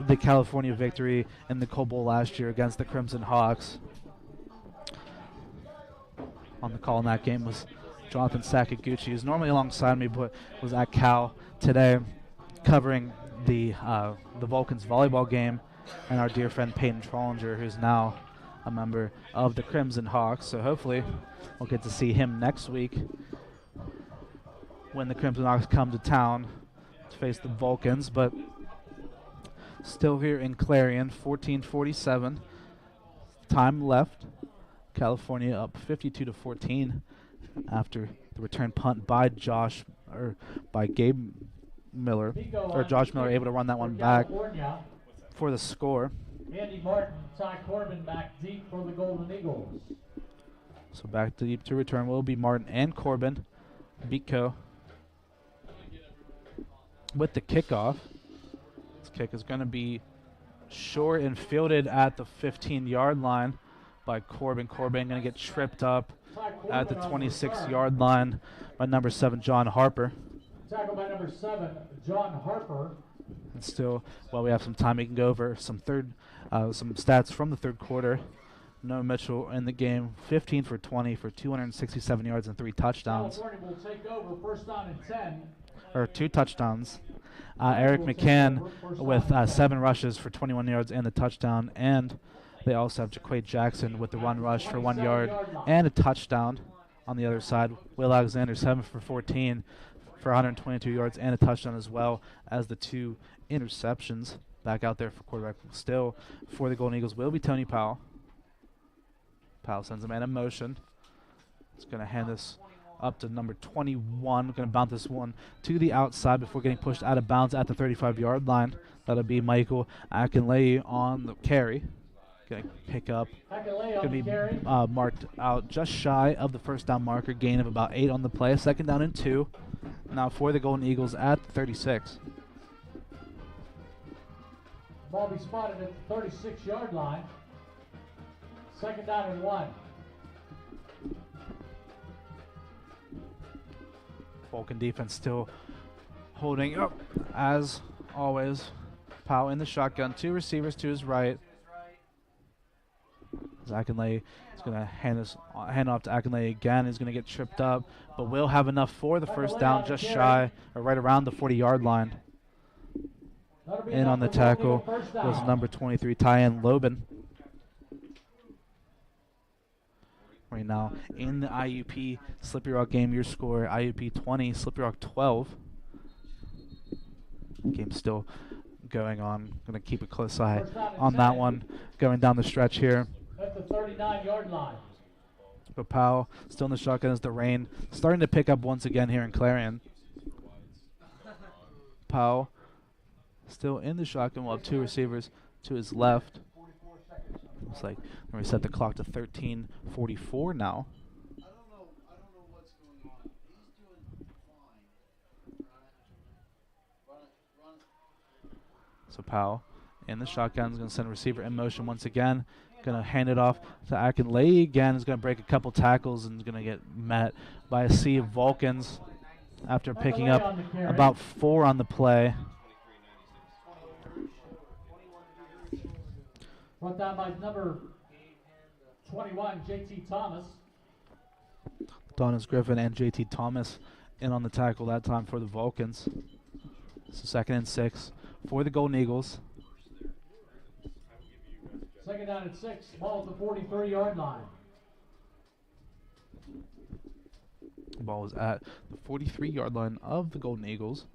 the California victory in the Coal Bowl last year against the Crimson Hawks. On the call in that game was Jonathan Sakaguchi, who's normally alongside me but was at Cal today covering the Vulcans volleyball game, and our dear friend Peyton Trollinger, who's now a member of the Crimson Hawks. So hopefully we'll get to see him next week when the Crimson Hawks come to town to face the Vulcans. But still here in Clarion, 14:47 time left. California up 52-14 after The return punt by Gabe Miller, or Josh Miller, able to run that one back for the score. Andy Martin, Ty Corbin back deep for the Golden Eagles. So back deep to return will be Martin and Corbin. Beatco with the kickoff. This kick is going to be short and fielded at the 15-yard line by Corbin. Corbin going to get tripped up at the 26-yard line by number 7, John Harper. Tackle by number 7, John Harper. And still, while we have some time, we can go over some stats from the third quarter. Noah Mitchell in the game, 15 for 20 for 267 yards and 3 touchdowns. California will take over, first down and 10. Or 2 touchdowns. Eric McCann with 7 rushes for 21 yards and the touchdown. And they also have Jaquay Jackson with the run rush for 1 yard and a touchdown on the other side. Will Alexander, 7 for 14 for 122 yards and a touchdown, as well as the 2 interceptions. Back out there for quarterback still for the Golden Eagles will be Tony Powell. Powell sends a man in motion. He's going to hand this up to number 21. Going to bounce this one to the outside before getting pushed out of bounds at the 35-yard line. That'll be Michael Akinleye on the carry. Going to pick up. Going to be marked out just shy of the first down marker. Gain of about 8 on the play. Second down and 2. Now for the Golden Eagles at 36. Ball be spotted at the 36-yard line. Second down and 1. Vulcan defense still holding up as always. Powell in the shotgun. 2 receivers to his right. Akinleye is going to hand off to Akinleye again. He's going to get tripped up, but will have enough for the first down, just shy or right around the 40-yard line. In on the tackle was number 23, Tyan Lobin. Right now in the IUP Slippery Rock game, your score IUP 20, Slippery Rock 12. Game still going on. Going to keep a close eye on that one going down the stretch here. At the 39-yard line. But Powell still in the shotgun as the rain starting to pick up once again here in Clarion. Powell still in the shotgun. We'll have 2 receivers to his left. Looks like when we set the clock to 13:44 now. I don't know what's going on. He's doing fine. So Powell in the shotgun is going to send a receiver in motion once again. Going to hand it off to Akinleye again. Is going to break a couple tackles and is going to get met by a sea of Vulcans after picking up about 4 on the play. Brought down by number 21, J.T. Thomas. Donis Griffin and J.T. Thomas in on the tackle that time for the Vulcans. So 2nd and 6 for the Golden Eagles. Second down and 6, ball at the 43-yard line. The ball is at the 43-yard line of the Golden Eagles.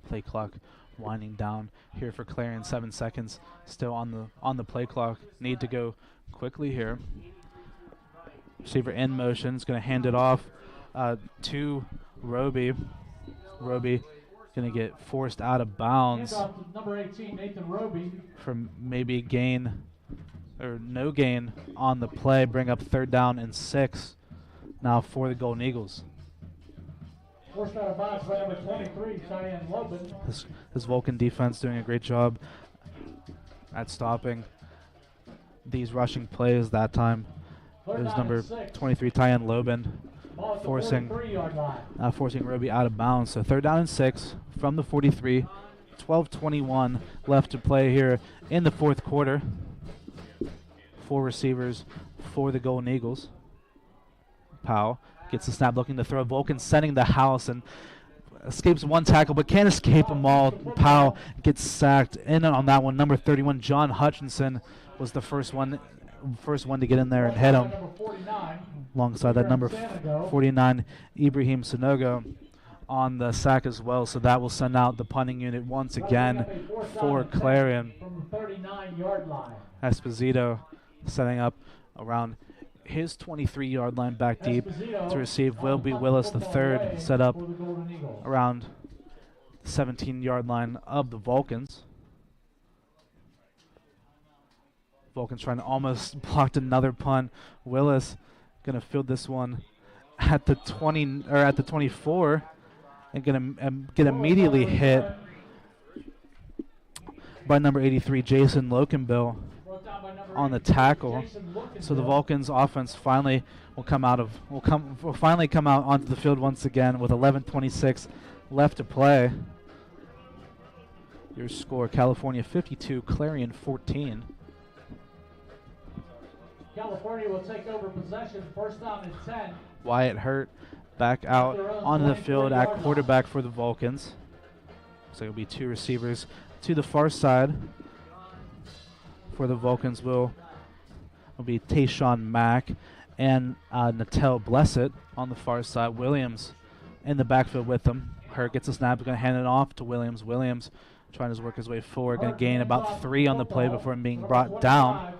Play clock winding down here for Clarion. 7 seconds still on the play clock. Need to go quickly here. Receiver in motion. Is going to hand it off to Roby. Roby going to get forced out of bounds number 18, Nathan Roby, for maybe a gain or no gain on the play. Bring up 3rd down and 6 now for the Golden Eagles. Forced out of bounds by number 23, Tyan Lobin. His Vulcan defense doing a great job at stopping these rushing plays that time. It was number 23, Tyan Lobin, forcing Roby out of bounds. So 3rd down and 6 from the 43. 12:21 left to play here in the 4th quarter. 4 receivers for the Golden Eagles. Powell gets the snap, looking to throw. Vulcan sending the house and escapes 1 tackle, but can't escape them all. Powell gets sacked in on that one. Number 31, John Hutchinson, was the first one to get in there and hit him. Alongside that number 49, Ibrahim Sanogo, on the sack as well. So that will send out the punting unit once again for Clarion. From the 39-yard line. Esposito setting up around his 23-yard line back deep Esposito to receive on will the be punt Willis football III, away set up for the Golden Eagles. around the 17-yard line of the Vulcans. Vulcans trying to almost block another punt. Willis going to field this one at the 20 or at the 24 and going to get immediately hit by number 83 Jason Lokenbill on the tackle. So the Vulcans offense finally will finally come out onto the field once again with 11:26 left to play. Your score: California 52, Clarion 14. California will take over possession. First down and 10. Wyatt Hurt back out onto the field at quarterback for the Vulcans. So it'll be two receivers to the far side for the Vulcans. Will be Tayshawn Mack and Natel Blessett on the far side. Williams in the backfield with them. Hurt gets a snap, going to hand it off to Williams. Williams trying to work his way forward, going to gain about 3 on the play before him being brought down.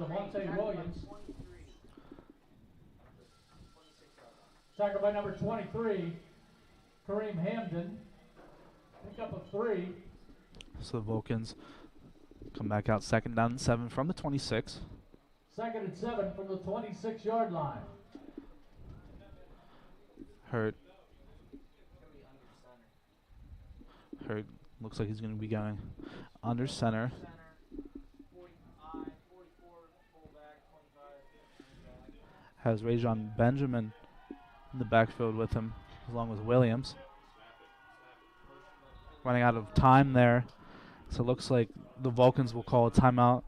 Tackled by number 23, Kareem Hamden. Pick up a 3. So the Vulcans come back out second down and 7 from the 26. Second and 7 from the 26-yard line. Hurt looks like he's going to be going under center. Has Rajon Benjamin in the backfield with him, along with Williams. Running out of time there, so it looks like the Vulcans will call a timeout.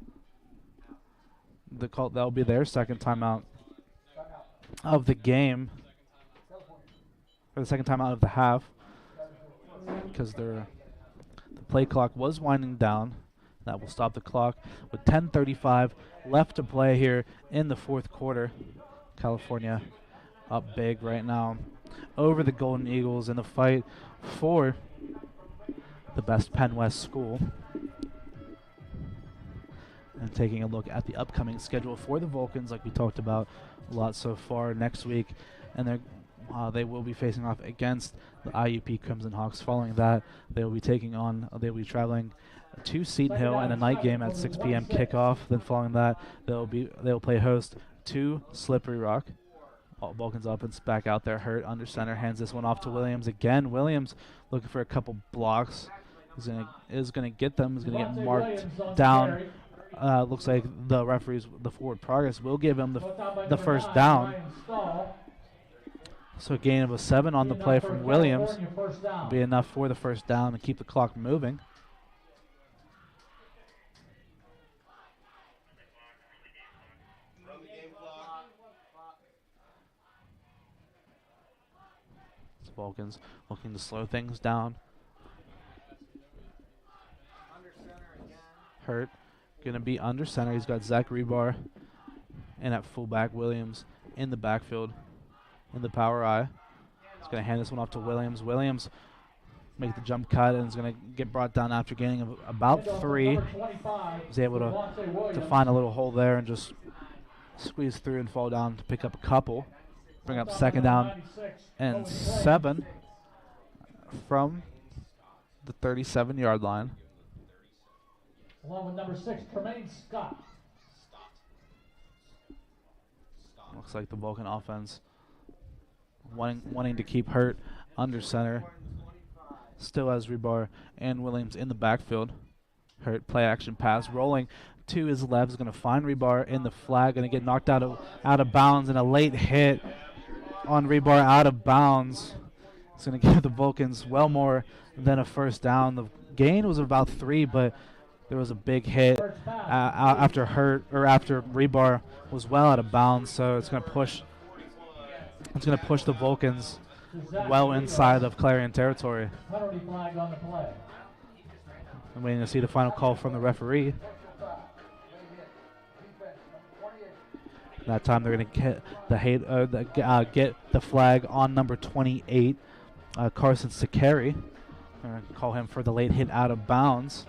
That'll be their second timeout of the game, or the second timeout of the half, because the play clock was winding down. That will stop the clock with 10:35 left to play here in the fourth quarter. California up big right now over the Golden Eagles in the fight for the best Penn West school. And taking a look at the upcoming schedule for the Vulcans, like we talked about a lot so far, next week, and they will be facing off against the IUP Crimson Hawks. Following that, they will be traveling to Seton Hill in a night game at 6 p.m. kickoff. Then following that, they'll play host to Slippery Rock. Vulcans offense back out there. Hurt under center, hands this one off to Williams again. Williams looking for a couple blocks. Is gonna get them. Is gonna get marked down. Looks like the referees, the forward progress, will give him the first down. So a gain of a 7 on the play from Williams will be enough for the first down and keep the clock moving. Vulcans looking to slow things down. Hurt going to be under center. He's got Zach Rebar and at fullback Williams in the backfield in the power I. He's going to hand this one off to Williams. Williams make the jump cut and is going to get brought down after gaining about 3. He's able to find a little hole there and just squeeze through and fall down to pick up a couple. Bring up second down and 7 from the 37-yard line. Along with number 6, Tremaine Scott. Looks like the Vulcan offense wanting to keep Hurt under center. Still has Rebar and Williams in the backfield. Hurt play action pass rolling to his left. Is going to find Rebar in the flag. Going to get knocked out of bounds, and a late hit on Rebar out of bounds. It's going to give the Vulcans well more than a first down. The gain was about 3, but there was a big hit after Rebar was well out of bounds. So it's going to push the Vulcans well inside of Clarion territory. I'm waiting to see the final call from the referee. That time they're going to get the flag on number 28, Carson Sakari. They're going to call him for the late hit out of bounds.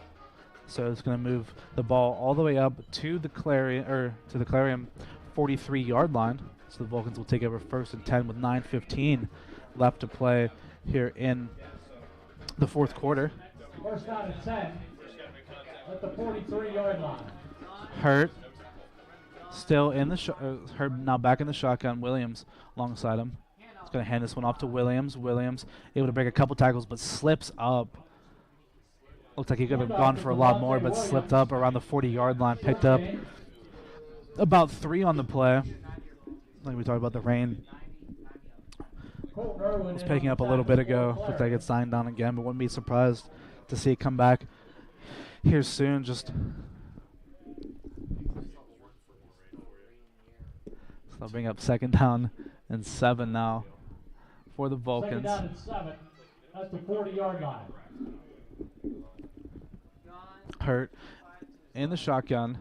So it's going to move the ball all the way up to the Clarion 43-yard line. So the Vulcans will take over 1st and 10 with 9:15 left to play here in the 4th quarter. First down and 10 at the 43-yard line. Hurt still in the Hurt now back in the shotgun. Williams alongside him. He's going to hand this one off to Williams. Williams able to break a couple tackles but slips up. Looks like he could have gone for a lot more but slipped up around the 40-yard line. Picked up about 3 on the play. Like we talked about the rain. Was picking up a little bit ago. Looked like it's dying down again, but wouldn't be surprised to see it come back here soon. Just so they'll bring up 2nd down and 7 now for the Vulcans. 2nd down and 7 at the 40-yard line. Hurt in the shotgun.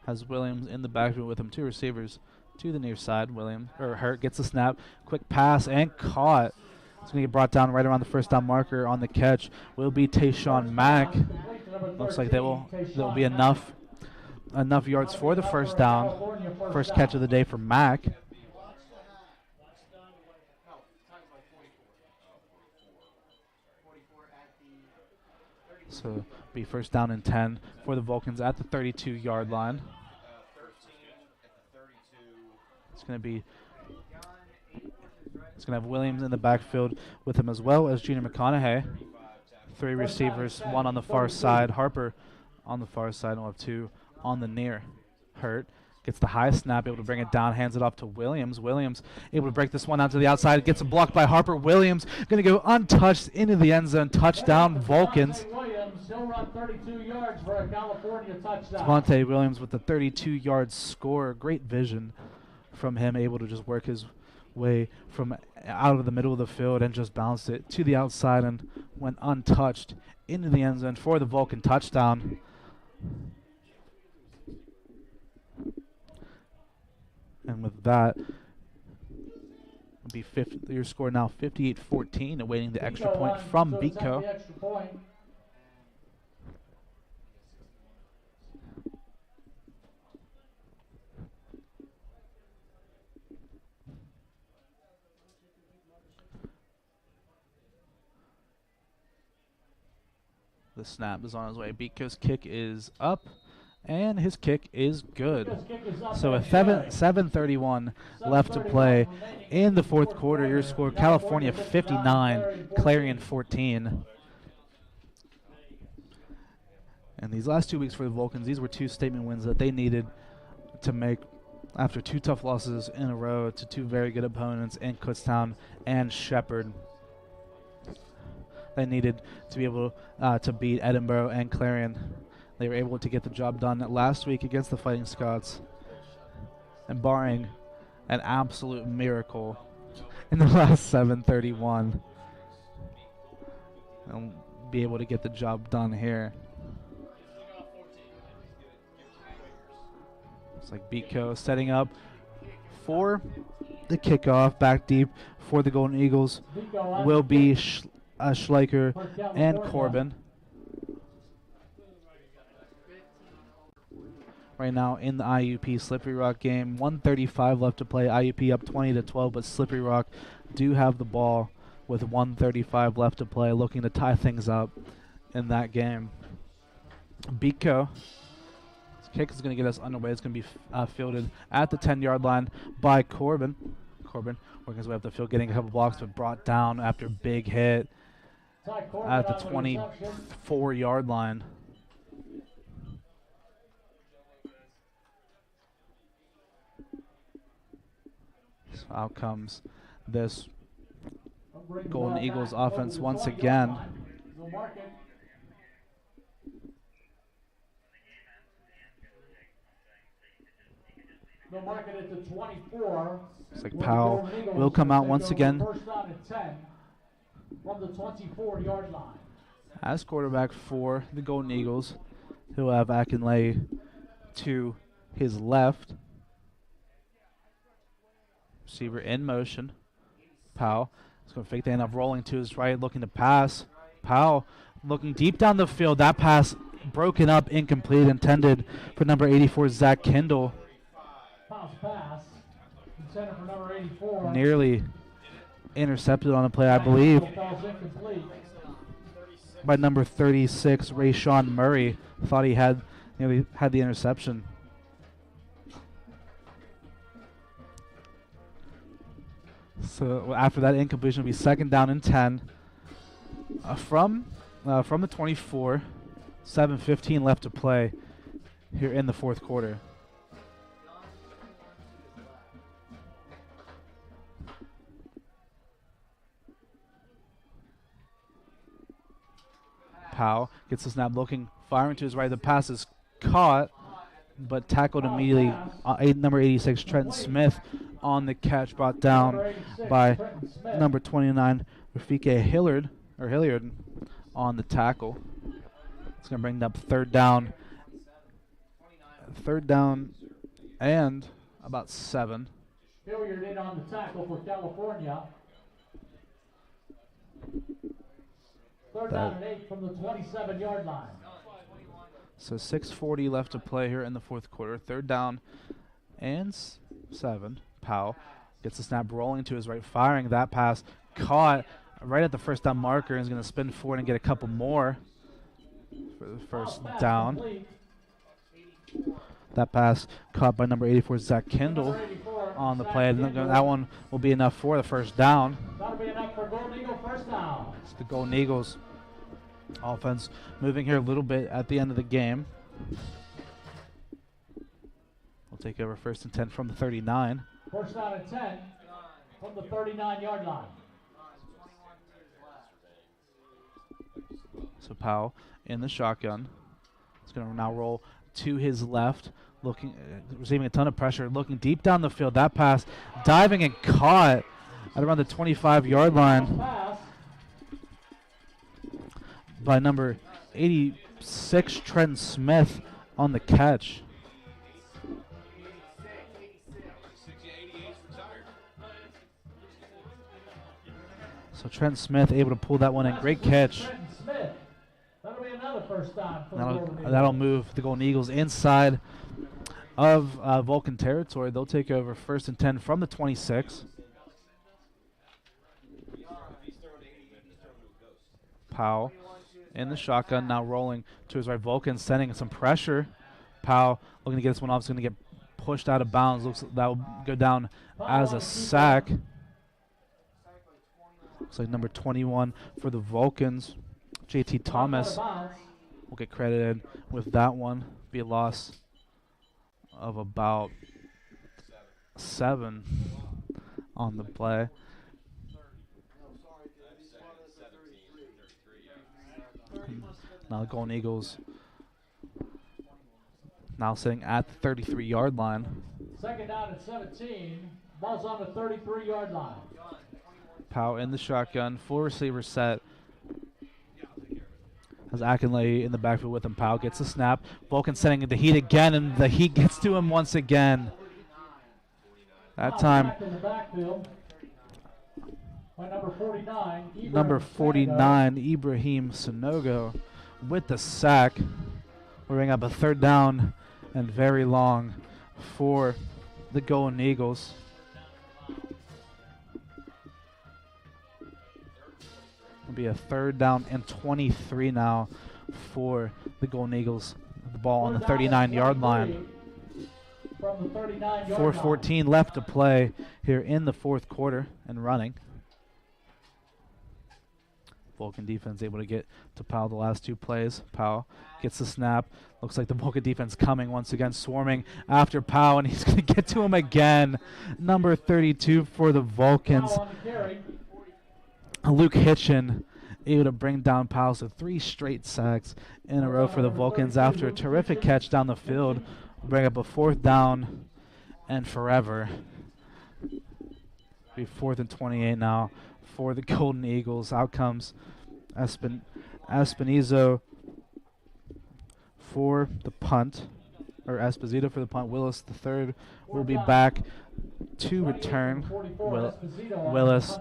Has Williams in the backfield with him. 2 receivers to the near side. Hurt gets the snap. Quick pass and caught. It's going to get brought down right around the 1st down marker. On the catch will be Tayshawn Mack. Looks like there'll be enough yards for the 1st down. First catch of the day for Mack. So be 1st down and 10 for the Vulcans at the 32-yard line. It's going to have Williams in the backfield with him as well as Junior McConaughey. 3 receivers, 1 on the far side. Harper on the far side, and we'll have 2 on the near. Hurt gets the high snap, able to bring it down, hands it off to Williams. Williams able to break this one out to the outside, gets it blocked by Harper. Williams going to go untouched into the end zone. Touchdown, Vulcans. He'll run 32 yards for a California touchdown. Devontae Williams with the 32-yard score. Great vision from him, able to just work his way from out of the middle of the field and just bounced it to the outside and went untouched into the end zone for the Vulcan touchdown. And with that, it'll be your score now 58-14, awaiting the extra point from Beatco. The snap is on his way. Beatco's kick is up, and his kick is good. So with 7:31 left to play in the 4th quarter, your score: California 59, Clarion 14. And these last 2 weeks for the Vulcans, these were 2 statement wins that they needed to make after 2 tough losses in a row to 2 very good opponents in Kutztown and Shepherd. They needed to be able to beat Edinburgh and Clarion. They were able to get the job done last week against the Fighting Scots. And barring an absolute miracle in the last 7:31, they'll be able to get the job done here. It's like Beatco setting up for the kickoff. Back deep for the Golden Eagles will be Schleicher and Corbin. Right now in the IUP Slippery Rock game, 1:35 left to play. IUP up 20-12, but Slippery Rock do have the ball with 1:35 left to play, looking to tie things up in that game. Beatco, his kick is going to get us underway. It's going to be fielded at the 10-yard line by Corbin. Corbin working his way up the field, getting a couple blocks, but brought down after a big hit at the 24-yard line. So out comes this Golden Eagles offense once again. They'll mark it at the 24. Looks like Powell will come out once again First down and 10 from the 24-yard line. as quarterback for the Golden Eagles. He'll have Akinlay to his left. Receiver in motion. Powell is going to fake the handoff, rolling to his right, looking to pass. Powell looking deep down the field. That pass broken up, incomplete, intended for number 84, Zach Kendall. Bounce pass. Intended for number 84. Nearly intercepted on the play, I believe, Falls incomplete. by number 36, Rayshawn Murray. Thought he had nearly had the interception. So after that incompletion, will be 2nd down and 10 from the 24. 7:15 left to play here in the 4th quarter. Powell gets the snap, looking, firing to his right. The pass is caught, but tackled immediately. Number 86, Trenton Smith, on the catch, brought down by number 29, Rafika Hilliard on the tackle. It's going to bring up 3rd down. 3rd down and about 7. Hilliard in on the tackle for California. 3rd down and 8 from the 27-yard line. So 6:40 left to play here in the 4th quarter. 3rd down and 7. Powell gets the snap, rolling to his right, firing. That pass caught right at the 1st down marker, and is going to spin forward and get a couple more for the 1st down. Complete. That pass caught by number 84, Zach Kendall, on the play. That one will be enough for the 1st down. That'll be enough for Golden Eagle 1st down. It's the Golden Eagles offense moving here a little bit at the end of the game. We'll take over 1st and 10 from the 39. 1st down and 10 from the 39-yard line. So Powell in the shotgun. It's going to now roll to his left, looking, receiving a ton of pressure, looking deep down the field. That pass diving and caught at around the 25-yard line Pass. by number 86, Trenton Smith, on the catch. So Trent Smith able to pull that one in. Great catch. Trenton Smith. That'll be another 1st down for the Golden Eagles. That'll move the Golden Eagles inside of Vulcan territory. They'll take over 1st and 10 from the 26. Powell in the shotgun, now rolling to his right. Vulcan sending some pressure. Powell looking to get this one off. Is going to get pushed out of bounds. Looks like that will go down as a sack. Looks like number 21 for the Vulcans, JT Thomas, will get credited with that one. Be a loss of about 7 on the play. Now the Golden Eagles now sitting at the 33-yard line. 2nd down and 17. Ball's on the 33-yard line. Powell in the shotgun, full receiver set. Has Akinley in the backfield with him. Powell gets the snap. Vulcan sending the heat again, and the heat gets to him once again. That time, Back in the backfield by number 49. number 49, Ibrahim Sonogo, with the sack. We're bringing up a 3rd down and very long for the Golden Eagles. It'll be a 3rd down and 23 now for the Golden Eagles. The ball on the 39-yard line. From the 39-yard line. 4:14 left to play here in the 4th quarter and running. Vulcan defense able to get to Powell the last 2 plays. Powell gets the snap. Looks like the Vulcan defense coming once again, swarming after Powell, and he's going to get to him again. Number 32 for the Vulcans, Powell on the carry. Luke Hitchin, able to bring down Powell. So 3 straight sacks in a row for the Vulcans after a terrific catch down the field. Bring up a 4th down and forever. Be 4th and 28 now for the Golden Eagles. Out comes Espinizo for the punt, or Esposito for the punt. Willis the third will be back to return. Willis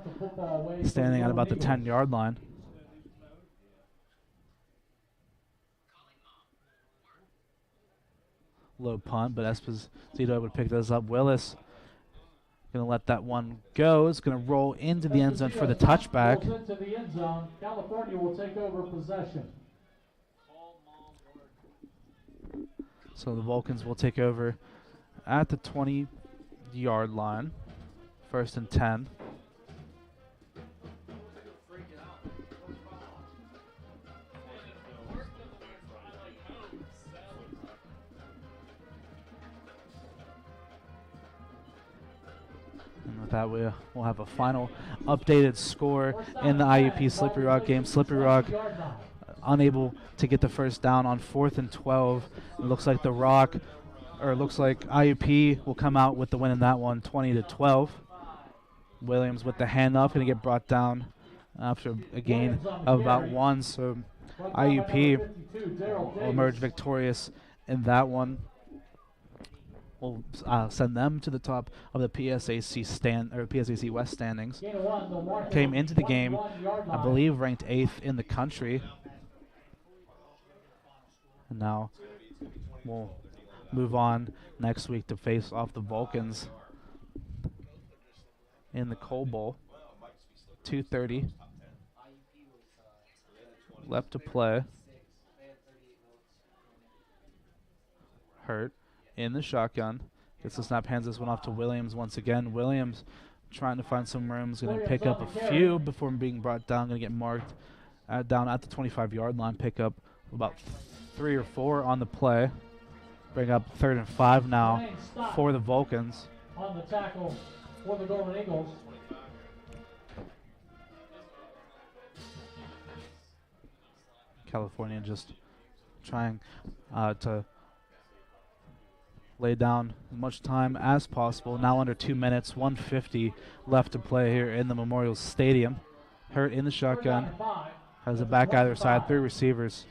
standing at about the 10-yard line. low punt, but Esposito would pick those up. Willis going to let that one go. It's going to roll into the end zone for the touchback. Rolls into the end zone. California will take over possession. So the Vulcans will take over at the 20-yard line. 1st and 10. And with that, we'll have a final updated score in the IUP Slippery Rock game. Slippery Rock unable to get the first down on 4th and 12. It looks like IUP will come out with the win in that one, 20-12. Williams with the handoff, going to get brought down after a gain of about 1. So IUP will emerge victorious in that one. We'll send them to the top of the PSAC West standings. Came into the game, I believe, ranked 8th in the country. And now we'll move on next week to face off the Vulcans in the Coal Bowl. 2:30 left to play. Hurt in the shotgun. Gets the snap, hands this one off to Williams once again. Williams trying to find some room. Is going to pick up a few before being brought down. Going to get marked down at the 25-yard line. Pick up about 3 or 4 on the play. Bring up 3rd and 5 now for the Vulcans. On the tackle for the Golden Eagles. California just trying to lay down as much time as possible. Now under 2 minutes, 1:50 left to play here in the Memorial Stadium. Hurt in the shotgun. Has a back either side, 3 receivers.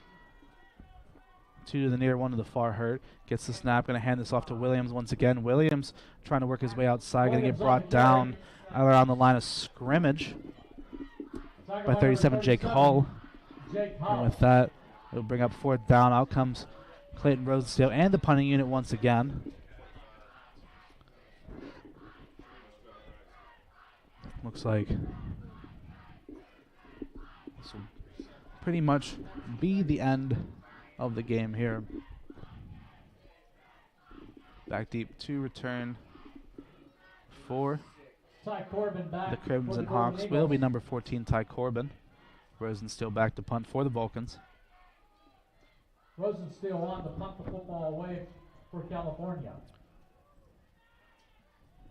2 to the near, 1 to the far. Hurt. Gets the snap, going to hand this off to Williams once again. Williams trying to work his way outside, going to get brought down around the line of scrimmage by 37, Jake Hull. And with that, it'll bring up 4th down. Out comes Clayton Rosensteel and the punting unit once again. Looks like this will pretty much be the end of the game here. Back deep to return for the Crimson Hawks will be number 14, Ty Corbin. Rosensteel back to punt for the Vulcans. Rosensteel on to punt the football away for California.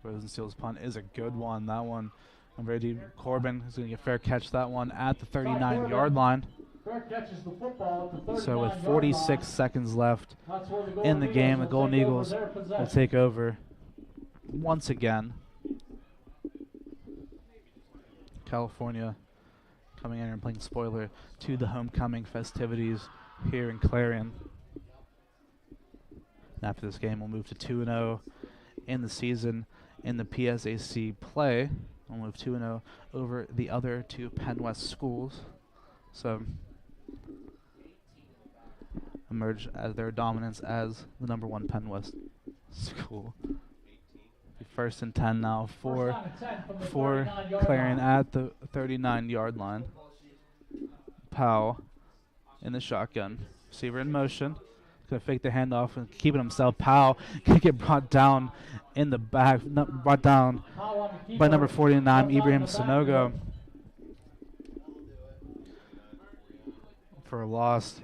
Rosensteel's punt is a good one. That one, I'm very deep. Corbin is going to get fair catch that one at the 39-yard line. Fair catches the football at the 39-yard So with 46 seconds left in the game, the Golden Eagles will take over once again. California coming in and playing spoiler to the homecoming festivities here in Clarion. After this game, we'll move to 2-0 in the season in the PSAC play. We'll move 2-0 over the other 2 Penn West schools. So emerge as their dominance as the number 1 Penn West school. 1st and 10 now for Clarion at the 39-yard line. Powell in the shotgun. Receiver in motion. Going to fake the handoff and keep it himself. Powell going to get brought down in the back. Brought down by number 49, Ibrahim Sonogo. For a loss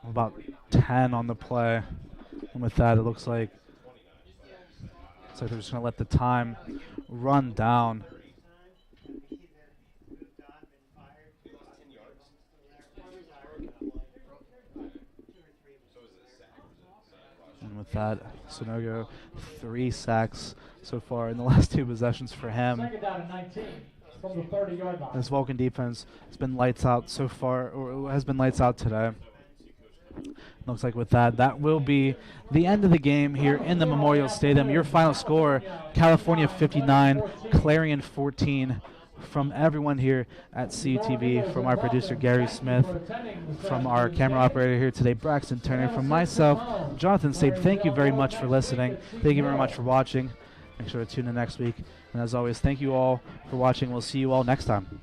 of about 10 on the play. And with that, it looks like they're just going to let the time run down. And with that, Sonogo, 3 sacks so far in the last 2 possessions for him. Second down and 19 from the 30-yard line. This Vulcan defense has been lights out so far, or has been lights out today. Looks like with that will be the end of the game here in the Memorial Stadium. Your final score, California 59, Clarion 14 from everyone here at CUTV, from our producer Gary Smith, from our camera operator here today, Braxton Turner, from myself, Jonathan Sabe, thank you very much for listening. Thank you very much for watching. Make sure to tune in next week. And as always, thank you all for watching. We'll see you all next time.